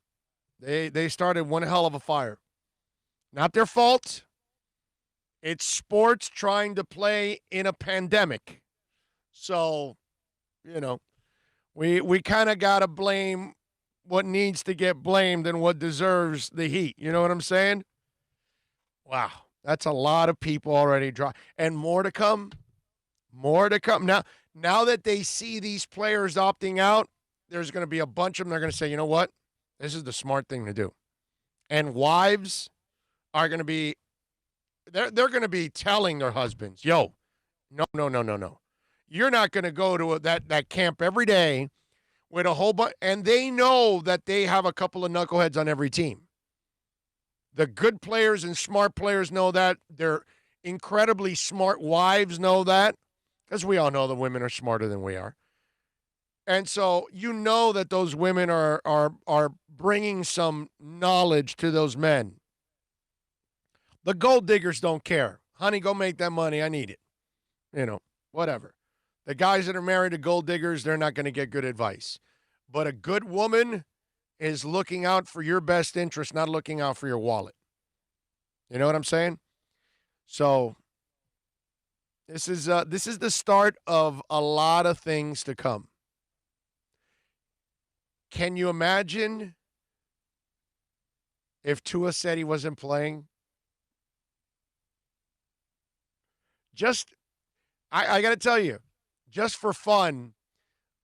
They started one hell of a fire. Not their fault. It's sports trying to play in a pandemic. So, you know, we kind of got to blame what needs to get blamed and what deserves the heat. You know what I'm saying? Wow, that's a lot of people already dry. And more to come. More to come. Now that they see these players opting out, there's going to be a bunch of them. They're going to say, you know what? This is the smart thing to do. And wives are going to be, they're going to be telling their husbands, yo, no. You're not going to go to that camp every day with a whole bunch. And they know that they have a couple of knuckleheads on every team. The good players and smart players know that. Their incredibly smart wives know that, because we all know the women are smarter than we are. And so you know that those women are bringing some knowledge to those men. The gold diggers don't care. Honey, go make that money. I need it. You know, whatever. The guys that are married to gold diggers, they're not going to get good advice. But a good woman is looking out for your best interest, not looking out for your wallet. You know what I'm saying? So this is the start of a lot of things to come. Can you imagine if Tua said he wasn't playing? I got to tell you, just for fun,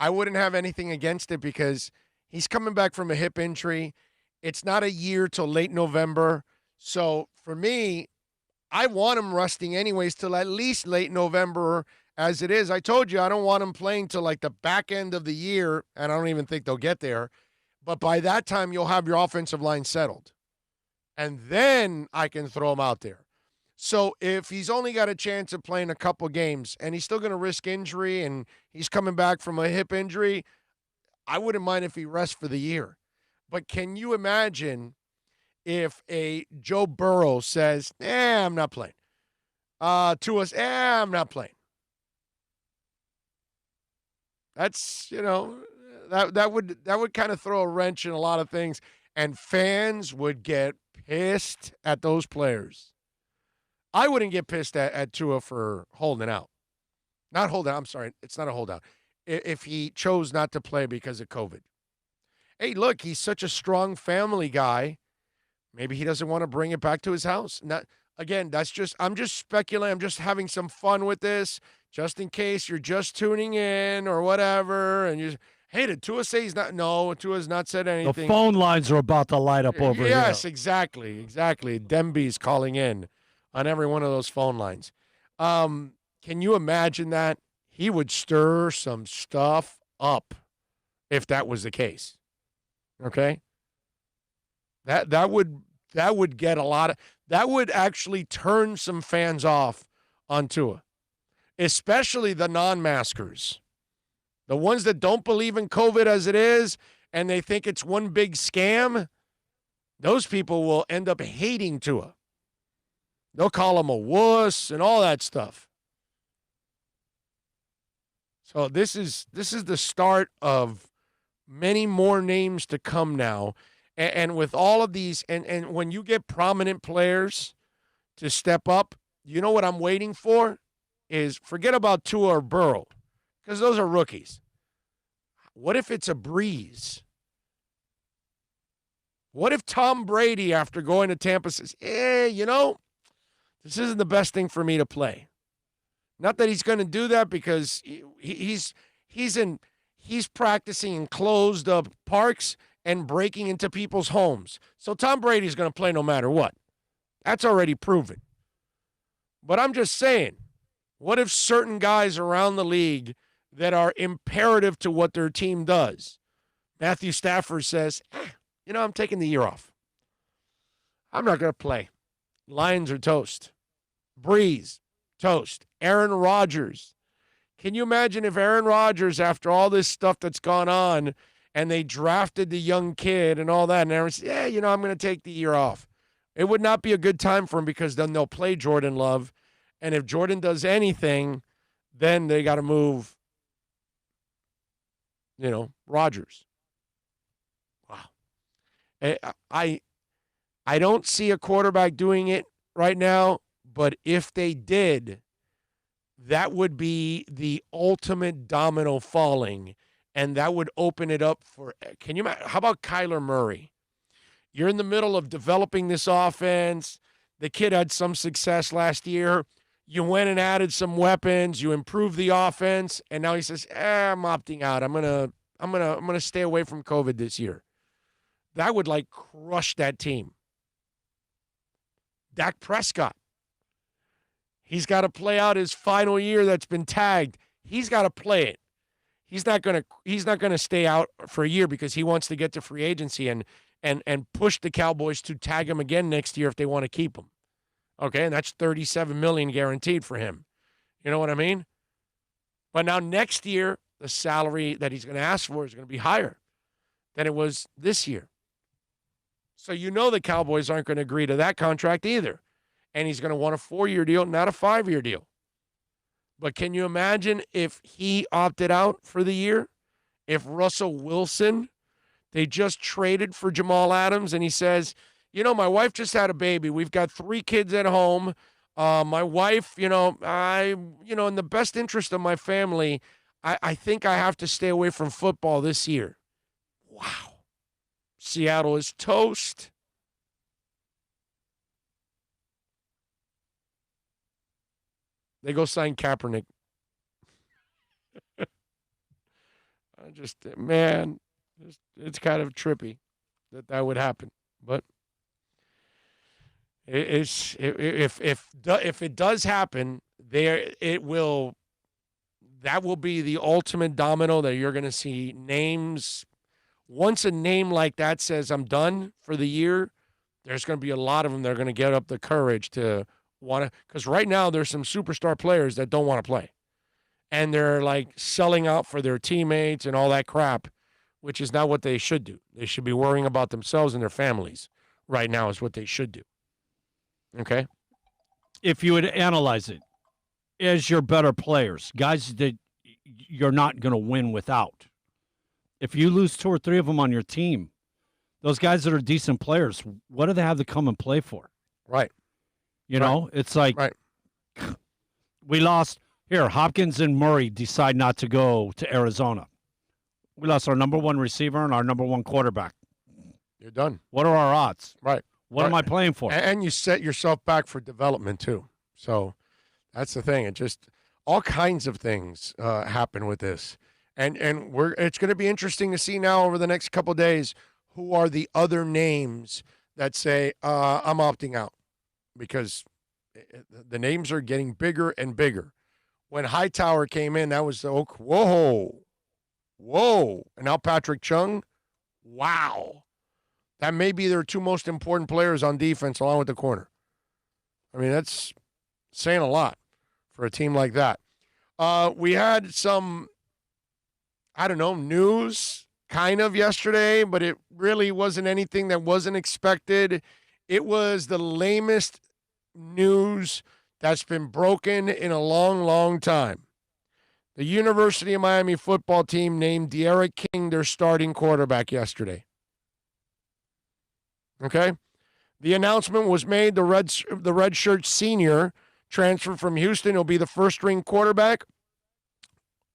I wouldn't have anything against it, because he's coming back from a hip injury. It's not a year till late November. So for me, I want him resting anyways till at least late November as it is. I told you I don't want him playing till like the back end of the year, and I don't even think they'll get there. But by that time, you'll have your offensive line settled. And then I can throw him out there. So if he's only got a chance of playing a couple games and he's still going to risk injury and he's coming back from a hip injury, I wouldn't mind if he rests for the year. But can you imagine if a Joe Burrow says, I'm not playing. To us, I'm not playing. That's, that would kind of throw a wrench in a lot of things, and fans would get pissed at those players. I wouldn't get pissed at Tua for holding out. Not holding out, I'm sorry, it's not a holdout. If he chose not to play because of COVID. Hey, look, he's such a strong family guy. Maybe he doesn't want to bring it back to his house. I'm just speculating. I'm just having some fun with this, just in case you're just tuning in or whatever. And hey, did Tua say he's not? No, Tua's not said anything. The phone lines are about to light up over here. Yes, exactly. Demby's calling in on every one of those phone lines. Can you imagine that? He would stir some stuff up if that was the case. Okay? That would get a lot of, that would actually turn some fans off on Tua, especially the non-maskers, the ones that don't believe in COVID as it is and they think it's one big scam. Those people will end up hating Tua. They'll call him a wuss and all that stuff. So this is the start of many more names to come now. And with all of these, and when you get prominent players to step up, you know what I'm waiting for is, forget about Tua or Burrow, because those are rookies. What if it's a Breeze? What if Tom Brady, after going to Tampa, says, This isn't the best thing for me to play. Not that he's going to do that because he's practicing in closed up parks and breaking into people's homes. So Tom Brady's going to play no matter what. That's already proven. But I'm just saying, what if certain guys around the league that are imperative to what their team does? Matthew Stafford says, I'm taking the year off. I'm not going to play. Lions are toast. Breeze, toast. Aaron Rodgers. Can you imagine if Aaron Rodgers, after all this stuff that's gone on, and they drafted the young kid and all that, and Aaron said, I'm going to take the year off. It would not be a good time for him because then they'll play Jordan Love. And if Jordan does anything, then they got to move, Rodgers. Wow. I don't see a quarterback doing it right now, but if they did, that would be the ultimate domino falling, and that would open it up for – how about Kyler Murray? You're in the middle of developing this offense. The kid had some success last year. You went and added some weapons. You improved the offense, and now he says, I'm opting out. I'm gonna stay away from COVID this year. That would crush that team. Dak Prescott. He's got to play out his final year that's been tagged. He's got to play it. He's not gonna stay out for a year because he wants to get to free agency and push the Cowboys to tag him again next year if they want to keep him. Okay, and that's $37 million guaranteed for him. You know what I mean? But now next year, the salary that he's going to ask for is going to be higher than it was this year. So the Cowboys aren't going to agree to that contract either. And he's going to want a 4-year deal, not a 5-year deal. But can you imagine if he opted out for the year? If Russell Wilson, they just traded for Jamal Adams, and he says, my wife just had a baby. We've got 3 kids at home. My wife, in the best interest of my family, I think I have to stay away from football this year. Wow. Seattle is toast. They go sign Kaepernick. It's kind of trippy that would happen. But if it does happen, that will be the ultimate domino that you're going to see names. Once a name like that says I'm done for the year, there's going to be a lot of them that are going to get up the courage to want to, because right now there's some superstar players that don't want to play, and they're selling out for their teammates and all that crap, which is not what they should do. They should be worrying about themselves and their families right now is what they should do. Okay? If you would analyze it as your better players, guys that you're not going to win without. If you lose 2 or 3 of them on your team, those guys that are decent players, what do they have to come and play for? Right. It's like we lost. Here, Hopkins and Murray decide not to go to Arizona. We lost our number 1 receiver and our number 1 quarterback. You're done. What are our odds? Right. What am I playing for? And you set yourself back for development, too. So that's the thing. It just all kinds of things happen with this. And it's going to be interesting to see now over the next couple of days who are the other names that say, I'm opting out. Because the names are getting bigger and bigger. When Hightower came in, that was whoa. And now Patrick Chung, wow. That may be their 2 most important players on defense along with the corner. I mean, that's saying a lot for a team like that. We had some, news kind of yesterday, but it really wasn't anything that wasn't expected. It was the lamest news that's been broken in a long, long time. The University of Miami football team named De'Ara King their starting quarterback yesterday. Okay? The announcement was made. The redshirt senior transferred from Houston. He'll be the first-string quarterback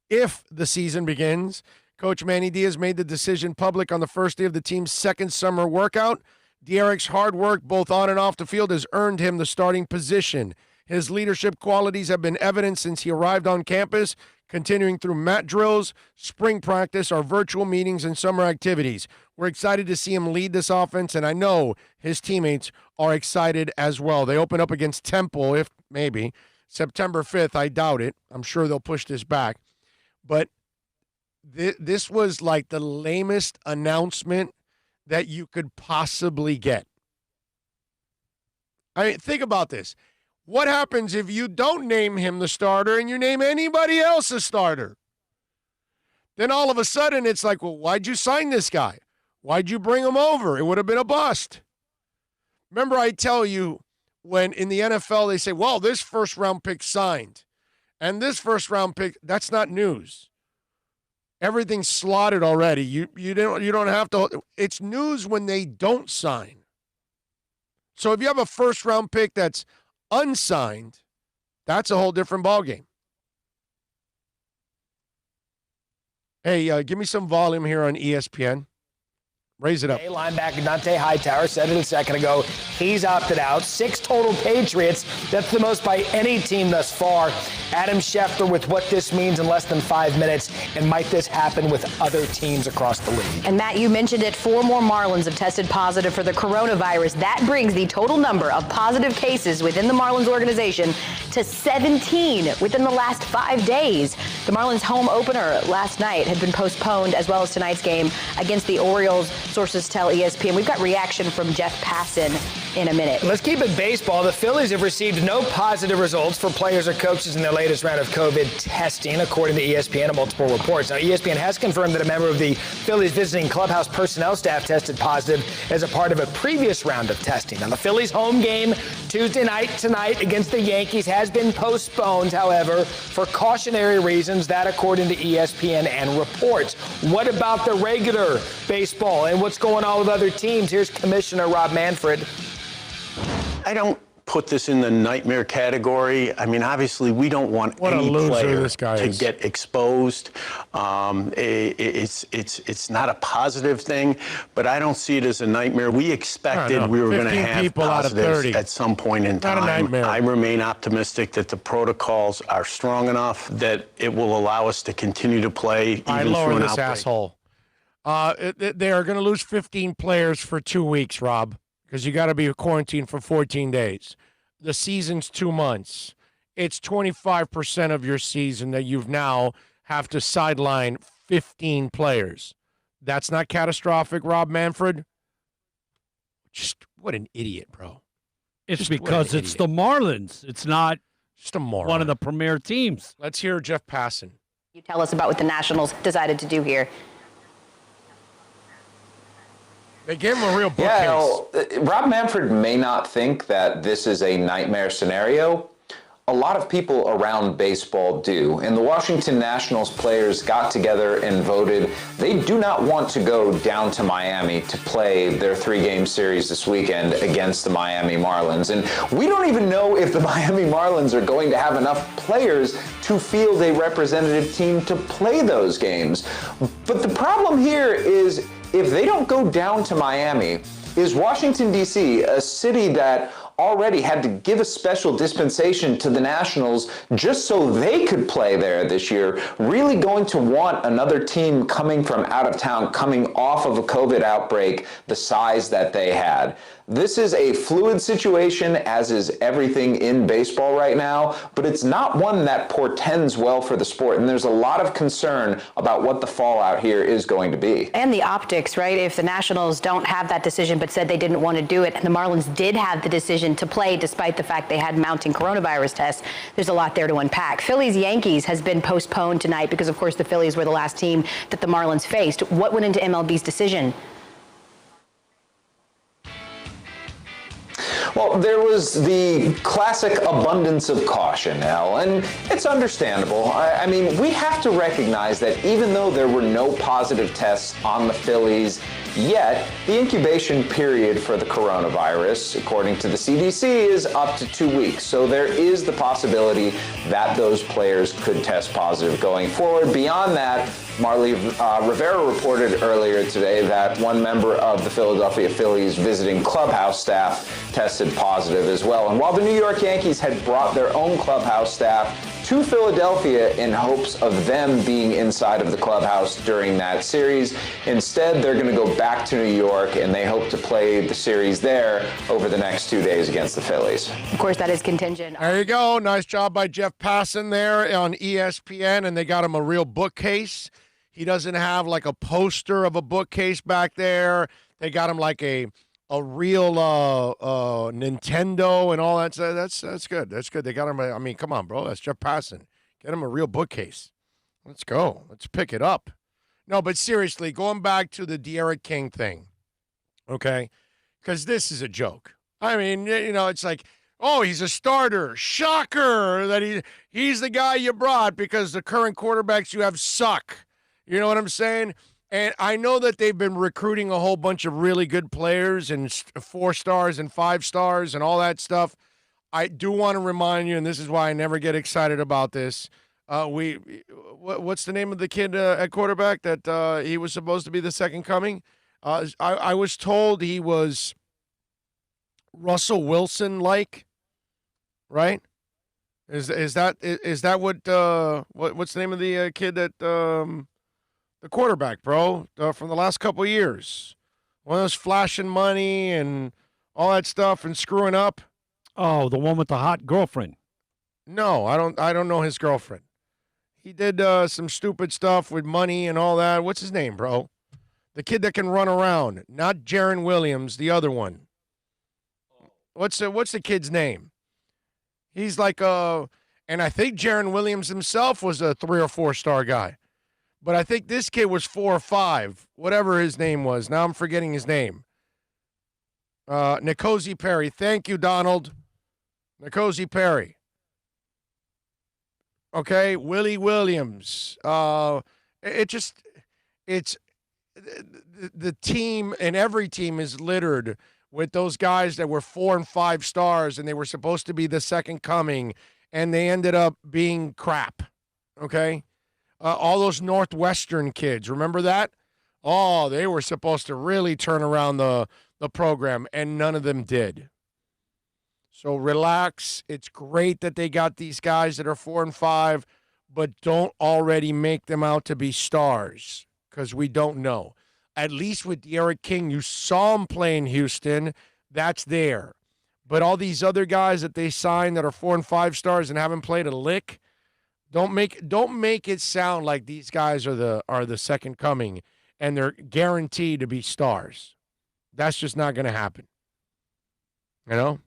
if the season begins. Coach Manny Diaz made the decision public on the first day of the team's second summer workout. Derek's hard work both on and off the field has earned him the starting position. His leadership qualities have been evident since he arrived on campus, continuing through mat drills, spring practice, our virtual meetings, and summer activities. We're excited to see him lead this offense, and I know his teammates are excited as well. They open up against Temple, if maybe, September 5th. I doubt it. I'm sure they'll push this back. But this was like the lamest announcement that you could possibly get. I mean, think about this. What happens if you don't name him the starter and you name anybody else a starter? Then all of a sudden it's like, well, why'd you sign this guy? Why'd you bring him over? It would have been a bust. Remember, I tell you, when in the NFL they say, well, this first-round pick signed, and this first-round pick, that's not news. Everything's slotted already. You don't have to. It's news when they don't sign. So if you have a first-round pick that's unsigned, that's a whole different ballgame. Hey, give me some volume here on ESPN. Raise it up. Linebacker Dante Hightower said it a second ago. He's opted out. 6 total Patriots. That's the most by any team thus far. Adam Schefter with what this means in less than 5 minutes. And might this happen with other teams across the league? And Matt, you mentioned it. 4 more Marlins have tested positive for the coronavirus. That brings the total number of positive cases within the Marlins organization to 17 within the last 5 days. The Marlins home opener last night had been postponed, as well as tonight's game against the Orioles. Sources tell ESPN. We've got reaction from Jeff Passan in a minute. Let's keep it baseball. The Phillies have received no positive results for players or coaches in their latest round of COVID testing, according to ESPN and multiple reports. Now, ESPN has confirmed that a member of the Phillies visiting clubhouse personnel staff tested positive as a part of a previous round of testing. Now, the Phillies home game Tuesday night tonight against the Yankees has been postponed, however, for cautionary reasons. That, according to ESPN and reports. What about the regular baseball and what's going on with other teams? Here's Commissioner Rob Manfred. I don't put this in the nightmare category. I mean, obviously, we don't want any player to get exposed. It's not a positive thing, but I don't see it as a nightmare. We expected we were going to have positives at some point in time. Not a nightmare. I remain optimistic that the protocols are strong enough that it will allow us to continue to play even through an outbreak. Asshole. They are going to lose 15 players for 2 weeks, Rob, because you got to be quarantined for 14 days. The season's 2 months. It's 25% of your season that you've now have to sideline 15 players. That's not catastrophic, Rob Manfred? Just what an idiot, bro. It's because it's the Marlins. It's not just a moron. One of the premier teams. Let's hear Jeff Passan. You tell us about what the Nationals decided to do here. They gave him a real bookcase. Rob Manfred may not think that this is a nightmare scenario. A lot of people around baseball do. And the Washington Nationals players got together and voted they do not want to go down to Miami to play their 3-game series this weekend against the Miami Marlins. And we don't even know if the Miami Marlins are going to have enough players to field a representative team to play those games. But the problem here is, if they don't go down to Miami, is Washington, D.C., a city that already had to give a special dispensation to the Nationals just so they could play there this year, really going to want another team coming from out of town, coming off of a COVID outbreak the size that they had? This is a fluid situation, as is everything in baseball right now, but it's not one that portends well for the sport. And there's a lot of concern about what the fallout here is going to be. And the optics, right? If the Nationals don't have that decision but said they didn't want to do it, and the Marlins did have the decision to play despite the fact they had mounting coronavirus tests, there's a lot there to unpack. Phillies-Yankees has been postponed tonight because, of course, the Phillies were the last team that the Marlins faced. What went into MLB's decision? Well, there was the classic abundance of caution, Al, and it's understandable. I mean, we have to recognize that even though there were no positive tests on the Phillies Yet, the incubation period for the coronavirus, according to the CDC, is up to 2 weeks. So there is the possibility that those players could test positive going forward. Beyond that, Marley Rivera reported earlier today that one member of the Philadelphia Phillies visiting clubhouse staff tested positive as well. And while the New York Yankees had brought their own clubhouse staff to Philadelphia in hopes of them being inside of the clubhouse during that series, instead they're going to go back to New York, and they hope to play the series there over the next 2 days against the Phillies. Of course, that is contingent. There you go. Nice job by Jeff Passan there on ESPN, and they got him a real bookcase. He doesn't have like a poster of a bookcase back there. They got him like a real Nintendo and all that. So that's good. That's good. They got him. I mean, come on, bro. That's Jeff Passan. Get him a real bookcase. Let's go. Let's pick it up. No, but seriously, going back to the De'Aaron King thing, okay? Because this is a joke. I mean, you know, it's like, oh, he's a starter. Shocker that he's the guy you brought because the current quarterbacks you have suck. You know what I'm saying? And I know that they've been recruiting a whole bunch of really good players and 4 stars and 5 stars and all that stuff. I do want to remind you, and this is why I never get excited about this. What's the name of the kid at quarterback that he was supposed to be the second coming? I was told he was Russell Wilson-like, right? Is that what's the name of the kid that the quarterback, bro, from the last couple of years? One of those flashing money and all that stuff and screwing up. Oh, the one with the hot girlfriend. No, I don't know his girlfriend. He did some stupid stuff with money and all that. What's his name, bro? The kid that can run around. Not Jaron Williams, the other one. What's the kid's name? He's like and I think Jaron Williams himself was a 3 or 4 star guy. But I think this kid was 4 or 5, whatever his name was. Now I'm forgetting his name. N'Kosi Perry. Thank you, Donald. N'Kosi Perry. Okay, Willie Williams. It's the team, and every team is littered with those guys that were 4 and 5 stars, and they were supposed to be the second coming, and they ended up being crap. Okay? All those Northwestern kids, remember that? Oh, they were supposed to really turn around the program, and none of them did. So relax. It's great that they got these guys that are 4 and 5, but don't already make them out to be stars because we don't know. At least with De'Aaron King, you saw him play in Houston. That's there. But all these other guys that they signed that are 4 and 5 stars and haven't played a lick, don't make it sound like these guys are the second coming and they're guaranteed to be stars. That's just not going to happen. You know?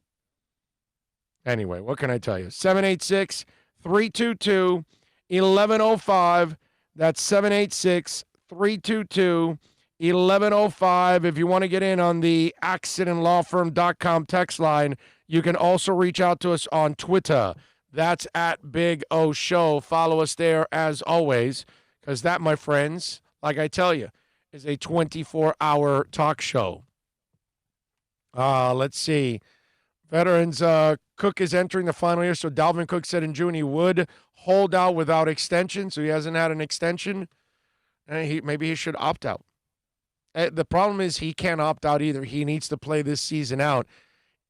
Anyway, what can I tell you? 786-322-1105. That's 786-322-1105. If you want to get in on the accidentlawfirm.com text line, you can also reach out to us on Twitter. That's at Big O Show. Follow us there as always, because that, my friends, like I tell you, is a 24-hour talk show. Let's see. Veterans, Cook is entering the final year, so Dalvin Cook said in June he would hold out without extension, so he hasn't had an extension. And maybe he should opt out. The problem is he can't opt out either. He needs to play this season out,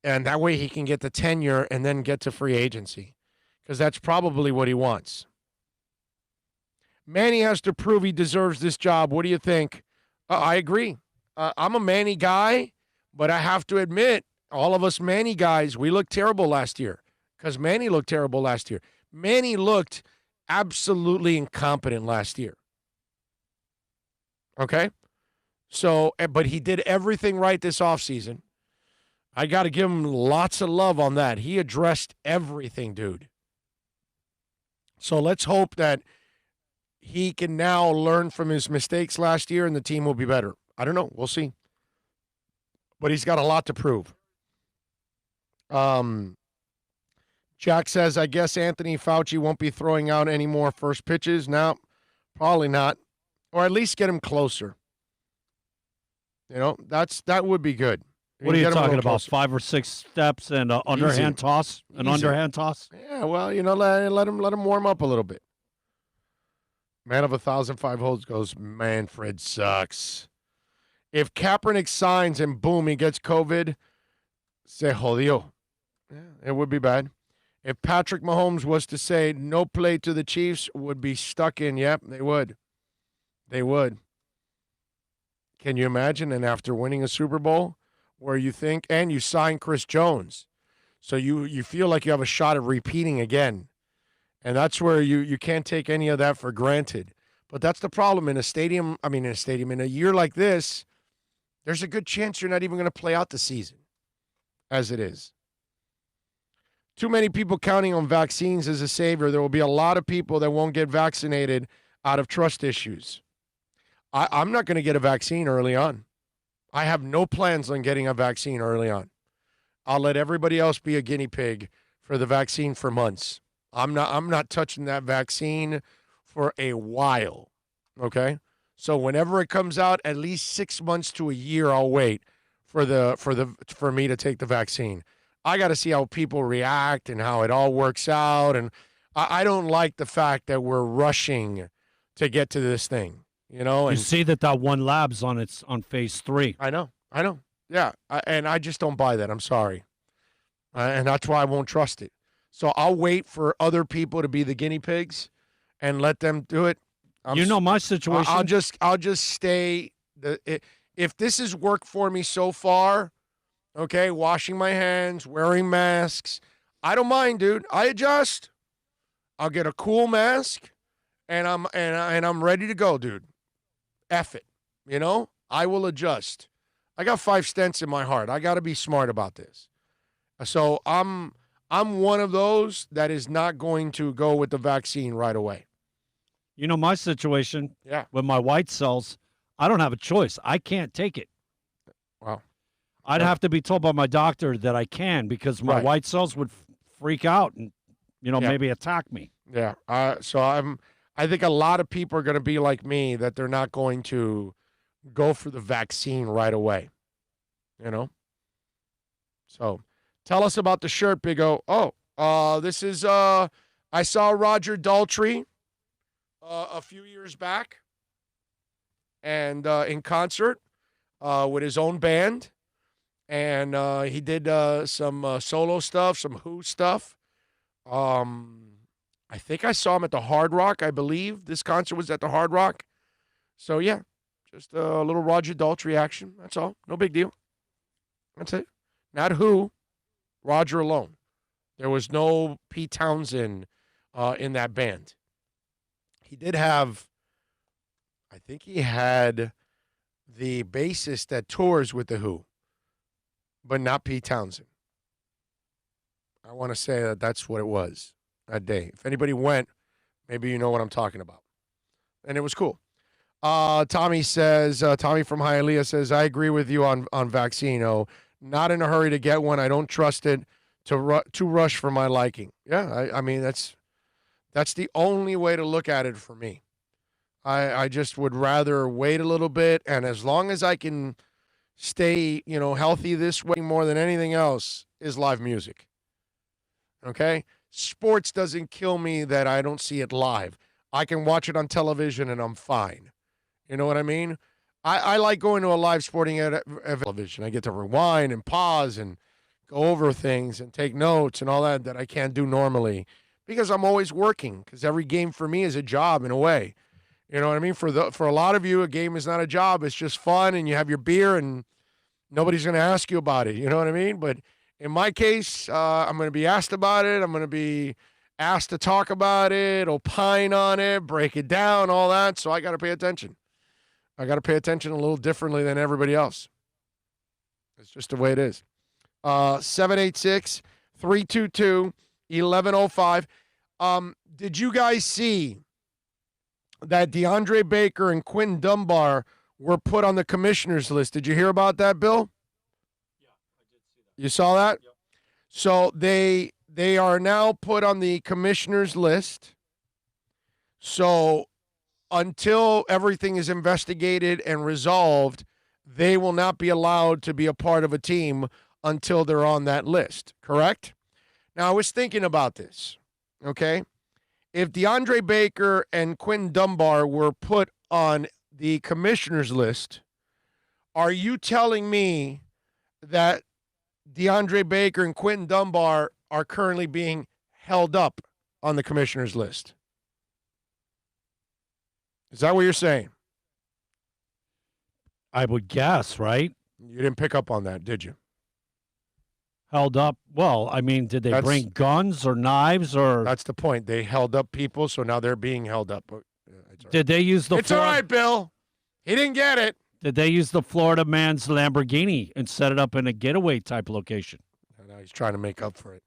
and that way he can get the tenure and then get to free agency, because that's probably what he wants. Manny has to prove he deserves this job. What do you think? I agree. I'm a Manny guy, but I have to admit, all of us Manny guys, we looked terrible last year because Manny looked terrible last year. Manny looked absolutely incompetent last year. Okay? So, but he did everything right this offseason. I got to give him lots of love on that. He addressed everything, dude. So let's hope that he can now learn from his mistakes last year and the team will be better. I don't know. We'll see. But he's got a lot to prove. Jack says, I guess Anthony Fauci won't be throwing out any more first pitches. No, probably not. Or at least get him closer. That would be good. What are you talking about? 5 or 6 steps and an underhand toss? An underhand toss? Yeah, well, let him warm up a little bit. Man of 1,005 holds goes, Manfred sucks. If Kaepernick signs and boom, he gets COVID, se jodió. Yeah, it would be bad. If Patrick Mahomes was to say no play to the Chiefs, would be stuck in. Yep, they would. They would. Can you imagine? And after winning a Super Bowl, where you think, and you sign Chris Jones, so you feel like you have a shot at repeating again. And that's where you can't take any of that for granted. But that's the problem in a year like this, there's a good chance you're not even going to play out the season as it is. Too many people counting on vaccines as a savior. There will be a lot of people that won't get vaccinated out of trust issues. I'm not going to get a vaccine early on. I have no plans on getting a vaccine early on. I'll let everybody else be a guinea pig for the vaccine for months. I'm not touching that vaccine for a while. Okay? So whenever it comes out, at least 6 months to a year, I'll wait for me to take the vaccine. I got to see how people react and how it all works out. And I don't like the fact that we're rushing to get to this thing. You see that one lab's on phase 3. I know. Yeah, and I just don't buy that. I'm sorry. And that's why I won't trust it. So I'll wait for other people to be the guinea pigs and let them do it. My situation. I'll just stay. If this has worked for me so far, okay, washing my hands, wearing masks, I don't mind, dude. I adjust. I'll get a cool mask, and I'm ready to go, dude. F it. I will adjust. I got 5 stents in my heart. I got to be smart about this. So I'm one of those that is not going to go with the vaccine right away. My situation with my white cells, I don't have a choice. I can't take it. Wow. I'd have to be told by my doctor that I can, because my white cells would freak out and, maybe attack me. Yeah. So I think a lot of people are going to be like me, that they're not going to go for the vaccine right away. So tell us about the shirt, Big O. Oh, this is, I saw Roger Daltrey a few years back, and in concert with his own band. And he did some solo stuff, some Who stuff. I think I saw him at the Hard Rock, I believe. This concert was at the Hard Rock. So, yeah, just a little Roger Daltrey action. That's all. No big deal. That's it. Not Who, Roger alone. There was no Pete Townsend in that band. He did have, I think he had the bassist that tours with the Who, but not Pete Townsend. I want to say that's what it was that day. If anybody went, maybe you know what I'm talking about. And it was cool. Tommy says, Tommy from Hialeah says, I agree with you on vaccine. Not in a hurry to get one. I don't trust it to rush for my liking. Yeah, I mean, that's the only way to look at it for me. I just would rather wait a little bit, and as long as I can stay, healthy this way, more than anything else is live music. Okay? Sports doesn't kill me that I don't see it live. I can watch it on television and I'm fine. You know what I mean? I like going to a live sporting television. I get to rewind and pause and go over things and take notes and all that I can't do normally, because I'm always working, because every game for me is a job in a way. You know what I mean? For a lot of you, a game is not a job. It's just fun, and you have your beer and nobody's going to ask you about it. You know what I mean? But in my case, I'm going to be asked about it. I'm going to be asked to talk about it, opine on it, break it down, all that. So I got to pay attention. I got to pay attention a little differently than everybody else. It's just the way it is. 786-322-1105. Did you guys see that DeAndre Baker and Quentin Dunbar were put on the commissioner's list? Did you hear about that, Bill? Yeah, I did see that. You saw that? Yep. So they are now put on the commissioner's list. So until everything is investigated and resolved, they will not be allowed to be a part of a team until they're on that list, correct? Now, I was thinking about this, okay? If DeAndre Baker and Quentin Dunbar were put on the commissioner's list, are you telling me that DeAndre Baker and Quentin Dunbar are currently being held up on the commissioner's list? Is that what you're saying? I would guess, right? You didn't pick up on that, did you? Held up? Well, I mean, did they bring guns or knives or? That's the point. They held up people, so now they're being held up. Did they use the? It's all right, Bill. He didn't get it. Did they use the Florida man's Lamborghini and set it up in a getaway type location? Now he's trying to make up for it.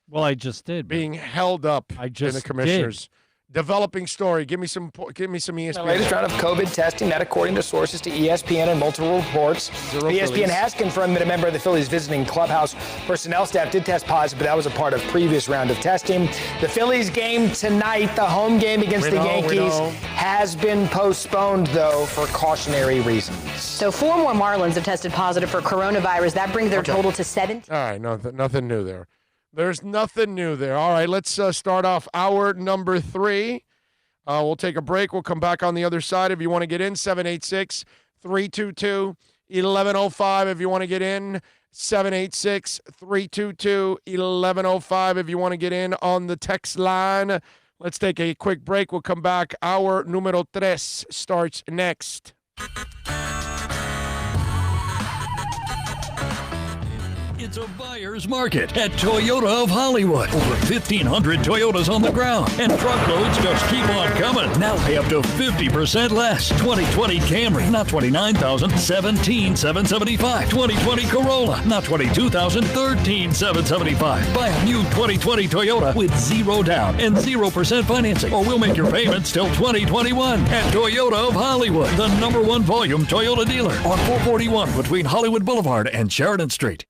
Well, I just did. Being held up in the commissioners. Developing story. Give me some ESPN. The latest round of COVID testing, that according to sources to ESPN and multiple reports. ESPN has confirmed that a member of the Phillies visiting clubhouse personnel staff did test positive, but that was a part of previous round of testing. The Phillies game tonight, the home game against the Yankees, has been postponed, though, for cautionary reasons. So 4 more Marlins have tested positive for coronavirus. That brings their total to 7. All right, nothing new there. There's nothing new there. All right, let's start off hour number 3. We'll take a break. We'll come back on the other side. If you want to get in, 786-322-1105. If you want to get in, 786-322-1105. If you want to get in on the text line. Let's take a quick break. We'll come back. Hour numero 3 starts next. It's a buyer's market at Toyota of Hollywood. Over 1,500 Toyotas on the ground, and truckloads just keep on coming. Now pay up to 50% less. 2020 Camry, not $29,000, $17,775. 2020 Corolla, not $22,000, $13,775. Buy a new 2020 Toyota with 0 down and 0% financing, or we'll make your payments till 2021 at Toyota of Hollywood, the #1 volume Toyota dealer on 441 between Hollywood Boulevard and Sheridan Street.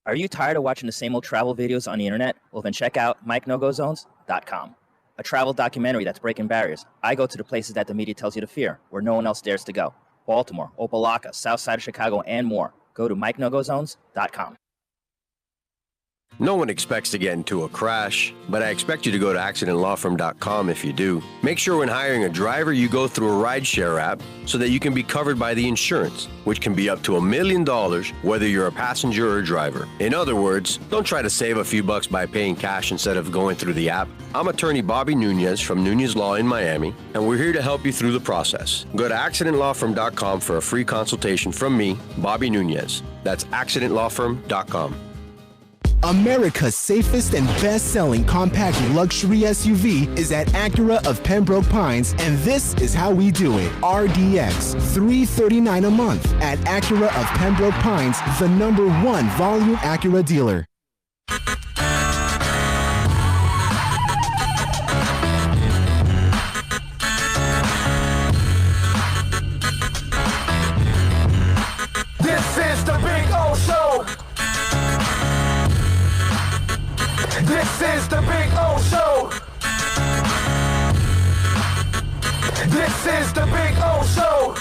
Are you tired of watching the same old travel videos on the internet? Well, then check out MikeNoGoZones.com, a travel documentary that's breaking barriers. I go to the places that the media tells you to fear, where no one else dares to go. Baltimore, Opelika, South Side of Chicago, and more. Go to MikeNoGoZones.com. No one expects to get into a crash, but I expect you to go to accidentlawfirm.com if you do. Make sure when hiring a driver, you go through a rideshare app so that you can be covered by the insurance, which can be up to $1 million, whether you're a passenger or a driver. In other words, don't try to save a few bucks by paying cash instead of going through the app. I'm attorney Bobby Nunez from Nunez Law in Miami, and we're here to help you through the process. Go to accidentlawfirm.com for a free consultation from me, Bobby Nunez. That's accidentlawfirm.com. America's safest and best-selling compact luxury SUV is at Acura of Pembroke Pines, and this is how we do it. RDX, $339 a month at Acura of Pembroke Pines, the #1 volume Acura dealer. This is the Big O Show. This is the Big O Show. This is the Big O Show.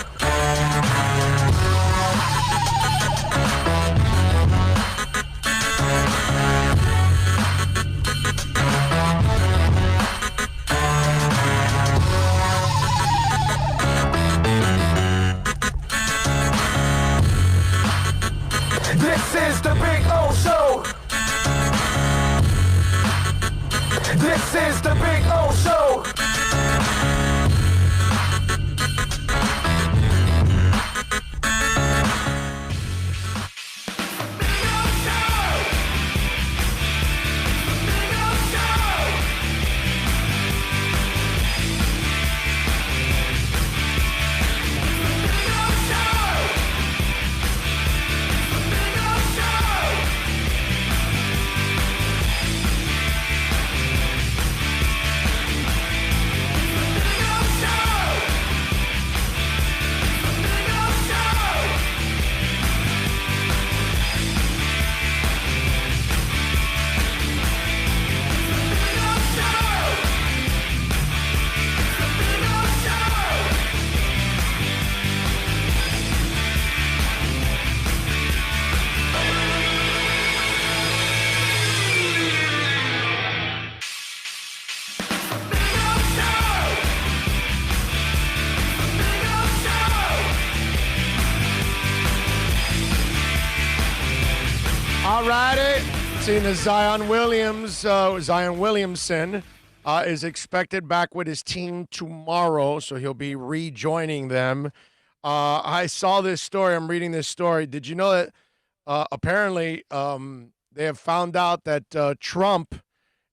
All righty. Seeing the Zion Williamson is expected back with his team tomorrow, so he'll be rejoining them. I saw this story. I'm reading this story. Did you know that apparently they have found out that Trump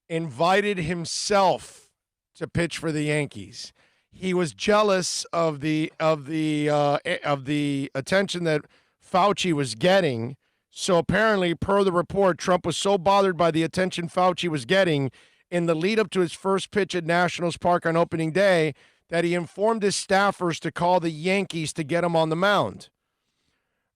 invited himself to pitch for the Yankees? He was jealous of the attention that Fauci was getting. So apparently, per the report, Trump was so bothered by the attention Fauci was getting in the lead up to his first pitch at Nationals Park on opening day that he informed his staffers to call the Yankees to get him on the mound.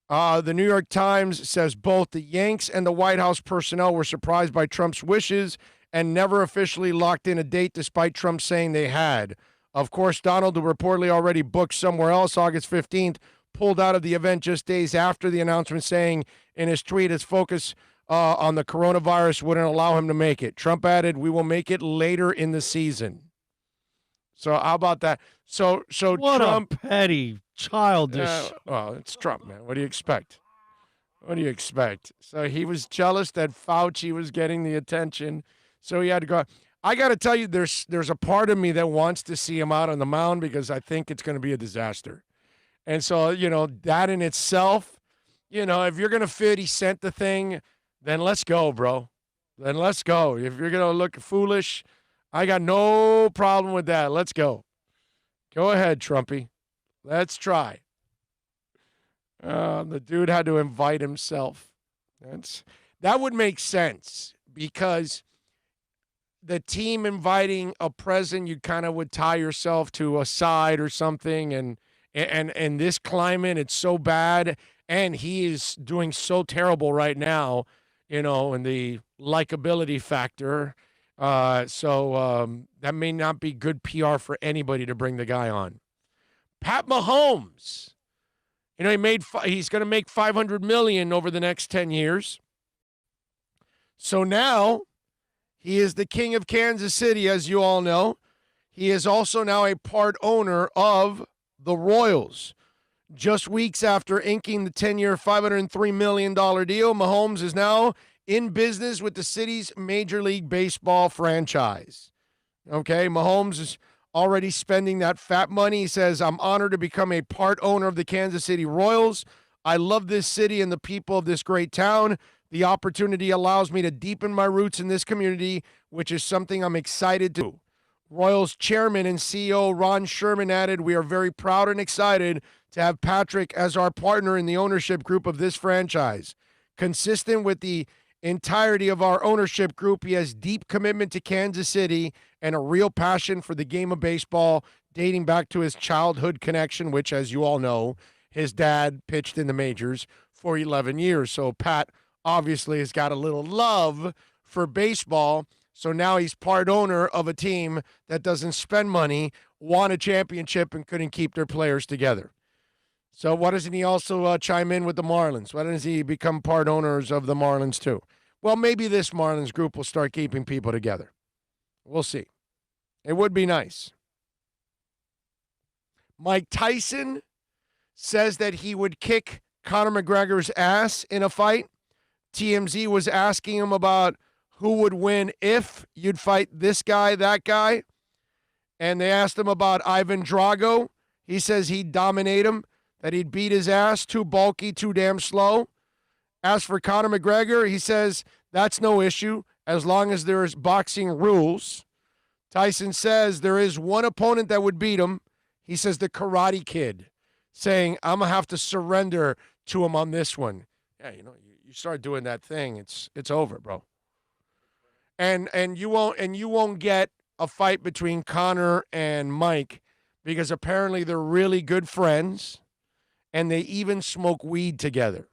The New York Times says both the Yanks and the White House personnel were surprised by Trump's wishes and never officially locked in a date despite Trump saying they had. Of course, Donald, who reportedly already booked somewhere else August 15th, pulled out of the event just days after the announcement, saying in his tweet his focus on the coronavirus wouldn't allow him to make it. Trump added, "We will make it later in the season." So how about that? So what Trump, a petty, childish. Well, it's Trump, man. What do you expect? What do you expect? So he was jealous that Fauci was getting the attention, so he had to go. I got to tell you, there's a part of me that wants to see him out on the mound because I think it's going to be a disaster. And so, that in itself, if you're going to 50 Cent the thing, then let's go, bro. Then let's go. If you're going to look foolish, I got no problem with that. Let's go. Go ahead, Trumpy. Let's try. The dude had to invite himself. That would make sense because the team inviting a president, you kind of would tie yourself to a side or something, and this climate, it's so bad, and he is doing so terrible right now, in the likability factor. So that may not be good PR for anybody to bring the guy on. Pat Mahomes, he's going to make $500 million over the next 10 years. So now he is the king of Kansas City, as you all know. He is also now a part owner of the Royals. Just weeks after inking the 10-year, $503 million deal, Mahomes is now in business with the city's Major League Baseball franchise. Okay, Mahomes is already spending that fat money. He says, "I'm honored to become a part owner of the Kansas City Royals. I love this city and the people of this great town. The opportunity allows me to deepen my roots in this community, which is something I'm excited to do." Royals chairman and CEO Ron Sherman added, "We are very proud and excited to have Patrick as our partner in the ownership group of this franchise. Consistent with the entirety of our ownership group, he has deep commitment to Kansas City and a real passion for the game of baseball, dating back to his childhood connection, which, as you all know, his dad pitched in the majors for 11 years. So Pat obviously has got a little love for baseball. So now he's part owner of a team that doesn't spend money, won a championship, and couldn't keep their players together. So why doesn't he also chime in with the Marlins? Why doesn't he become part owners of the Marlins too? Well, maybe this Marlins group will start keeping people together. We'll see. It would be nice. Mike Tyson says that he would kick Conor McGregor's ass in a fight. TMZ was asking him about who would win if you'd fight this guy, that guy. And they asked him about Ivan Drago. He says he'd dominate him, that he'd beat his ass, too bulky, too damn slow. As for Conor McGregor, he says that's no issue as long as there's boxing rules. Tyson says there is one opponent that would beat him. He says the Karate Kid, saying, "I'm going to have to surrender to him on this one." Yeah, you start doing that thing, it's over, bro. And you won't get a fight between Conor and Mike because apparently they're really good friends and they even smoke weed together.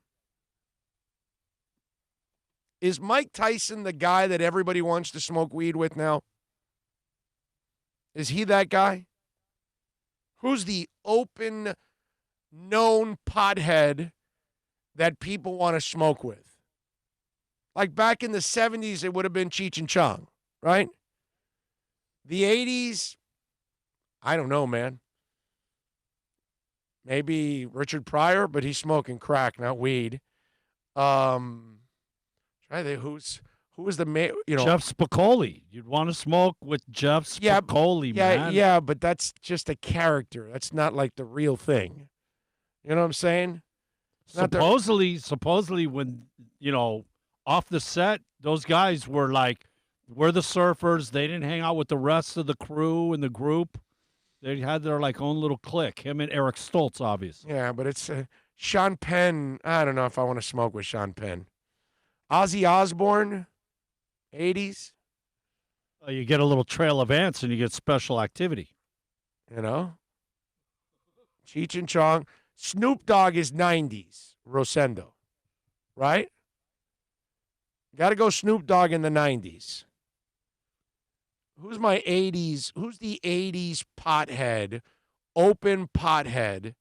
Is Mike Tyson the guy that everybody wants to smoke weed with now? Is he that guy? Who's the open, known pothead that people want to smoke with? Like back in the 70s, it would have been Cheech and Chong, right? The 80s, I don't know, man. Maybe Richard Pryor, but he's smoking crack, not weed. I think who was the Jeff Spicoli. You'd want to smoke with Jeff Spicoli, man. Yeah, but that's just a character. That's not like the real thing. You know what I'm saying? Supposedly when, off the set, those guys were like, we're the surfers. They didn't hang out with the rest of the crew and the group. They had their own little clique. Him and Eric Stoltz, obviously. Yeah, but it's Sean Penn. I don't know if I want to smoke with Sean Penn. Ozzy Osbourne, 80s. You get a little trail of ants and you get special activity. Cheech and Chong. Snoop Dogg is 90s. Rosendo. Right? Got to go Snoop Dogg in the 90s. Who's my 80s? Who's the 80s pothead, open pothead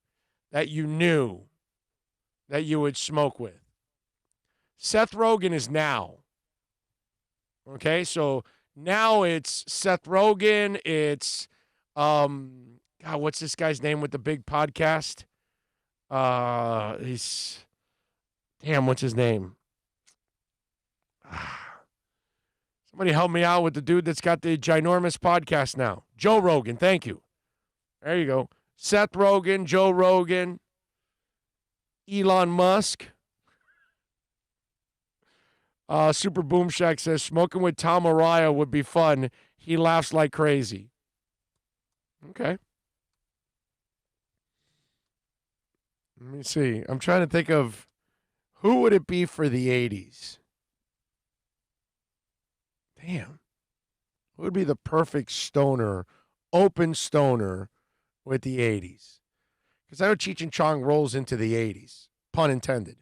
that you knew that you would smoke with? Seth Rogen is now. Okay, so now it's Seth Rogen. It's, what's this guy's name with the big podcast? What's his name? Somebody help me out with the dude that's got the ginormous podcast now. Joe Rogan, thank you. There you go. Seth Rogen, Joe Rogan, Elon Musk. Super Boom Shack says, smoking with Tom Araya would be fun. He laughs like crazy. Okay. Let me see. I'm trying to think of who would it be for the 80s. Damn. Who would be the perfect stoner, open stoner with the 80s? Because I know Cheech and Chong rolls into the 80s, pun intended.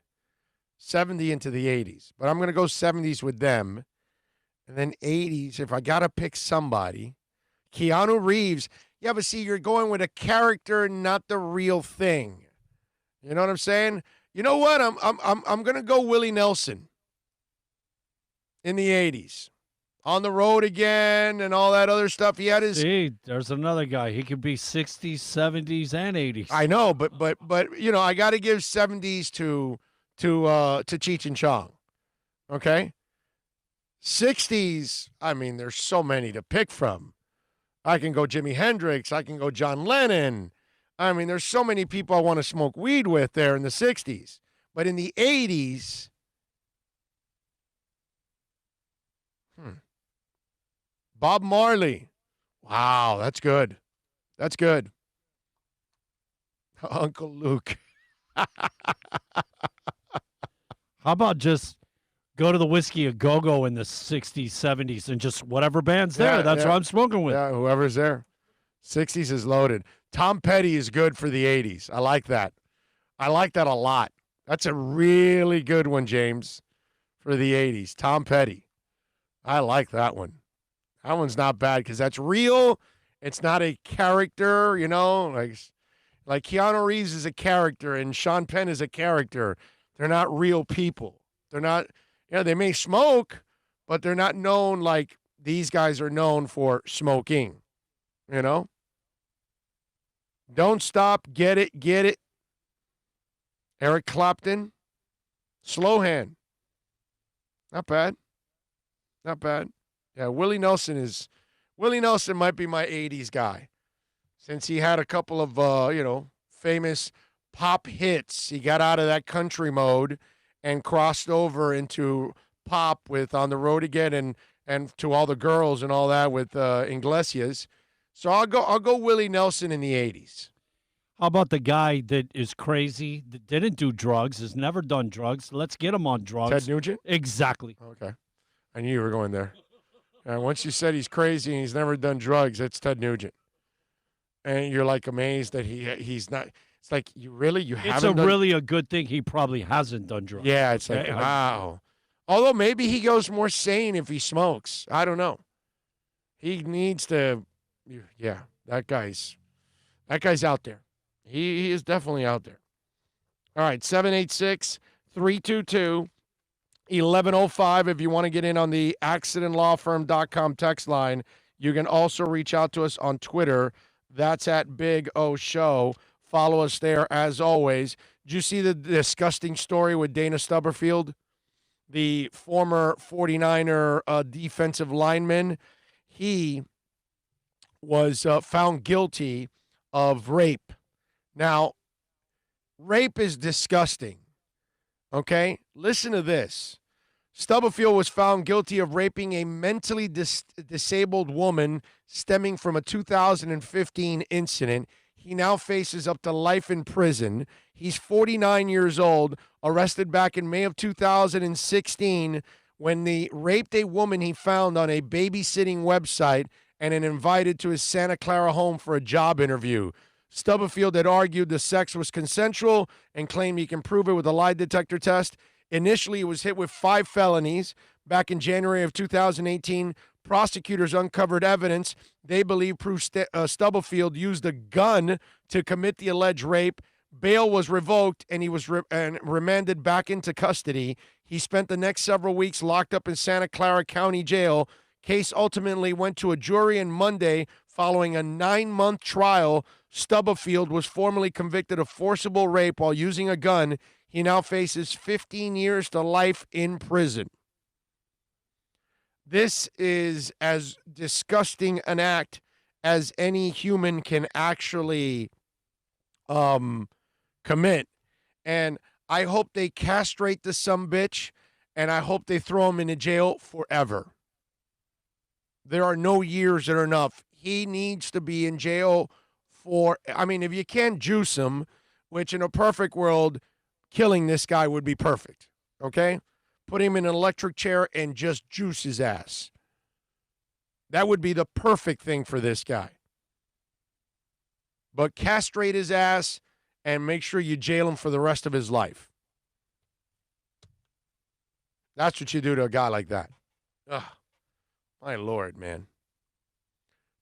70 into the 80s. But I'm going to go 70s with them. And then 80s, if I got to pick somebody. Keanu Reeves. Yeah, but see, you're going with a character, not the real thing. You know what I'm saying? You know what? I'm going to go Willie Nelson in the 80s. On the road again and all that other stuff. He had his. See, there's another guy. He could be 60s, 70s, and 80s. I know, but I got to give 70s to Cheech and Chong. Okay? 60s, I mean, there's so many to pick from. I can go Jimi Hendrix. I can go John Lennon. I mean, there's so many people I want to smoke weed with there in the 60s. But in the 80s, Bob Marley. Wow, that's good. That's good. Uncle Luke. How about just go to the Whiskey a Go-Go in the 60s, 70s, and just whatever band's there, that's what I'm smoking with. Yeah, whoever's there. 60s is loaded. Tom Petty is good for the 80s. I like that. I like that a lot. That's a really good one, James, for the 80s. Tom Petty. I like that one. That one's not bad because that's real. It's not a character, like Keanu Reeves is a character and Sean Penn is a character. They're not real people. They're not, they may smoke, but they're not known like these guys are known for smoking, Don't stop, get it. Eric Clapton, slow hand. Not bad. Yeah, Willie Nelson might be my 80s guy. Since he had a couple of, famous pop hits. He got out of that country mode and crossed over into pop with On the Road Again and To All the Girls and all that with Iglesias. So I'll go Willie Nelson in the 80s. How about the guy that is crazy, that didn't do drugs, has never done drugs? Let's get him on drugs. Ted Nugent? Exactly. Okay. I knew you were going there. Once you said he's crazy and he's never done drugs, it's Ted Nugent. And you're like amazed that he's not. It's like, you haven't done. Really a good thing he probably hasn't done drugs. Yeah, it's like, wow. Although maybe he goes more sane if he smokes. I don't know. He needs to, that guy's out there. He is definitely out there. All right, 786-322-1105. If you want to get in on the accidentlawfirm.com text line, you can also reach out to us on Twitter. That's at Big O Show. Follow us there as always. Did you see the disgusting story with Dana Stubblefield? the former 49er defensive lineman, he was found guilty of rape. Now, rape is disgusting, okay? Listen to this. Stubblefield was found guilty of raping a mentally disabled woman stemming from a 2015 incident. He now faces up to life in prison. He's 49 years old, arrested back in May of 2016 when he raped a woman he found on a babysitting website and then invited to his Santa Clara home for a job interview. Stubblefield had argued the sex was consensual and claimed he can prove it with a lie detector test. Initially, he was hit with 5 felonies. Back in January of 2018, prosecutors uncovered evidence they believe proves Stubblefield used a gun to commit the alleged rape. Bail was revoked, and he was remanded back into custody. He spent the next several weeks locked up in Santa Clara County Jail. Case ultimately went to a jury on Monday following a 9-month trial. Stubblefield was formally convicted of forcible rape while using a gun. He now faces 15 years to life in prison. This is as disgusting an act as any human can actually commit. And I hope they castrate the sumbitch, and I hope they throw him into jail forever. There are no years that are enough. He needs to be in jail if you can't juice him, which in a perfect world, killing this guy would be perfect, okay? Put him in an electric chair and just juice his ass. That would be the perfect thing for this guy. But castrate his ass and make sure you jail him for the rest of his life. That's what you do to a guy like that. Ugh, my Lord, man.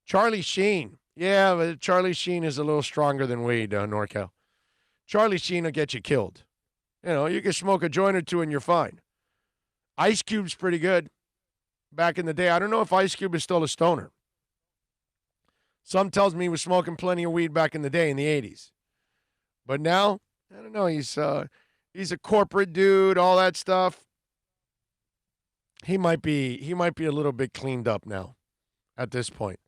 Charlie Sheen. Yeah, but Charlie Sheen is a little stronger than weed, NorCal. Charlie Sheen will get you killed. You know, you can smoke a joint or two and you're fine. Ice Cube's pretty good. Back in the day, I don't know if Ice Cube is still a stoner. Some tells me he was smoking plenty of weed back in the day in the 80s. But now, I don't know, he's a corporate dude, all that stuff. He might be a little bit cleaned up now at this point.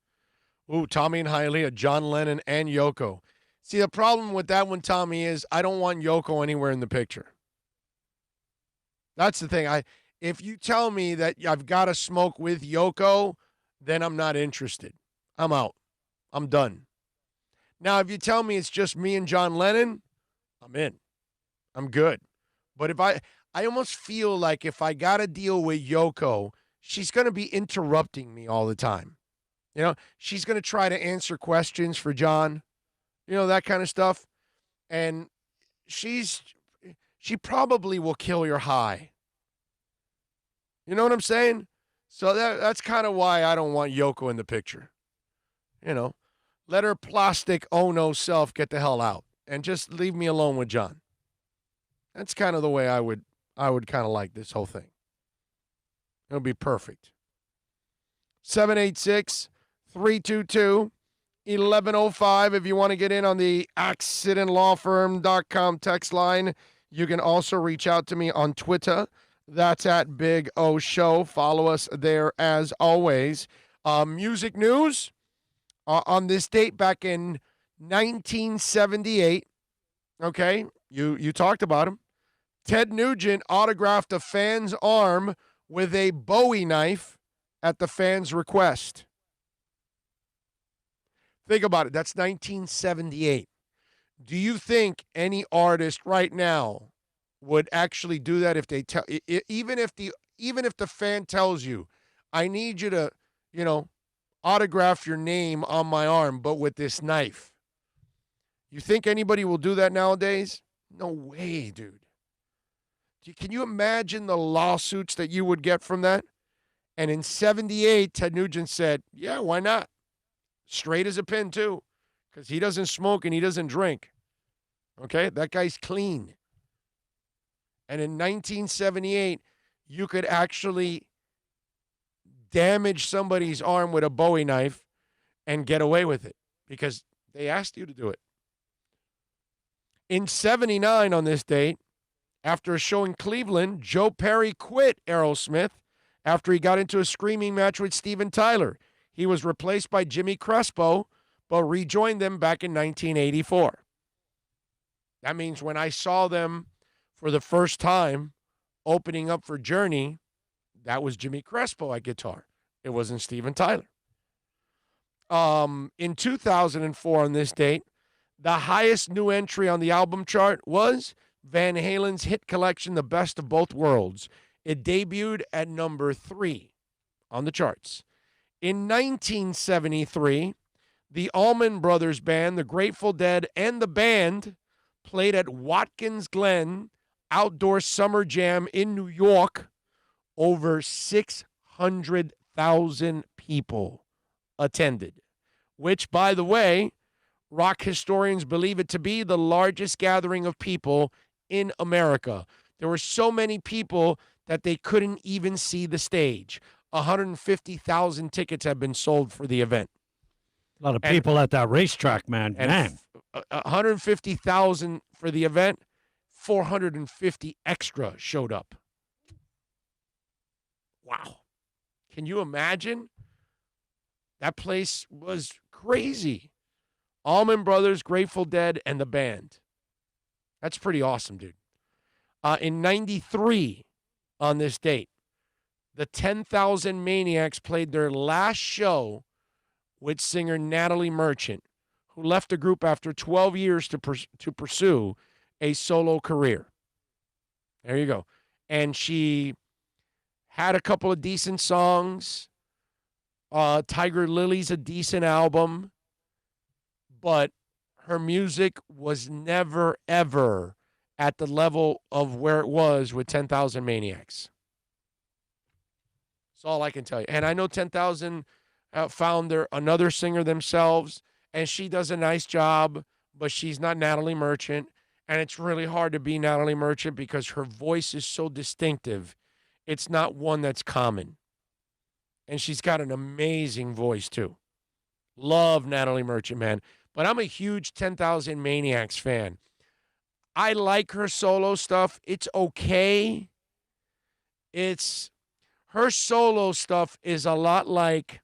Ooh, Tommy and Hialeah, John Lennon and Yoko. See, the problem with that one, Tommy, is I don't want Yoko anywhere in the picture. That's the thing. If you tell me that I've got to smoke with Yoko, then I'm not interested. I'm out. I'm done. Now, if you tell me it's just me and John Lennon, I'm in. I'm good. But if I almost feel like if I got to deal with Yoko, she's going to be interrupting me all the time. You know, she's going to try to answer questions for John, you know, that kind of stuff. And she probably will kill your high. You know what I'm saying? So that's kind of why I don't want Yoko in the picture. You know, let her plastic oh-no self get the hell out and just leave me alone with John. That's kind of the way I would kind of like this whole thing. It'll be perfect. 786-322-1105 if you want to get in on the accidentlawfirm.com text line. You can also reach out to me on Twitter. That's at Big O Show. Follow us there as always. Music news on this date back in 1978. Okay, you talked about him. Ted Nugent autographed a fan's arm with a Bowie knife at the fan's request. Think about it. That's 1978. Do you think any artist right now would actually do that if they tell, even if the fan tells you, I need you to, you know, autograph your name on my arm, but with this knife? You think anybody will do that nowadays? No way, dude. Can you imagine the lawsuits that you would get from that? And in 78, Ted Nugent said, yeah, why not? Straight as a pin, too, because he doesn't smoke and he doesn't drink. Okay? That guy's clean. And in 1978, you could actually damage somebody's arm with a Bowie knife and get away with it because they asked you to do it. In 79 on this date, After a show in Cleveland, Joe Perry quit Aerosmith after he got into a screaming match with Steven Tyler. He was replaced by Jimmy Crespo, but rejoined them back in 1984. That means when I saw them for the first time opening up for Journey, that was Jimmy Crespo at guitar. It wasn't Steven Tyler. In 2004 on this date, the highest new entry on the album chart was Van Halen's hit collection, The Best of Both Worlds. It debuted at number 3 on the charts. In 1973, the Allman Brothers Band, the Grateful Dead, and the band played at Watkins Glen Outdoor Summer Jam in New York. Over 600,000 people attended, which, by the way, rock historians believe it to be the largest gathering of people in America. There were so many people that they couldn't even see the stage. 150,000 tickets have been sold for the event. A lot of people at that racetrack, man. 150,000 for the event, 450 extra showed up. Wow. Can you imagine? That place was crazy. Allman Brothers, Grateful Dead, and the band. That's pretty awesome, dude. In 93, on this date, the 10,000 Maniacs played their last show with singer Natalie Merchant, who left the group after 12 years to pursue a solo career. There you go. And she had a couple of decent songs. Tiger Lily's a decent album. But her music was never, ever at the level of where it was with 10,000 Maniacs. That's all I can tell you. And I know 10,000 found another singer themselves, and she does a nice job, but she's not Natalie Merchant. And it's really hard to be Natalie Merchant because her voice is so distinctive. It's not one that's common. And she's got an amazing voice, too. Love Natalie Merchant, man. But I'm a huge 10,000 Maniacs fan. I like her solo stuff. It's okay. Her solo stuff is a lot like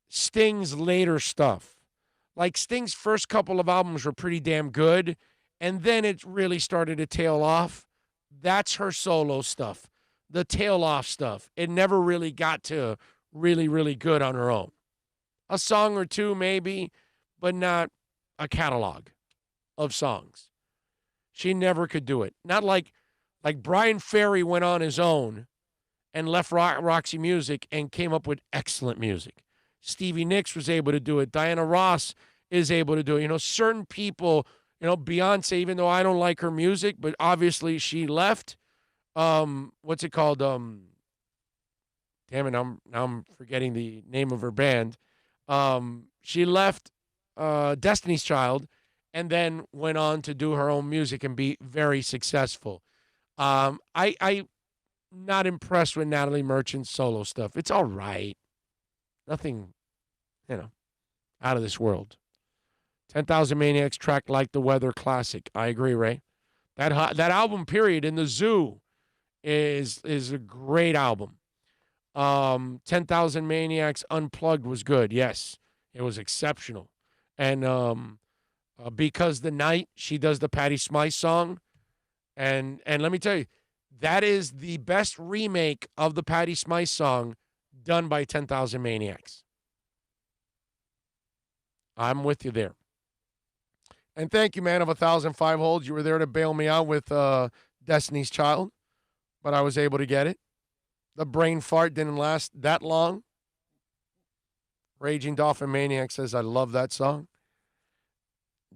Sting's later stuff. Like Sting's first couple of albums were pretty damn good, and then it really started to tail off. That's her solo stuff, the tail off stuff. It never really got to really, really good on her own. A song or two maybe, but not a catalog of songs. She never could do it. Not like Brian Ferry went on his own and left Roxy Music and came up with excellent music. Stevie Nicks was able to do it. Diana Ross is able to do it. You know, certain people, you know, Beyonce, even though I don't like her music, but obviously she left. What's it called? Damn it, now I'm forgetting the name of her band. She left Destiny's Child and then went on to do her own music and be very successful. I'm not impressed with Natalie Merchant's solo stuff. It's all right. Nothing, out of this world. 10,000 Maniacs track Like the Weather classic. I agree, Ray. That album period in the Zoo is a great album. 10,000 Maniacs Unplugged was good. Yes, it was exceptional. And Because the Night, she does the Patti Smythe song. And let me tell you, that is the best remake of the Patti Smythe song done by 10,000 Maniacs. I'm with you there. And thank you, man, of 1,005 holds. You were there to bail me out with Destiny's Child, but I was able to get it. The brain fart didn't last that long. Raging Dolphin Maniac says, I love that song.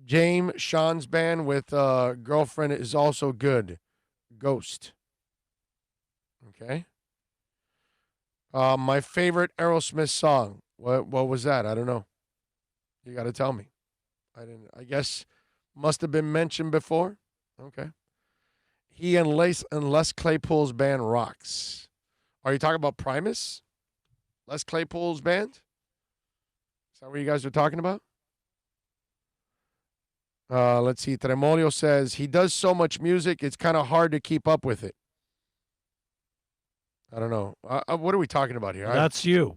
James Sean's band with Girlfriend is also good. Ghost. Okay. My favorite Aerosmith song. What was that? I don't know. You got to tell me. I guess must have been mentioned before. Okay. He and Les Claypool's band rocks. Are you talking about Primus? Les Claypool's band? Is that what you guys are talking about? Let's see. Tremolio says he does so much music, it's kind of hard to keep up with it. I don't know. What are we talking about here? That's you.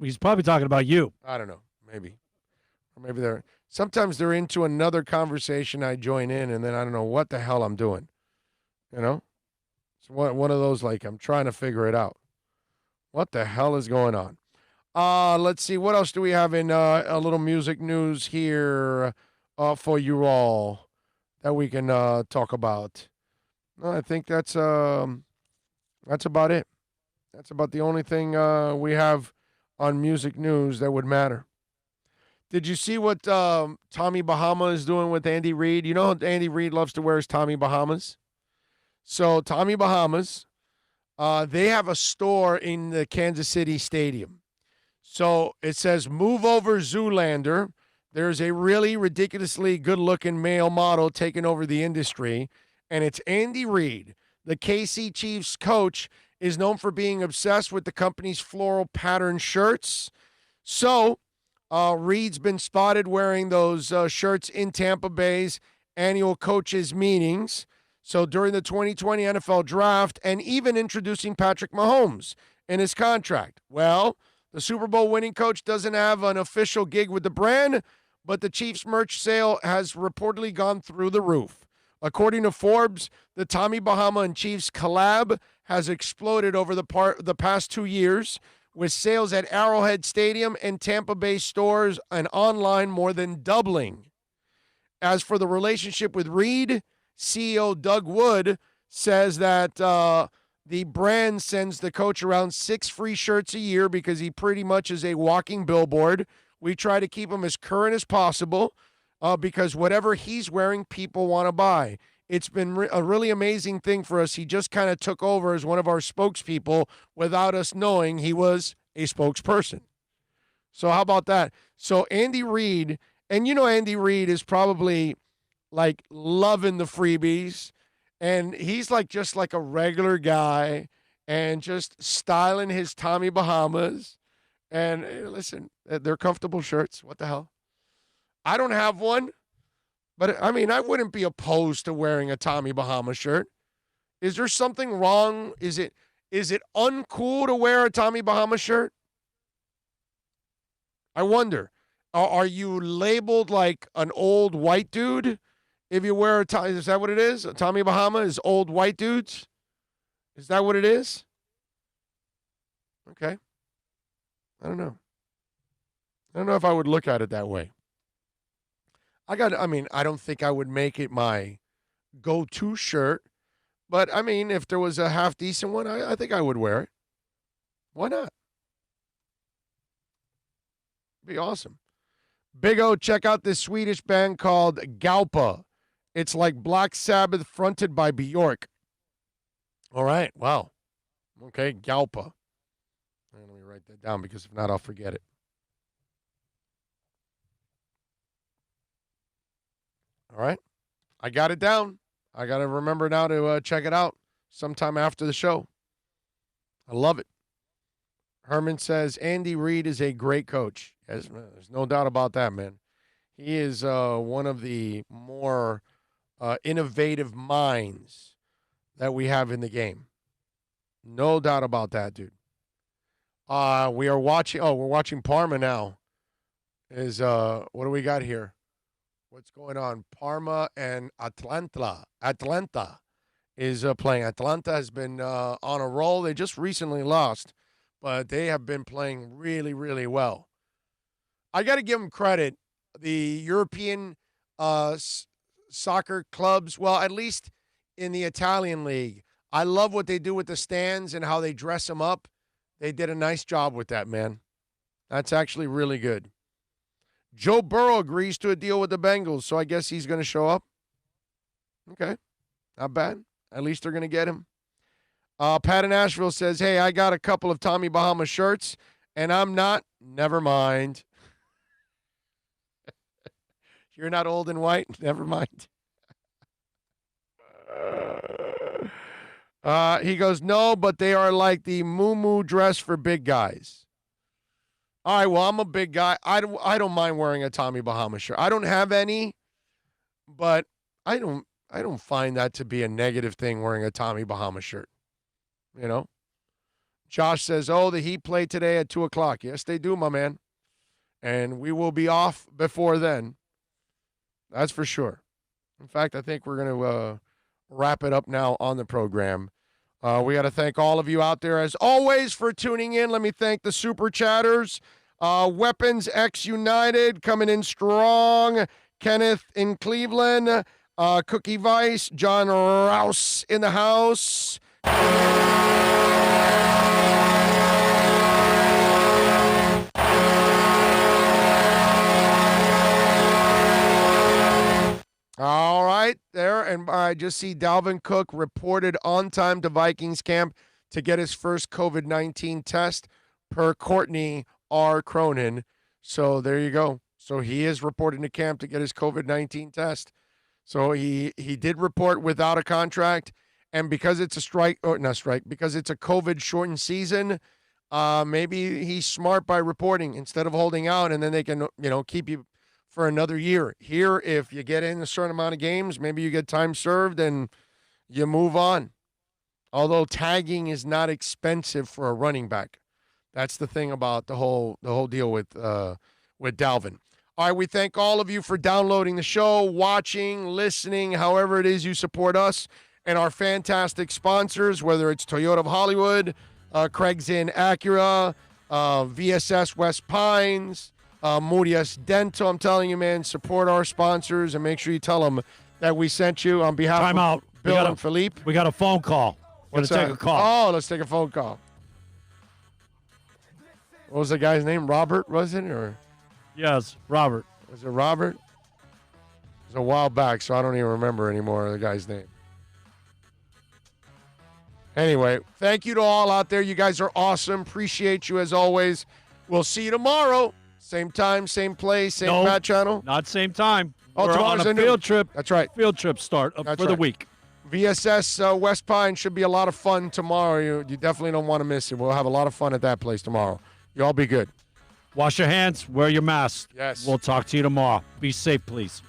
He's probably talking about you. I don't know. Maybe. Or maybe sometimes they're into another conversation I join in, and then I don't know what the hell I'm doing. You know? It's one of those, like, I'm trying to figure it out. What the hell is going on? Let's see. What else do we have in a little music news here for you all that we can talk about? No, I think that's about it. That's about the only thing we have on music news that would matter. Did you see what Tommy Bahama is doing with Andy Reid? You know Andy Reid loves to wear his Tommy Bahamas? So Tommy Bahamas, they have a store in the Kansas City Stadium. So it says, "Move over Zoolander." There's a really ridiculously good-looking male model taking over the industry, and it's Andy Reid. The KC Chiefs coach is known for being obsessed with the company's floral pattern shirts. So Reid's been spotted wearing those shirts in Tampa Bay's annual coaches meetings. So during the 2020 NFL draft, and even introducing Patrick Mahomes in his contract. Well, the Super Bowl winning coach doesn't have an official gig with the brand, but the Chiefs merch sale has reportedly gone through the roof. According to Forbes, the Tommy Bahama and Chiefs collab has exploded over the past 2 years, with sales at Arrowhead Stadium and Tampa Bay stores and online more than doubling. As for the relationship with Reid, CEO Doug Wood says that the brand sends the coach around 6 free shirts a year because he pretty much is a walking billboard. We try to keep him as current as possible because whatever he's wearing, people want to buy. It's been a really amazing thing for us. He just kind of took over as one of our spokespeople without us knowing he was a spokesperson. So how about that? So Andy Reid, and you know Andy Reid is probably like loving the freebies, and he's like just like a regular guy and just styling his Tommy Bahamas. And listen, they're comfortable shirts. What the hell? I don't have one. But, I mean, I wouldn't be opposed to wearing a Tommy Bahama shirt. Is there something wrong? Is it uncool to wear a Tommy Bahama shirt? I wonder. Are you labeled like an old white dude if you wear is that what it is? A Tommy Bahama is old white dudes? Is that what it is? Okay. I don't know. I don't know if I would look at it that way. I don't think I would make it my go-to shirt, but, I mean, if there was a half-decent one, I think I would wear it. Why not? Be awesome. Big O, check out this Swedish band called Galpa. It's like Black Sabbath fronted by Bjork. All right, wow. Okay, Galpa. Let me write that down because if not, I'll forget it. All right. I got it down. I got to remember now to check it out sometime after the show. I love it. Herman says, Andy Reid is a great coach. Yes, there's no doubt about that, man. He is one of the more innovative minds that we have in the game. No doubt about that, dude. We're watching Parma now. What do we got here? What's going on? Parma and Atlanta. Atlanta is playing. Atlanta has been on a roll. They just recently lost, but they have been playing really, really well. I got to give them credit. The European soccer clubs, well, at least in the Italian league, I love what they do with the stands and how they dress them up. They did a nice job with that, man. That's actually really good. Joe Burrow agrees to a deal with the Bengals, so I guess he's going to show up. Okay, not bad. At least they're going to get him. Pat in Asheville says, hey, I got a couple of Tommy Bahama shirts, and I'm not. Never mind. You're not old and white? Never mind. He goes, no, but they are like the moo-moo dress for big guys. All right, well, I'm a big guy. I don't mind wearing a Tommy Bahama shirt. I don't have any, but I don't find that to be a negative thing wearing a Tommy Bahama shirt. You know? Josh says, oh, the Heat play today at 2 o'clock. Yes, they do, my man. And we will be off before then. That's for sure. In fact, I think we're going to wrap it up now on the program. We got to thank all of you out there, as always, for tuning in. Let me thank the Super Chatters. Weapons X United coming in strong. Kenneth in Cleveland. Cookie Vice. John Rouse in the house. All right, there, and I just see Dalvin Cook reported on time to Vikings camp to get his first COVID-19 test per Courtney R. Cronin. So there you go. So he is reporting to camp to get his COVID-19 test. So he did report without a contract, and because it's a because it's a COVID-shortened season, maybe he's smart by reporting instead of holding out, and then they can, keep you for another year. Here, if you get in a certain amount of games, maybe you get time served and you move on. Although tagging is not expensive for a running back. That's the thing about the whole deal with Dalvin. All right, we thank all of you for downloading the show, watching, listening, however it is you support us and our fantastic sponsors, whether it's Toyota of Hollywood, Craig's Inn Acura, VSS West Pines, Murias Dental. I'm telling you, man, support our sponsors and make sure you tell them that we sent you on behalf of Bill and Philippe. We got a phone call. Let's take a call. Oh, let's take a phone call. What was the guy's name? Robert, was it? Or yes, Robert. Was it Robert? It was a while back, so I don't even remember anymore the guy's name. Anyway, thank you to all out there. You guys are awesome. Appreciate you as always. We'll see you tomorrow. Same time, same place, same Bat Channel? Not same time. Oh, we're on a field trip. That's right. Field trip start for the week. VSS West Pine should be a lot of fun tomorrow. You definitely don't want to miss it. We'll have a lot of fun at that place tomorrow. You all be good. Wash your hands. Wear your mask. Yes. We'll talk to you tomorrow. Be safe, please.